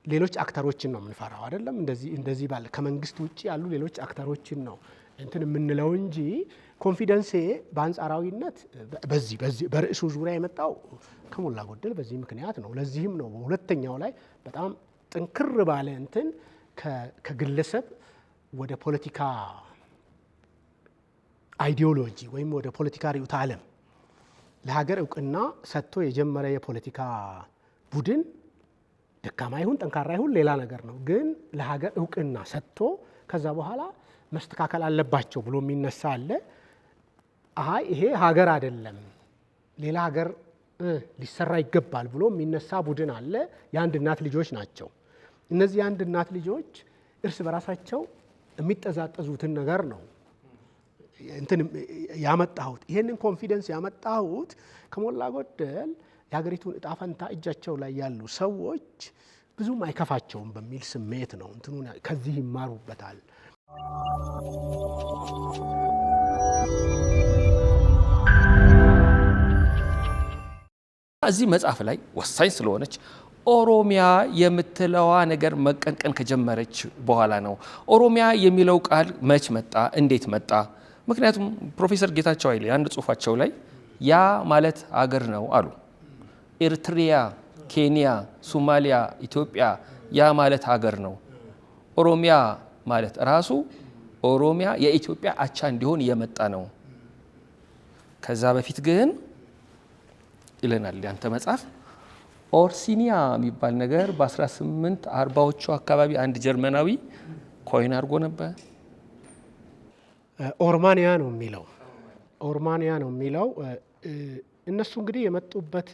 ሌሎች አክተሮችን ነው የምንፈራው አይደለም? እንደዚህ ባለ ከመንግስት ውጪ ያሉ ሌሎች አክተሮችን ነው እንትን የምንለው እንጂ ኮንፊደንሴ በአንጻራዊነት በዚህ በርዕሱ ዙሪያ የመጣው ከሞላ ጎደል በዚህ ምክንያት ነው። ለዚህም ነው በሁለተኛው ላይ በጣም ጥንክር ባለ እንትን ከግለሰብ ወደ ፖለቲካ አይዲዮሎጂ ወይም ወደ ፖለቲካ ርዕዮተ ዓለም ለሀገር እውቅና ሰጥቶ የጀመረ የፖለቲካ ቡድን ደካማ ይሁን ጠንካራ ይሁን ሌላ ነገር ነው። ግን ለሀገር እውቅና ሰጥቶ ከዛ በኋላ መስተካከል አለባቸው ብሎ የሚነሳ አለ። አይ ይሄ ሀገር አይደለም ሌላ ሀገር ሊሰራ ይገባል ብሎ የሚነሳ ቡድን አለ። የአንድ እናት ልጆች ናቸው። እነዚህ የአንድ እናት ልጆች እርስ በራሳቸው የሚጠዛጠዙትን ነገር ነው እንትን ያመጣሁት። ይሄንን ኮንፊደንስ ያመጣሁት ከሞላ ጎደል የሀገሪቱን እጣ ፈንታ እጃቸው ላይ ያሉ ሰዎች ብዙም አይከፋቸውም በሚል ስሜት ነው። እንትኑን ከዚህ ይማሩበታል። እዚህ መጽሐፍ ላይ ወሳኝ ስለሆነች ኦሮሚያ የምትለዋ ነገር መቀንቀን ከጀመረች በኋላ ነው። ኦሮሚያ የሚለው ቃል መች መጣ? እንዴት መጣ? ምክንያቱም ፕሮፌሰር ጌታቸው ኃይሌ አንድ ጽሁፋቸው ላይ ያ ማለት አገር ነው አሉ። ኤርትሪያ፣ ኬንያ፣ ሶማሊያ፣ ኢትዮጵያ ያ ማለት ሀገር ነው። ኦሮሚያ ማለት ራሱ ኦሮሚያ የኢትዮጵያ አቻ እንዲሆን የመጣ ነው። ከዛ በፊት ግን ይለናል ያንተ መጽሐፍ ኦርሲኒያ የሚባል ነገር በ1840ዎቹ አካባቢ አንድ ጀርመናዊ ኮይን አድርጎ ነበር። ኦርማንያ ነው የሚለው ኦርማንያ ነው የሚለው እነሱ እንግዲህ የመጡበት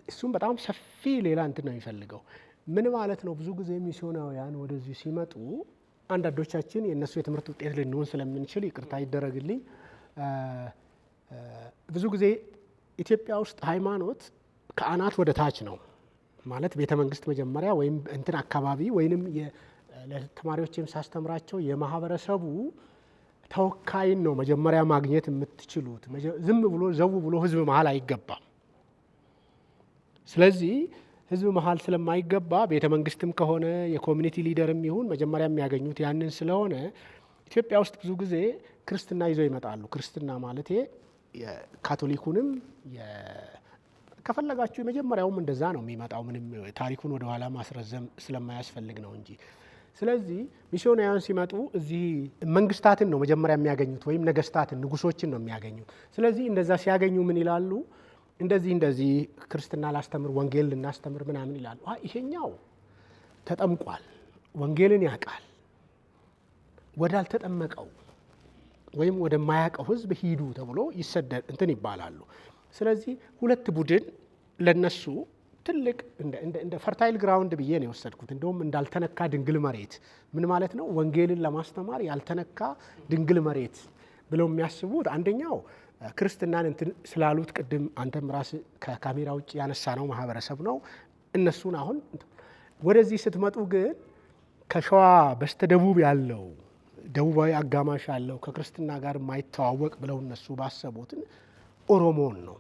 እሱም በጣም ሰፊ ሌላ እንትን ነው የሚፈልገው። ምን ማለት ነው? ብዙ ጊዜ ሚስዮናውያን ወደዚህ ሲመጡ አንዳንዶቻችን የእነሱ የትምህርት ውጤት ልንሆን ስለምንችል ይቅርታ ይደረግልኝ፣ ብዙ ጊዜ ኢትዮጵያ ውስጥ ሃይማኖት ከአናት ወደ ታች ነው ማለት ቤተ መንግስት መጀመሪያ ወይም እንትን አካባቢ ወይንም ለተማሪዎችም ሳስተምራቸው የማህበረሰቡ ተወካይን ነው መጀመሪያ ማግኘት የምትችሉት። ዝም ብሎ ዘው ብሎ ህዝብ መሀል አይገባም። ስለዚህ ህዝብ መሀል ስለማይገባ ቤተ መንግስትም ከሆነ የኮሚኒቲ ሊደርም ይሁን መጀመሪያ የሚያገኙት ያንን ስለሆነ ኢትዮጵያ ውስጥ ብዙ ጊዜ ክርስትና ይዘው ይመጣሉ። ክርስትና ማለት የካቶሊኩንም ከፈለጋችሁ የመጀመሪያውም እንደዛ ነው የሚመጣው። ምንም ታሪኩን ወደ ኋላ ማስረዘም ስለማያስፈልግ ነው እንጂ። ስለዚህ ሚስዮናውያን ሲመጡ እዚህ መንግስታትን ነው መጀመሪያ የሚያገኙት ወይም ነገስታትን፣ ንጉሶችን ነው የሚያገኙት። ስለዚህ እንደዛ ሲያገኙ ምን ይላሉ? እንደዚህ ክርስትና ላስተምር፣ ወንጌል ልናስተምር ምናምን ይላሉ። ይሄኛው ተጠምቋል፣ ወንጌልን ያውቃል፣ ወዳልተጠመቀው ወይም ወደማያውቀው ህዝብ ሂዱ ተብሎ ይሰደድ እንትን ይባላሉ። ስለዚህ ሁለት ቡድን ለነሱ ትልቅ እንደ ፈርታይል ግራውንድ ብዬ ነው የወሰድኩት። እንደውም እንዳልተነካ ድንግል መሬት ምን ማለት ነው? ወንጌልን ለማስተማር ያልተነካ ድንግል መሬት ብለው የሚያስቡት አንደኛው ክርስትናን እንትን ስላሉት ቅድም አንተም ራስ ከካሜራ ውጭ ያነሳ ነው ማህበረሰብ ነው። እነሱን አሁን ወደዚህ ስትመጡ ግን ከሸዋ በስተደቡብ ያለው ደቡባዊ አጋማሽ ያለው ከክርስትና ጋር የማይተዋወቅ ብለው እነሱ ባሰቡትን ኦሮሞን ነው።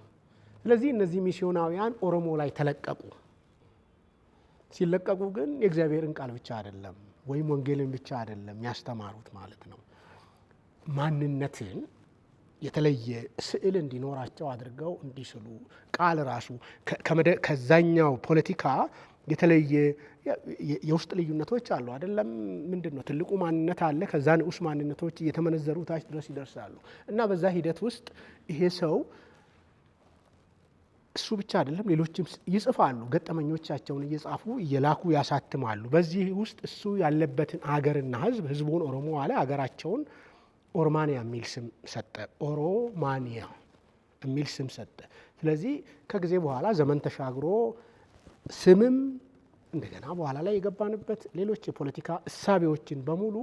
ስለዚህ እነዚህ ሚስዮናውያን ኦሮሞ ላይ ተለቀቁ። ሲለቀቁ ግን የእግዚአብሔርን ቃል ብቻ አይደለም ወይም ወንጌልን ብቻ አይደለም ያስተማሩት ማለት ነው። ማንነትን የተለየ ስዕል እንዲኖራቸው አድርገው እንዲስሉ ቃል ራሱ ከዛኛው ፖለቲካ የተለየ የውስጥ ልዩነቶች አሉ አይደለም። ምንድን ነው ትልቁ ማንነት አለ፣ ከዛ ንዑስ ማንነቶች እየተመነዘሩ ታች ድረስ ይደርሳሉ። እና በዛ ሂደት ውስጥ ይሄ ሰው እሱ ብቻ አይደለም ሌሎችም ይጽፋሉ፣ ገጠመኞቻቸውን እየጻፉ እየላኩ ያሳትማሉ። በዚህ ውስጥ እሱ ያለበትን አገርና ህዝቡን ኦሮሞ አለ፣ አገራቸውን ኦሮማንያ የሚል ስም ሰጠ። ኦሮማንያ የሚል ስም ሰጠ። ስለዚህ ከጊዜ በኋላ ዘመን ተሻግሮ ስምም እንደገና በኋላ ላይ የገባንበት ሌሎች የፖለቲካ እሳቤዎችን በሙሉ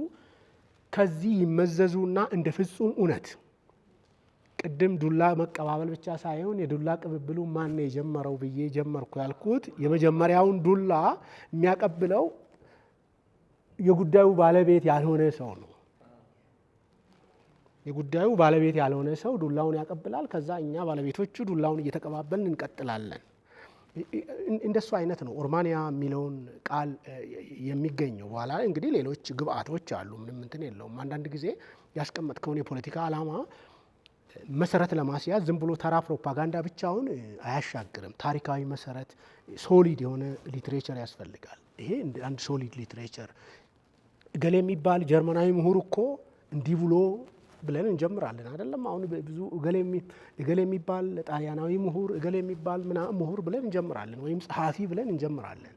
ከዚህ ይመዘዙና እንደ ፍጹም እውነት ቅድም ዱላ መቀባበል ብቻ ሳይሆን የዱላ ቅብብሉ ማን ነው የጀመረው ብዬ ጀመርኩ ያልኩት የመጀመሪያውን ዱላ የሚያቀብለው የጉዳዩ ባለቤት ያልሆነ ሰው ነው። የጉዳዩ ባለቤት ያልሆነ ሰው ዱላውን ያቀብላል። ከዛ እኛ ባለቤቶቹ ዱላውን እየተቀባበልን እንቀጥላለን። እንደሱ አይነት ነው ኦሮማንያ የሚለውን ቃል የሚገኘው። በኋላ እንግዲህ ሌሎች ግብአቶች አሉ፣ ምንም እንትን የለውም። አንዳንድ ጊዜ ያስቀመጥከውን የፖለቲካ ዓላማ መሰረት ለማስያዝ ዝም ብሎ ተራ ፕሮፓጋንዳ ብቻውን አያሻግርም። ታሪካዊ መሰረት፣ ሶሊድ የሆነ ሊትሬቸር ያስፈልጋል። ይሄ አንድ ሶሊድ ሊትሬቸር እገሌ የሚባል ጀርመናዊ ምሁር እኮ እንዲህ ብሎ ብለን እንጀምራለን አይደለም። አሁን ብዙ እገሌ የሚባል ጣሊያናዊ ምሁር፣ እገሌ የሚባል ምሁር ብለን እንጀምራለን፣ ወይም ጸሐፊ ብለን እንጀምራለን።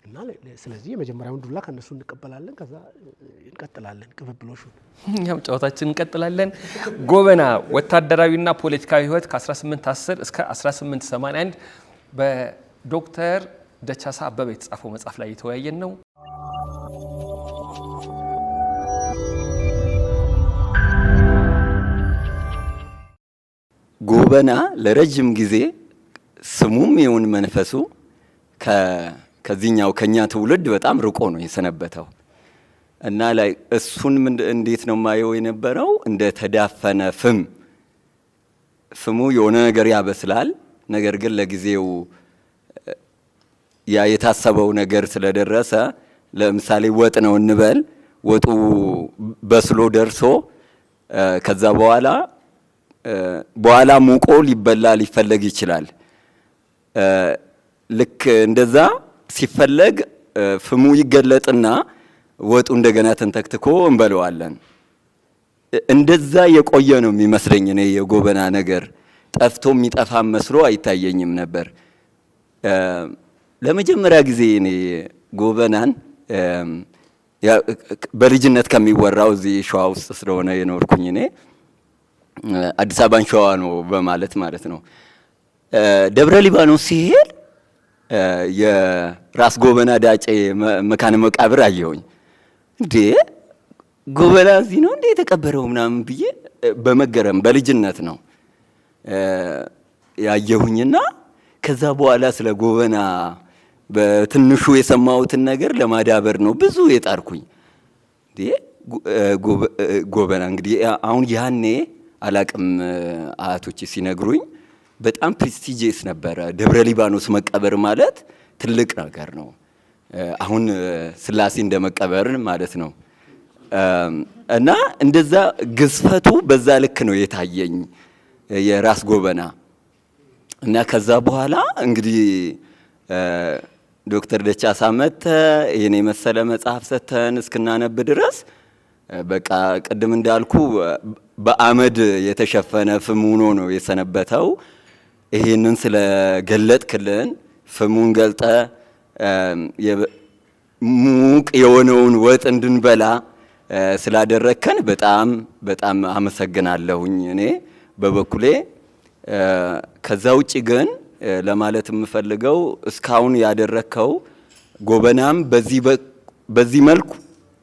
እና ስለዚህ የመጀመሪያውን ዱላ ከነሱ እንቀበላለን፣ ከዛ እንቀጥላለን ቅብብሎሹን። እኛም ጨዋታችን እንቀጥላለን። ጎበና ወታደራዊና ፖለቲካዊ ህይወት ከ1810 እስከ 1881 በዶክተር ደቻሳ አበበ የተጻፈው መጽሐፍ ላይ የተወያየን ነው። ጎበና ለረጅም ጊዜ ስሙም ይሁን መንፈሱ ከዚህኛው ከኛ ትውልድ በጣም ርቆ ነው የሰነበተው እና ላይ እሱን እንዴት ነው ማየው የነበረው እንደ ተዳፈነ ፍሙ የሆነ ነገር ያበስላል። ነገር ግን ለጊዜው ያ የታሰበው ነገር ስለደረሰ ለምሳሌ ወጥ ነው እንበል፣ ወጡ በስሎ ደርሶ ከዛ በኋላ ሙቆ ሊበላ ሊፈለግ ይችላል። ልክ እንደዛ ሲፈለግ ፍሙ ይገለጥና ወጡ እንደገና ተንተክትኮ እንበለዋለን። እንደዛ የቆየ ነው የሚመስለኝ እኔ የጎበና ነገር ጠፍቶ የሚጠፋ መስሎ አይታየኝም ነበር። ለመጀመሪያ ጊዜ እኔ ጎበናን በልጅነት ከሚወራው እዚህ ሸዋ ውስጥ ስለሆነ የኖርኩኝ እኔ አዲስ አበባን ሸዋ ነው በማለት ማለት ነው። ደብረ ሊባኖስ ሲሄድ የራስ ጎበና ዳጬ መካነ መቃብር አየሁኝ። እንዴ ጎበና እዚህ ነው እንዴ የተቀበረው ምናምን ብዬ በመገረም በልጅነት ነው ያየሁኝና ከዛ በኋላ ስለ ጎበና በትንሹ የሰማሁትን ነገር ለማዳበር ነው ብዙ የጣርኩኝ። እንዴ ጎበና እንግዲህ አሁን ያኔ አላቅም አያቶች ሲነግሩኝ በጣም ፕሬስቲጂየስ ነበረ። ደብረ ሊባኖስ መቀበር ማለት ትልቅ ነገር ነው። አሁን ስላሴ እንደመቀበር ማለት ነው። እና እንደዛ ግዝፈቱ በዛ ልክ ነው የታየኝ የራስ ጎበና። እና ከዛ በኋላ እንግዲህ ዶክተር ደቻሳ መተ ይሄን የመሰለ መጽሐፍ ሰተን እስክናነብ ድረስ በቃ ቅድም እንዳልኩ በአመድ የተሸፈነ ፍም ሆኖ ነው የሰነበተው። ይሄንን ስለገለጥክልን ፍሙን ገልጠ ሙቅ የሆነውን ወጥ እንድንበላ ስላደረከን በጣም አመሰግናለሁኝ እኔ በበኩሌ። ከዛ ውጪ ግን ለማለት የምፈልገው እስካሁን ያደረከው ጎበናም በዚህ መልኩ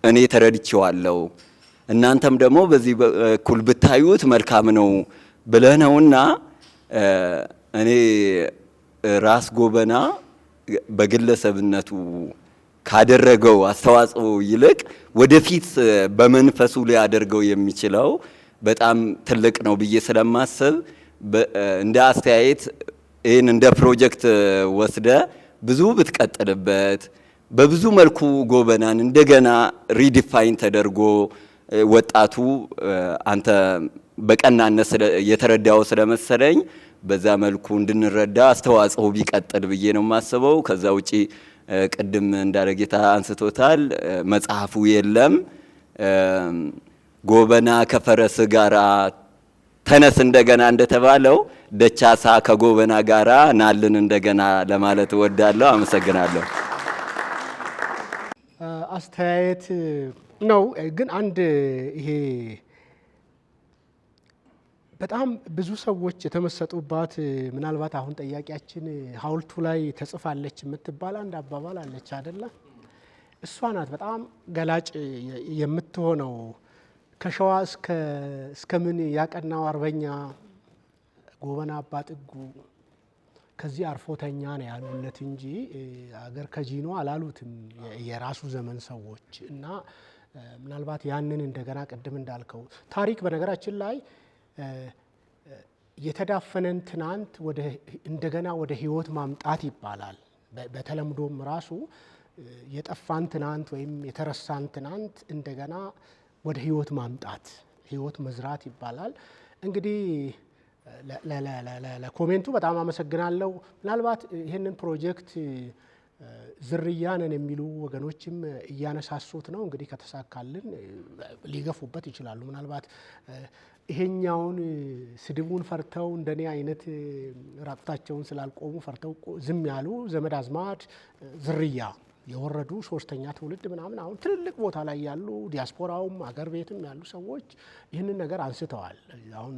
እኔ ተረድቼዋለሁ፣ እናንተም ደግሞ በዚህ በኩል ብታዩት መልካም ነው ብለነውና እኔ ራስ ጎበና በግለሰብነቱ ካደረገው አስተዋጽኦ ይልቅ ወደፊት በመንፈሱ ሊያደርገው የሚችለው በጣም ትልቅ ነው ብዬ ስለማስብ እንደ አስተያየት ይህን እንደ ፕሮጀክት ወስደ ብዙ ብትቀጥልበት በብዙ መልኩ ጎበናን እንደገና ሪዲፋይን ተደርጎ ወጣቱ አንተ በቀናነት የተረዳው ስለመሰለኝ በዛ መልኩ እንድንረዳ አስተዋጽኦ ቢቀጥል ብዬ ነው የማስበው። ከዛ ውጪ ቅድም እንዳረጌታ አንስቶታል፣ መጽሐፉ የለም። ጎበና ከፈረስ ጋራ ተነስ እንደገና እንደተባለው ደቻሳ ከጎበና ጋራ ናልን እንደገና ለማለት እወዳለሁ። አመሰግናለሁ። አስተያየት ነው ግን አንድ ይሄ በጣም ብዙ ሰዎች የተመሰጡባት ምናልባት አሁን ጠያቂያችን ሐውልቱ ላይ ተጽፋለች የምትባል አንድ አባባል አለች አይደለ? እሷ ናት በጣም ገላጭ የምትሆነው። ከሸዋ እስከ ምን ያቀናው አርበኛ ጎበና አባ ጥጉ ከዚህ አርፎተኛ ነው ያሉለት እንጂ አገር ከጂኖ አላሉትም የራሱ ዘመን ሰዎች። እና ምናልባት ያንን እንደገና ቅድም እንዳልከው ታሪክ በነገራችን ላይ የተዳፈነን ትናንት እንደገና ወደ ህይወት ማምጣት ይባላል። በተለምዶም ራሱ የጠፋን ትናንት ወይም የተረሳን ትናንት እንደገና ወደ ህይወት ማምጣት፣ ህይወት መዝራት ይባላል። እንግዲህ ለኮሜንቱ በጣም አመሰግናለሁ። ምናልባት ይህንን ፕሮጀክት ዝርያ ነን የሚሉ ወገኖችም እያነሳሱት ነው። እንግዲህ ከተሳካልን ሊገፉበት ይችላሉ። ምናልባት ይሄኛውን ስድቡን ፈርተው እንደኔ አይነት ራቁታቸውን ስላልቆሙ ፈርተው ዝም ያሉ ዘመድ አዝማድ ዝርያ የወረዱ ሶስተኛ ትውልድ ምናምን አሁን ትልልቅ ቦታ ላይ ያሉ ዲያስፖራውም አገር ቤትም ያሉ ሰዎች ይህንን ነገር አንስተዋል። አሁን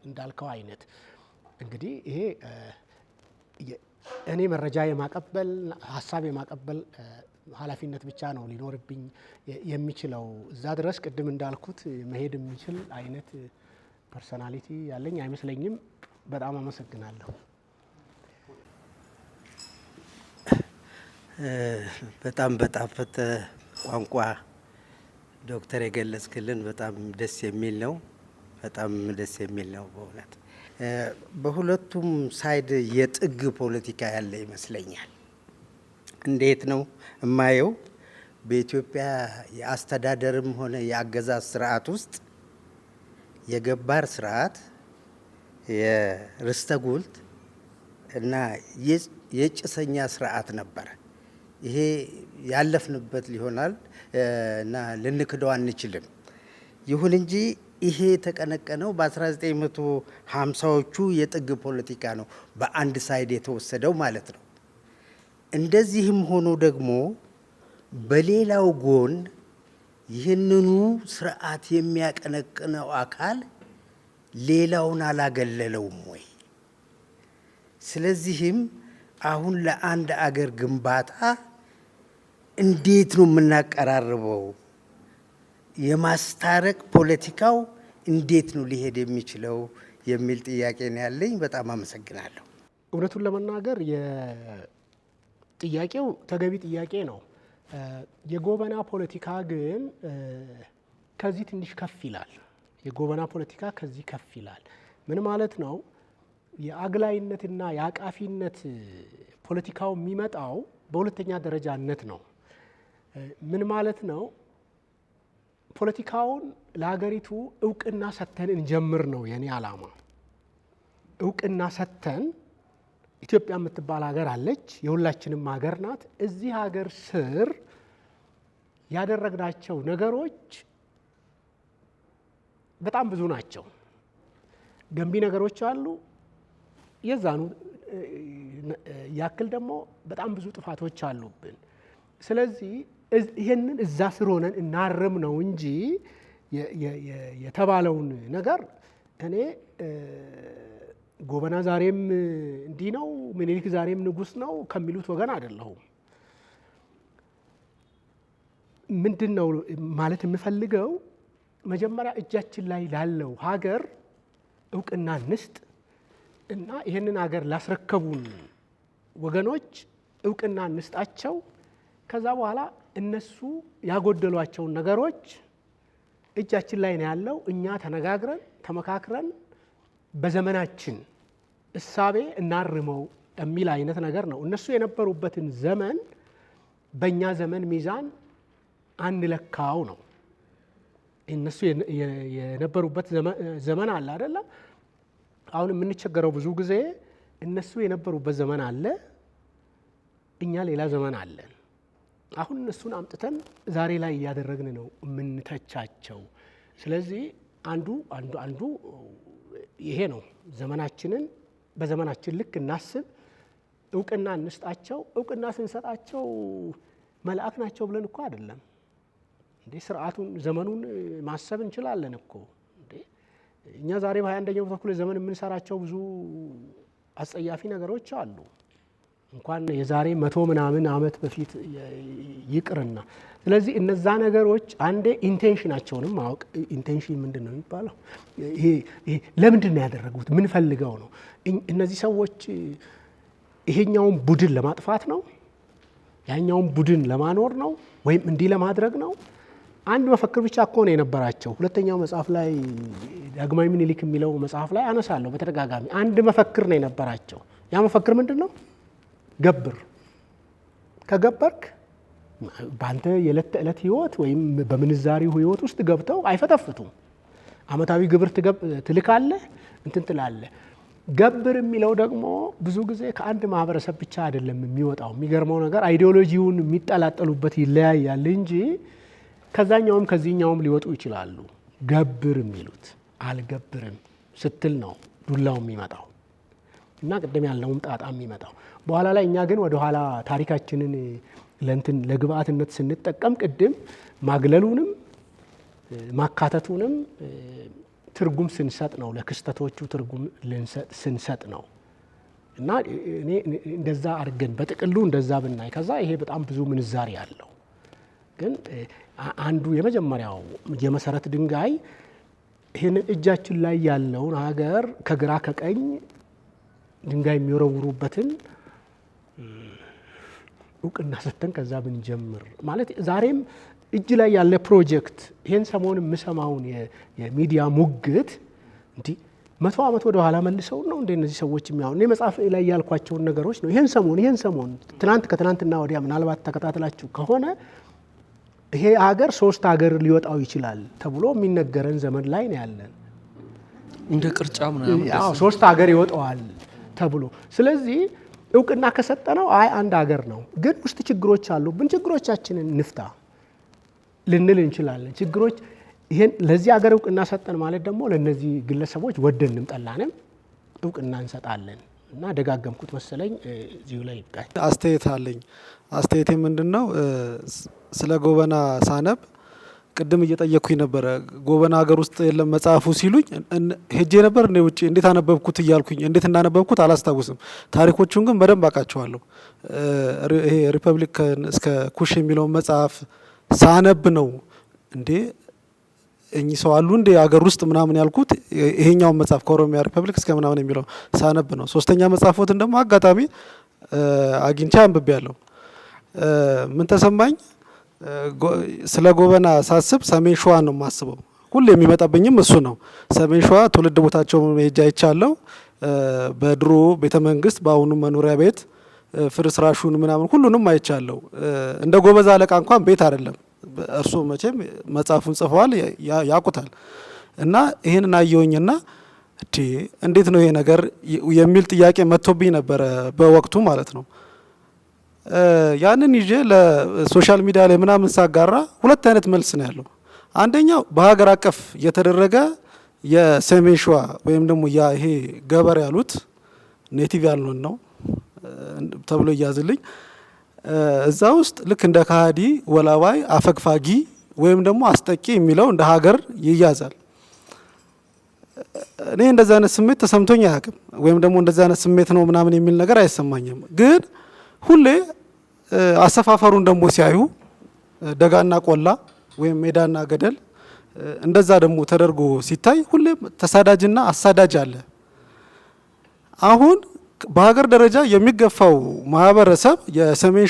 እንዳልከው አይነት እንግዲህ ይሄ እኔ መረጃ የማቀበል ሀሳብ የማቀበል ኃላፊነት ብቻ ነው ሊኖርብኝ የሚችለው። እዛ ድረስ ቅድም እንዳልኩት መሄድ የሚችል አይነት ፐርሰናሊቲ ያለኝ አይመስለኝም። በጣም አመሰግናለሁ። በጣም በጣፈጠ ቋንቋ ዶክተር የገለጽክልን በጣም ደስ የሚል ነው። በጣም ደስ የሚል ነው በእውነት። በሁለቱም ሳይድ የጥግ ፖለቲካ ያለ ይመስለኛል። እንዴት ነው እማየው? በኢትዮጵያ የአስተዳደርም ሆነ የአገዛዝ ስርዓት ውስጥ የገባር ስርዓት፣ የርስተ ጉልት እና የጭሰኛ ስርዓት ነበረ። ይሄ ያለፍንበት ሊሆናል እና ልንክደው አንችልም። ይሁን እንጂ ይሄ የተቀነቀነው በ1950ዎቹ የጥግ ፖለቲካ ነው፣ በአንድ ሳይድ የተወሰደው ማለት ነው። እንደዚህም ሆኖ ደግሞ በሌላው ጎን ይህንኑ ስርዓት የሚያቀነቅነው አካል ሌላውን አላገለለውም ወይ? ስለዚህም አሁን ለአንድ አገር ግንባታ እንዴት ነው የምናቀራርበው? የማስታረቅ ፖለቲካው እንዴት ነው ሊሄድ የሚችለው የሚል ጥያቄ ነው ያለኝ። በጣም አመሰግናለሁ። እውነቱን ለመናገር ጥያቄው ተገቢ ጥያቄ ነው። የጎበና ፖለቲካ ግን ከዚህ ትንሽ ከፍ ይላል። የጎበና ፖለቲካ ከዚህ ከፍ ይላል። ምን ማለት ነው? የአግላይነትና የአቃፊነት ፖለቲካው የሚመጣው በሁለተኛ ደረጃነት ነው። ምን ማለት ነው? ፖለቲካውን ለሀገሪቱ እውቅና ሰጥተን እንጀምር ነው የኔ ዓላማ። እውቅና ሰጥተን ኢትዮጵያ የምትባል ሀገር አለች፣ የሁላችንም ሀገር ናት። እዚህ ሀገር ስር ያደረግናቸው ነገሮች በጣም ብዙ ናቸው። ገንቢ ነገሮች አሉ፣ የዛኑ ያክል ደግሞ በጣም ብዙ ጥፋቶች አሉብን። ስለዚህ ይሄንን እዛ ስር ሆነን እናርም ነው እንጂ የተባለውን ነገር እኔ ጎበና ዛሬም እንዲህ ነው፣ ምኒልክ ዛሬም ንጉሥ ነው ከሚሉት ወገን አይደለሁም። ምንድን ነው ማለት የምፈልገው፣ መጀመሪያ እጃችን ላይ ላለው ሀገር እውቅና እንስጥ እና ይህንን ሀገር ላስረከቡን ወገኖች እውቅና እንስጣቸው። ከዛ በኋላ እነሱ ያጎደሏቸውን ነገሮች እጃችን ላይ ነው ያለው፣ እኛ ተነጋግረን ተመካክረን በዘመናችን እሳቤ እናርመው የሚል አይነት ነገር ነው። እነሱ የነበሩበትን ዘመን በእኛ ዘመን ሚዛን አንለካው ነው። እነሱ የነበሩበት ዘመን አለ አይደለ? አሁን የምንቸገረው ብዙ ጊዜ እነሱ የነበሩበት ዘመን አለ፣ እኛ ሌላ ዘመን አለን። አሁን እነሱን አምጥተን ዛሬ ላይ እያደረግን ነው የምንተቻቸው። ስለዚህ አንዱ ይሄ ነው። ዘመናችንን በዘመናችን ልክ እናስብ፣ እውቅና እንስጣቸው። እውቅና ስንሰጣቸው መልአክ ናቸው ብለን እኮ አይደለም እንዴ። ስርዓቱን ዘመኑን ማሰብ እንችላለን እኮ እንዴ። እኛ ዛሬ በ21ኛው ክፍለ ዘመን የምንሰራቸው ብዙ አጸያፊ ነገሮች አሉ። እንኳን የዛሬ 100 ምናምን ዓመት በፊት ይቅርና። ስለዚህ እነዛ ነገሮች አንዴ ኢንቴንሽናቸውንም ማወቅ። ኢንቴንሽን ምንድን ነው የሚባለው? ይሄ ለምንድን ነው ያደረጉት? ምን ፈልገው ነው? እነዚህ ሰዎች ይሄኛውን ቡድን ለማጥፋት ነው? ያኛውን ቡድን ለማኖር ነው? ወይም እንዲህ ለማድረግ ነው? አንድ መፈክር ብቻ እኮ ነው የነበራቸው። ሁለተኛው መጽሐፍ ላይ ዳግማዊ ምኒልክ የሚለው መጽሐፍ ላይ አነሳለሁ በተደጋጋሚ። አንድ መፈክር ነው የነበራቸው። ያ መፈክር ምንድን ነው? ገብር። ከገበርክ በአንተ የዕለት ተዕለት ህይወት ወይም በምንዛሪው ህይወት ውስጥ ገብተው አይፈተፍቱም። አመታዊ ግብር ትልካለህ፣ እንትን ትላለህ። ገብር የሚለው ደግሞ ብዙ ጊዜ ከአንድ ማህበረሰብ ብቻ አይደለም የሚወጣው። የሚገርመው ነገር አይዲዮሎጂውን የሚጠላጠሉበት ይለያያል እንጂ ከዛኛውም ከዚህኛውም ሊወጡ ይችላሉ። ገብር የሚሉት አልገብርም ስትል ነው ዱላው የሚመጣው እና ቅድም ያለውም ጣጣ የሚመጣው። በኋላ ላይ እኛ ግን ወደ ኋላ ታሪካችንን ለእንትን ለግብአትነት ስንጠቀም ቅድም ማግለሉንም ማካተቱንም ትርጉም ስንሰጥ ነው፣ ለክስተቶቹ ትርጉም ስንሰጥ ነው። እና እኔ እንደዛ አድርገን በጥቅሉ እንደዛ ብናይ ከዛ ይሄ በጣም ብዙ ምንዛሪ አለው። ግን አንዱ የመጀመሪያው የመሰረት ድንጋይ ይህንን እጃችን ላይ ያለውን ሀገር ከግራ ከቀኝ ድንጋይ የሚወረውሩበትን እውቅና ሰጥተን ከዛ ብንጀምር ማለት ዛሬም እጅ ላይ ያለ ፕሮጀክት ይሄን ሰሞን የምሰማውን የሚዲያ ሙግት እንዲህ 100 ዓመት ወደ ኋላ መልሰው ነው እንደ እነዚህ ሰዎች የሚያው እኔ መጽሐፍ ላይ ያልኳቸውን ነገሮች ነው። ይሄን ሰሞን ትናንት ከትናንትና ወዲያ ምናልባት ተከታተላችሁ ከሆነ ይሄ ሀገር 3 ሀገር ሊወጣው ይችላል ተብሎ የሚነገረን ዘመን ላይ ነው ያለን። እንደ ቅርጫ ምናምን ያው 3 ሀገር ይወጣዋል ተብሎ ስለዚህ እውቅና ከሰጠነው አይ አንድ ሀገር ነው፣ ግን ውስጥ ችግሮች አሉብን፣ ችግሮቻችንን ንፍታ ልንል እንችላለን። ችግሮች ይሄን ለዚህ ሀገር እውቅና ሰጠን ማለት ደግሞ ለነዚህ ግለሰቦች ወደንም ጠላንም እውቅና እንሰጣለን እና ደጋገምኩት መሰለኝ እዚሁ ላይ ይጣይ አስተያየት አለኝ። አስተያየቴ ምንድነው? ስለ ጎበና ሳነብ ቅድም እየጠየቅኩኝ ነበረ። ጎበና ሀገር ውስጥ የለም መጽሐፉ ሲሉኝ ሄጄ ነበር እንደ ውጪ እንዴት አነበብኩት እያልኩኝ እንዴት እንዳነበብኩት አላስታውስም። ታሪኮቹን ግን በደንብ አውቃቸዋለሁ። ይሄ ሪፐብሊክ እስከ ኩሽ የሚለውን መጽሐፍ ሳነብ ነው እንዴ እኚህ ሰው አሉ እንዴ ሀገር ውስጥ ምናምን ያልኩት። ይሄኛውን መጽሐፍ ከኦሮሚያ ሪፐብሊክ እስከ ምናምን የሚለው ሳነብ ነው። ሶስተኛ መጽሐፎትን ደግሞ አጋጣሚ አግኝቼ አንብቤያለሁ። ምን ተሰማኝ? ስለ ጎበና ሳስብ ሰሜን ሸዋ ነው የማስበው። ሁሌ የሚመጣብኝም እሱ ነው። ሰሜን ሸዋ ትውልድ ቦታቸው ሄጄ አይቻለሁ። በድሮ ቤተ መንግስት፣ በአሁኑ መኖሪያ ቤት ፍርስራሹን ምናምን ሁሉንም አይቻለሁ። እንደ ጎበዝ አለቃ እንኳን ቤት አይደለም። እርሱ መቼም መጽሐፉን ጽፈዋል ያውቁታል። እና ይህንን አየሁኝና እንዴት ነው ይሄ ነገር የሚል ጥያቄ መጥቶብኝ ነበረ በወቅቱ ማለት ነው። ያንን ይዤ ለሶሻል ሚዲያ ላይ ምናምን ሳጋራ 2 አይነት መልስ ነው ያለው። አንደኛው በሀገር አቀፍ የተደረገ የሰሜን ሸዋ ወይም ደግሞ ይሄ ገበር ያሉት ኔቲቭ ያልሆን ነው ተብሎ እያዝልኝ እዛ ውስጥ ልክ እንደ ካሃዲ ወላዋይ አፈግፋጊ ወይም ደግሞ አስጠቂ የሚለው እንደ ሀገር ይያዛል። እኔ እንደዛ አይነት ስሜት ተሰምቶኝ አያውቅም፣ ወይም ደግሞ እንደዛ አይነት ስሜት ነው ምናምን የሚል ነገር አይሰማኝም። ግን ሁሌ አሰፋፈሩን ደግሞ ሲያዩ ደጋና ቆላ ወይም ሜዳና ገደል እንደዛ ደግሞ ተደርጎ ሲታይ ሁሌም ተሳዳጅና አሳዳጅ አለ። አሁን በሀገር ደረጃ የሚገፋው ማህበረሰብ የሰሜን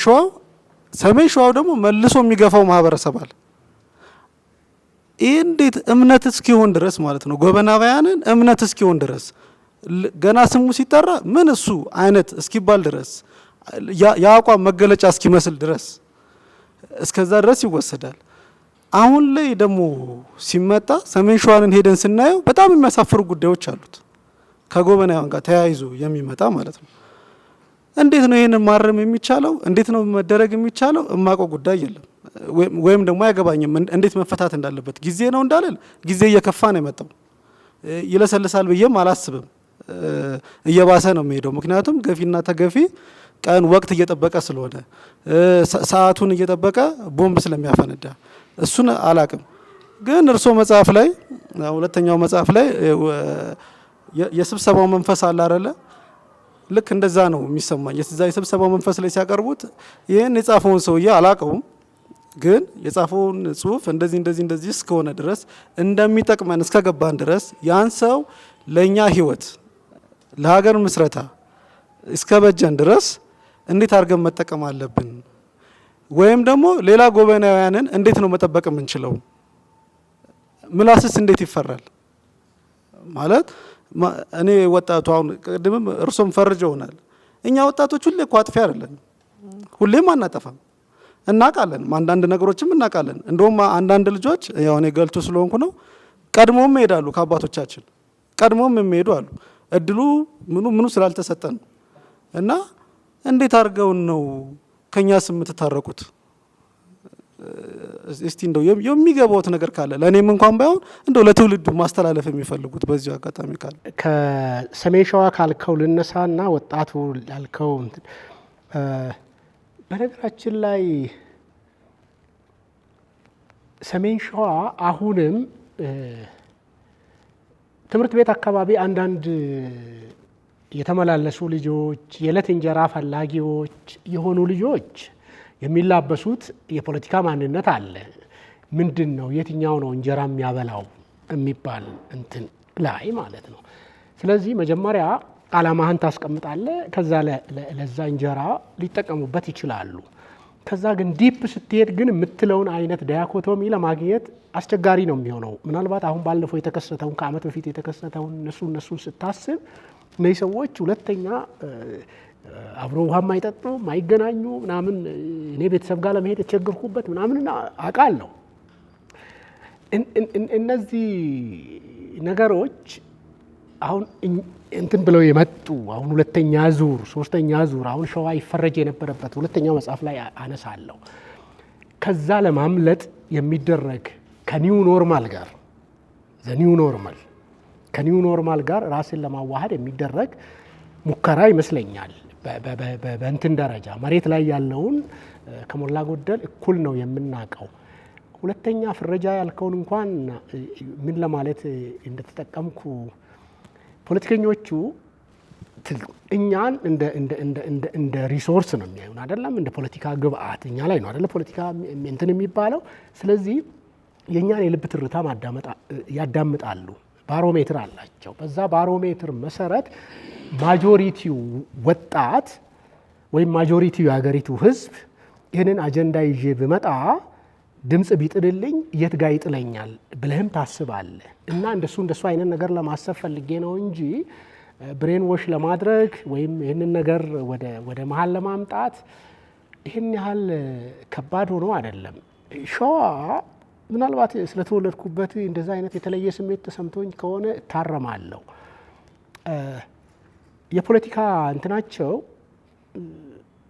ሸዋው ደግሞ መልሶ የሚገፋው ማህበረሰብ አለ። እንዴት እምነት እስኪሆን ድረስ ማለት ነው። ጎበናውያንን እምነት እስኪሆን ድረስ ገና ስሙ ሲጠራ ምን እሱ አይነት እስኪባል ድረስ የአቋም መገለጫ እስኪመስል ድረስ እስከዛ ድረስ ይወሰዳል። አሁን ላይ ደግሞ ሲመጣ ሰሜን ሸዋንን ሄደን ስናየው በጣም የሚያሳፍሩ ጉዳዮች አሉት ከጎበናውያን ጋር ተያይዞ የሚመጣ ማለት ነው። እንዴት ነው ይሄንን ማረም የሚቻለው? እንዴት ነው መደረግ የሚቻለው? እማቀው ጉዳይ የለም፣ ወይም ደግሞ አይገባኝም እንዴት መፈታት እንዳለበት። ጊዜ ነው እንዳለል ጊዜ እየከፋ ነው የመጣው። ይለሰልሳል ብዬም አላስብም። እየባሰ ነው የሚሄደው። ምክንያቱም ገፊና ተገፊ ቀን ወቅት እየጠበቀ ስለሆነ ሰዓቱን እየጠበቀ ቦምብ ስለሚያፈነዳ እሱን አላቅም። ግን እርሶ መጽሐፍ ላይ ሁለተኛው መጽሐፍ ላይ የስብሰባው መንፈስ አለ አይደለ? ልክ እንደዛ ነው የሚሰማኝ። የስብሰባው መንፈስ ላይ ሲያቀርቡት ይህን የጻፈውን ሰውዬ አላቀውም፣ ግን የጻፈውን ጽሁፍ እንደዚህ እስከሆነ ድረስ እንደሚጠቅመን እስከገባን ድረስ ያን ሰው ለእኛ ህይወት ለሀገር ምስረታ እስከበጀን ድረስ እንዴት አድርገን መጠቀም አለብን ወይም ደግሞ ሌላ ጎበናውያንን እንዴት ነው መጠበቅ የምንችለው? ምላስስ እንዴት ይፈራል? ማለት እኔ ወጣቱ አሁን ቅድምም እርሶም ፈርጀውናል። እኛ ወጣቶች ሁሌ እኮ አጥፊ አይደለን፣ ሁሌም አናጠፋም፣ እናቃለን፣ አንዳንድ ነገሮችም እናቃለን። እንደውም አንዳንድ ልጆች ያው እኔ ገልቱ ስለሆንኩ ነው ቀድሞም ይሄዳሉ፣ ከአባቶቻችን ቀድሞም የሚሄዱ አሉ። እድሉ ምኑ ስላልተሰጠን እና እንዴት አድርገውን ነው ከኛስ የምትታረቁት? እስቲ እንደው የሚገባውት ነገር ካለ ለእኔም እንኳን ባይሆን እንደው ለትውልዱ ማስተላለፍ የሚፈልጉት በዚሁ አጋጣሚ ካለ። ከሰሜን ሸዋ ካልከው ልነሳና ወጣቱ ያልከው በነገራችን ላይ ሰሜን ሸዋ አሁንም ትምህርት ቤት አካባቢ አንዳንድ የተመላለሱ ልጆች የዕለት እንጀራ ፈላጊዎች የሆኑ ልጆች የሚላበሱት የፖለቲካ ማንነት አለ። ምንድን ነው የትኛው ነው እንጀራ የሚያበላው የሚባል እንትን ላይ ማለት ነው። ስለዚህ መጀመሪያ ዓላማህን ታስቀምጣለህ። ከዛ ለዛ እንጀራ ሊጠቀሙበት ይችላሉ። ከዛ ግን ዲፕ ስትሄድ ግን የምትለውን አይነት ዳያኮቶሚ ለማግኘት አስቸጋሪ ነው የሚሆነው። ምናልባት አሁን ባለፈው የተከሰተውን ከዓመት በፊት የተከሰተውን እነሱን ስታስብ እነዚህ ሰዎች ሁለተኛ አብሮ ውሃ ማይጠጡ ማይገናኙ ምናምን እኔ ቤተሰብ ጋር ለመሄድ የተቸገርኩበት ምናምን አውቃለሁ። እነዚህ ነገሮች አሁን እንትን ብለው የመጡ አሁን ሁለተኛ ዙር ሶስተኛ ዙር አሁን ሸዋ ይፈረጅ የነበረበት ሁለተኛው መጽሐፍ ላይ አነሳለሁ። ከዛ ለማምለጥ የሚደረግ ከኒው ኖርማል ጋር ከኒው ኖርማል ጋር ራስን ለማዋሃድ የሚደረግ ሙከራ ይመስለኛል። በእንትን ደረጃ መሬት ላይ ያለውን ከሞላ ጎደል እኩል ነው የምናውቀው። ሁለተኛ ፍረጃ ያልከውን እንኳን ምን ለማለት እንደተጠቀምኩ ፖለቲከኞቹ እኛን እንደ ሪሶርስ ነው የሚያዩን አይደለም፣ እንደ ፖለቲካ ግብአት እኛ ላይ ነው አይደለ ፖለቲካ እንትን የሚባለው። ስለዚህ የእኛን የልብ ትርታ ያዳምጣሉ። ባሮሜትር አላቸው። በዛ ባሮሜትር መሰረት ማጆሪቲው ወጣት ወይም ማጆሪቲው የሀገሪቱ ሕዝብ ይህንን አጀንዳ ይዤ ብመጣ ድምፅ ቢጥልልኝ የት ጋ ይጥለኛል ብለህም ታስባለህ። እና እንደሱ አይነት ነገር ለማሰብ ፈልጌ ነው እንጂ ብሬን ዎሽ ለማድረግ ወይም ይህንን ነገር ወደ መሀል ለማምጣት ይህን ያህል ከባድ ሆኖ አይደለም። ሸዋ ምናልባት ስለተወለድኩበት እንደዛ አይነት የተለየ ስሜት ተሰምቶኝ ከሆነ እታረማለሁ። የፖለቲካ እንትናቸው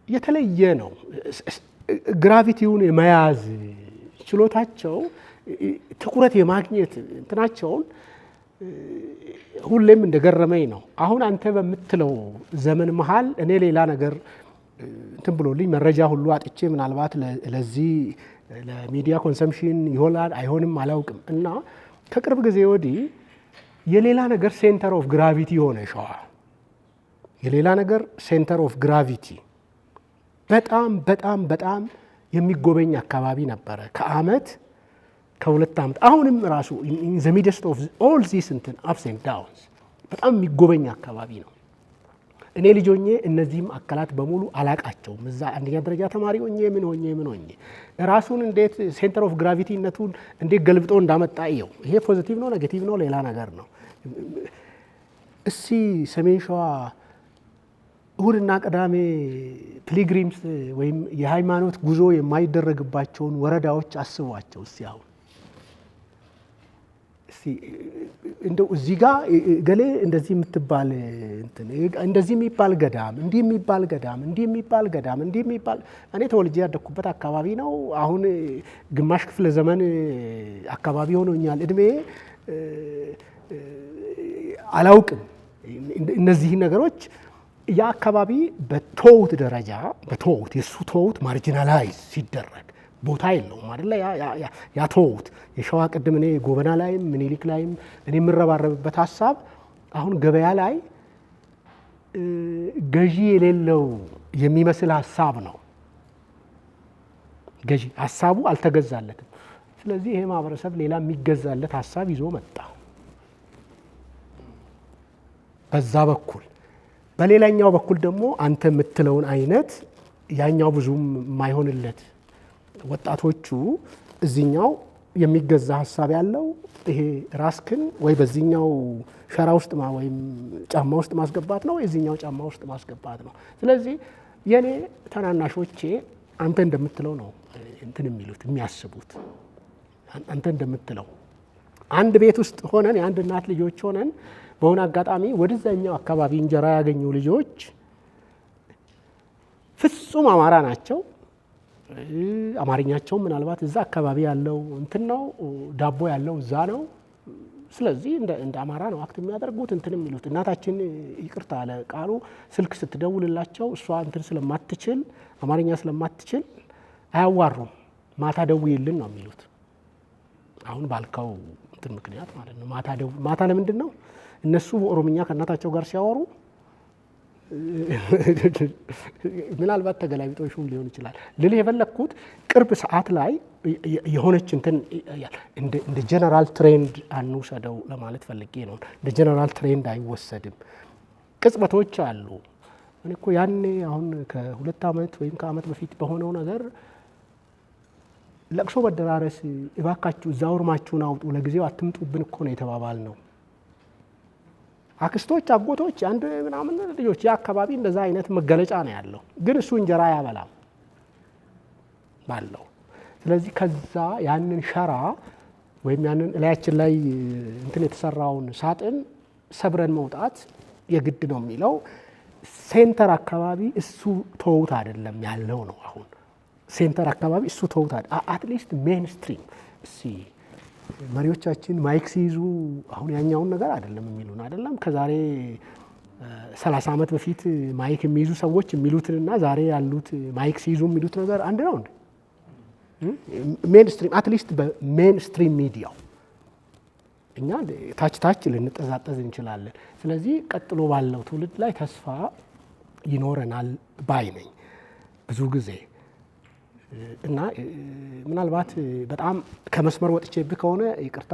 የተለየ ነው። ግራቪቲውን የመያዝ ችሎታቸው፣ ትኩረት የማግኘት እንትናቸውን ሁሌም እንደገረመኝ ነው። አሁን አንተ በምትለው ዘመን መሀል እኔ ሌላ ነገር እንትን ብሎልኝ መረጃ ሁሉ አጥቼ ምናልባት ለዚህ ለሚዲያ ኮንሰምሽን ይሆናል አይሆንም አላውቅም። እና ከቅርብ ጊዜ ወዲህ የሌላ ነገር ሴንተር ኦፍ ግራቪቲ ሆነ ሸዋ። የሌላ ነገር ሴንተር ኦፍ ግራቪቲ በጣም በጣም በጣም የሚጎበኝ አካባቢ ነበረ ከአመት ከሁለት ዓመት አሁንም ራሱ ኢን ዘ ሚድስት ኦፍ ኦል ዚስ እንትን አፕስ ኤንድ ዳውንስ በጣም የሚጎበኝ አካባቢ ነው። እኔ ልጅ ሆኜ እነዚህም አካላት በሙሉ አላቃቸውም። እዛ አንደኛ ደረጃ ተማሪ ሆኜ ምን ሆኜ ራሱን እንዴት ሴንተር ኦፍ ግራቪቲነቱን እንዴት ገልብጦ እንዳመጣ ይኸው። ይሄ ፖዚቲቭ ነው ኔጌቲቭ ነው ሌላ ነገር ነው። እስቲ ሰሜን ሸዋ እሁድና ቅዳሜ ፒሊግሪምስ ወይም የሃይማኖት ጉዞ የማይደረግባቸውን ወረዳዎች አስቧቸው እስቲ። አሁን እንደው እዚህ ጋር ገሌ እንደዚህ የምትባል እንትን እንደዚህ የሚባል ገዳም እንዲህ የሚባል ገዳም እንዲህ የሚባል ገዳም እንዲህ የሚባል እኔ ተወልጄ ያደግኩበት አካባቢ ነው። አሁን ግማሽ ክፍለ ዘመን አካባቢ ሆኖኛል እድሜ። አላውቅም እነዚህ ነገሮች። ያ አካባቢ በተውት ደረጃ በተውት የሱ ተውት ማርጂናላይዝ ሲደረግ ቦታ የለውም አይደለ? ያ ተውት የሸዋ ቅድም እኔ ጎበና ላይም ምኒልክ ላይም እኔ የምረባረብበት ሀሳብ አሁን ገበያ ላይ ገዢ የሌለው የሚመስል ሀሳብ ነው። ገዢ ሀሳቡ አልተገዛለትም። ስለዚህ ይሄ ማህበረሰብ ሌላ የሚገዛለት ሀሳብ ይዞ መጣ በዛ በኩል። በሌላኛው በኩል ደግሞ አንተ የምትለውን አይነት ያኛው ብዙም የማይሆንለት ወጣቶቹ እዚህኛው የሚገዛ ሀሳብ ያለው ይሄ ራስክን ወይ በዚህኛው ሸራ ውስጥ ወይም ጫማ ውስጥ ማስገባት ነው፣ የዚህኛው ጫማ ውስጥ ማስገባት ነው። ስለዚህ የኔ ተናናሾቼ አንተ እንደምትለው ነው እንትን የሚሉት የሚያስቡት። አንተ እንደምትለው አንድ ቤት ውስጥ ሆነን የአንድ እናት ልጆች ሆነን በሆነ አጋጣሚ ወደዛኛው አካባቢ እንጀራ ያገኙ ልጆች ፍጹም አማራ ናቸው። አማርኛቸው ምናልባት እዛ አካባቢ ያለው እንትን ነው፣ ዳቦ ያለው እዛ ነው። ስለዚህ እንደ አማራ ነው አክት የሚያደርጉት እንትን የሚሉት። እናታችን ይቅርታ አለ ቃሉ ስልክ ስትደውልላቸው እሷ እንትን ስለማትችል አማርኛ ስለማትችል አያዋሩም። ማታ ደውይልን ነው የሚሉት። አሁን ባልከው እንትን ምክንያት ማለት ነው። ማታ ለምንድን ነው እነሱ በኦሮምኛ ከእናታቸው ጋር ሲያወሩ ምናልባት ተገላቢጦሹም ሊሆን ይችላል። ልልህ የፈለግኩት ቅርብ ሰዓት ላይ የሆነች እንትን እንደ ጀነራል ትሬንድ አንውሰደው ለማለት ፈልጌ ነው። እንደ ጀነራል ትሬንድ አይወሰድም። ቅጽበቶች አሉ። እኔ እኮ ያኔ አሁን ከ2 ዓመት ወይም ከዓመት በፊት በሆነው ነገር ለቅሶ መደራረስ እባካችሁ እዛ ውርማችሁን አውጡ፣ ለጊዜው አትምጡብን እኮ ነው የተባባል ነው። አክስቶች፣ አጎቶች፣ አንድ ምናምን ልጆች የአካባቢ እንደዛ አይነት መገለጫ ነው ያለው። ግን እሱ እንጀራ ያበላም ባለው። ስለዚህ ከዛ ያንን ሸራ ወይም ያንን እላያችን ላይ እንትን የተሰራውን ሳጥን ሰብረን መውጣት የግድ ነው የሚለው ሴንተር አካባቢ እሱ ተውት አይደለም ያለው ነው። አሁን ሴንተር አካባቢ እሱ ተውት አትሊስት ሜንስትሪም መሪዎቻችን ማይክ ሲይዙ አሁን ያኛውን ነገር አይደለም የሚሉን አይደለም። ከዛሬ 30 ዓመት በፊት ማይክ የሚይዙ ሰዎች የሚሉትንና ዛሬ ያሉት ማይክ ሲይዙ የሚሉት ነገር አንድ ነው እንዴ? ሜንስትሪም አትሊስት በሜንስትሪም ሚዲያው እኛ ታች ልንጠዛጠዝ እንችላለን። ስለዚህ ቀጥሎ ባለው ትውልድ ላይ ተስፋ ይኖረናል ባይ ነኝ ብዙ ጊዜ እና ምናልባት በጣም ከመስመር ወጥቼብህ ከሆነ ይቅርታ።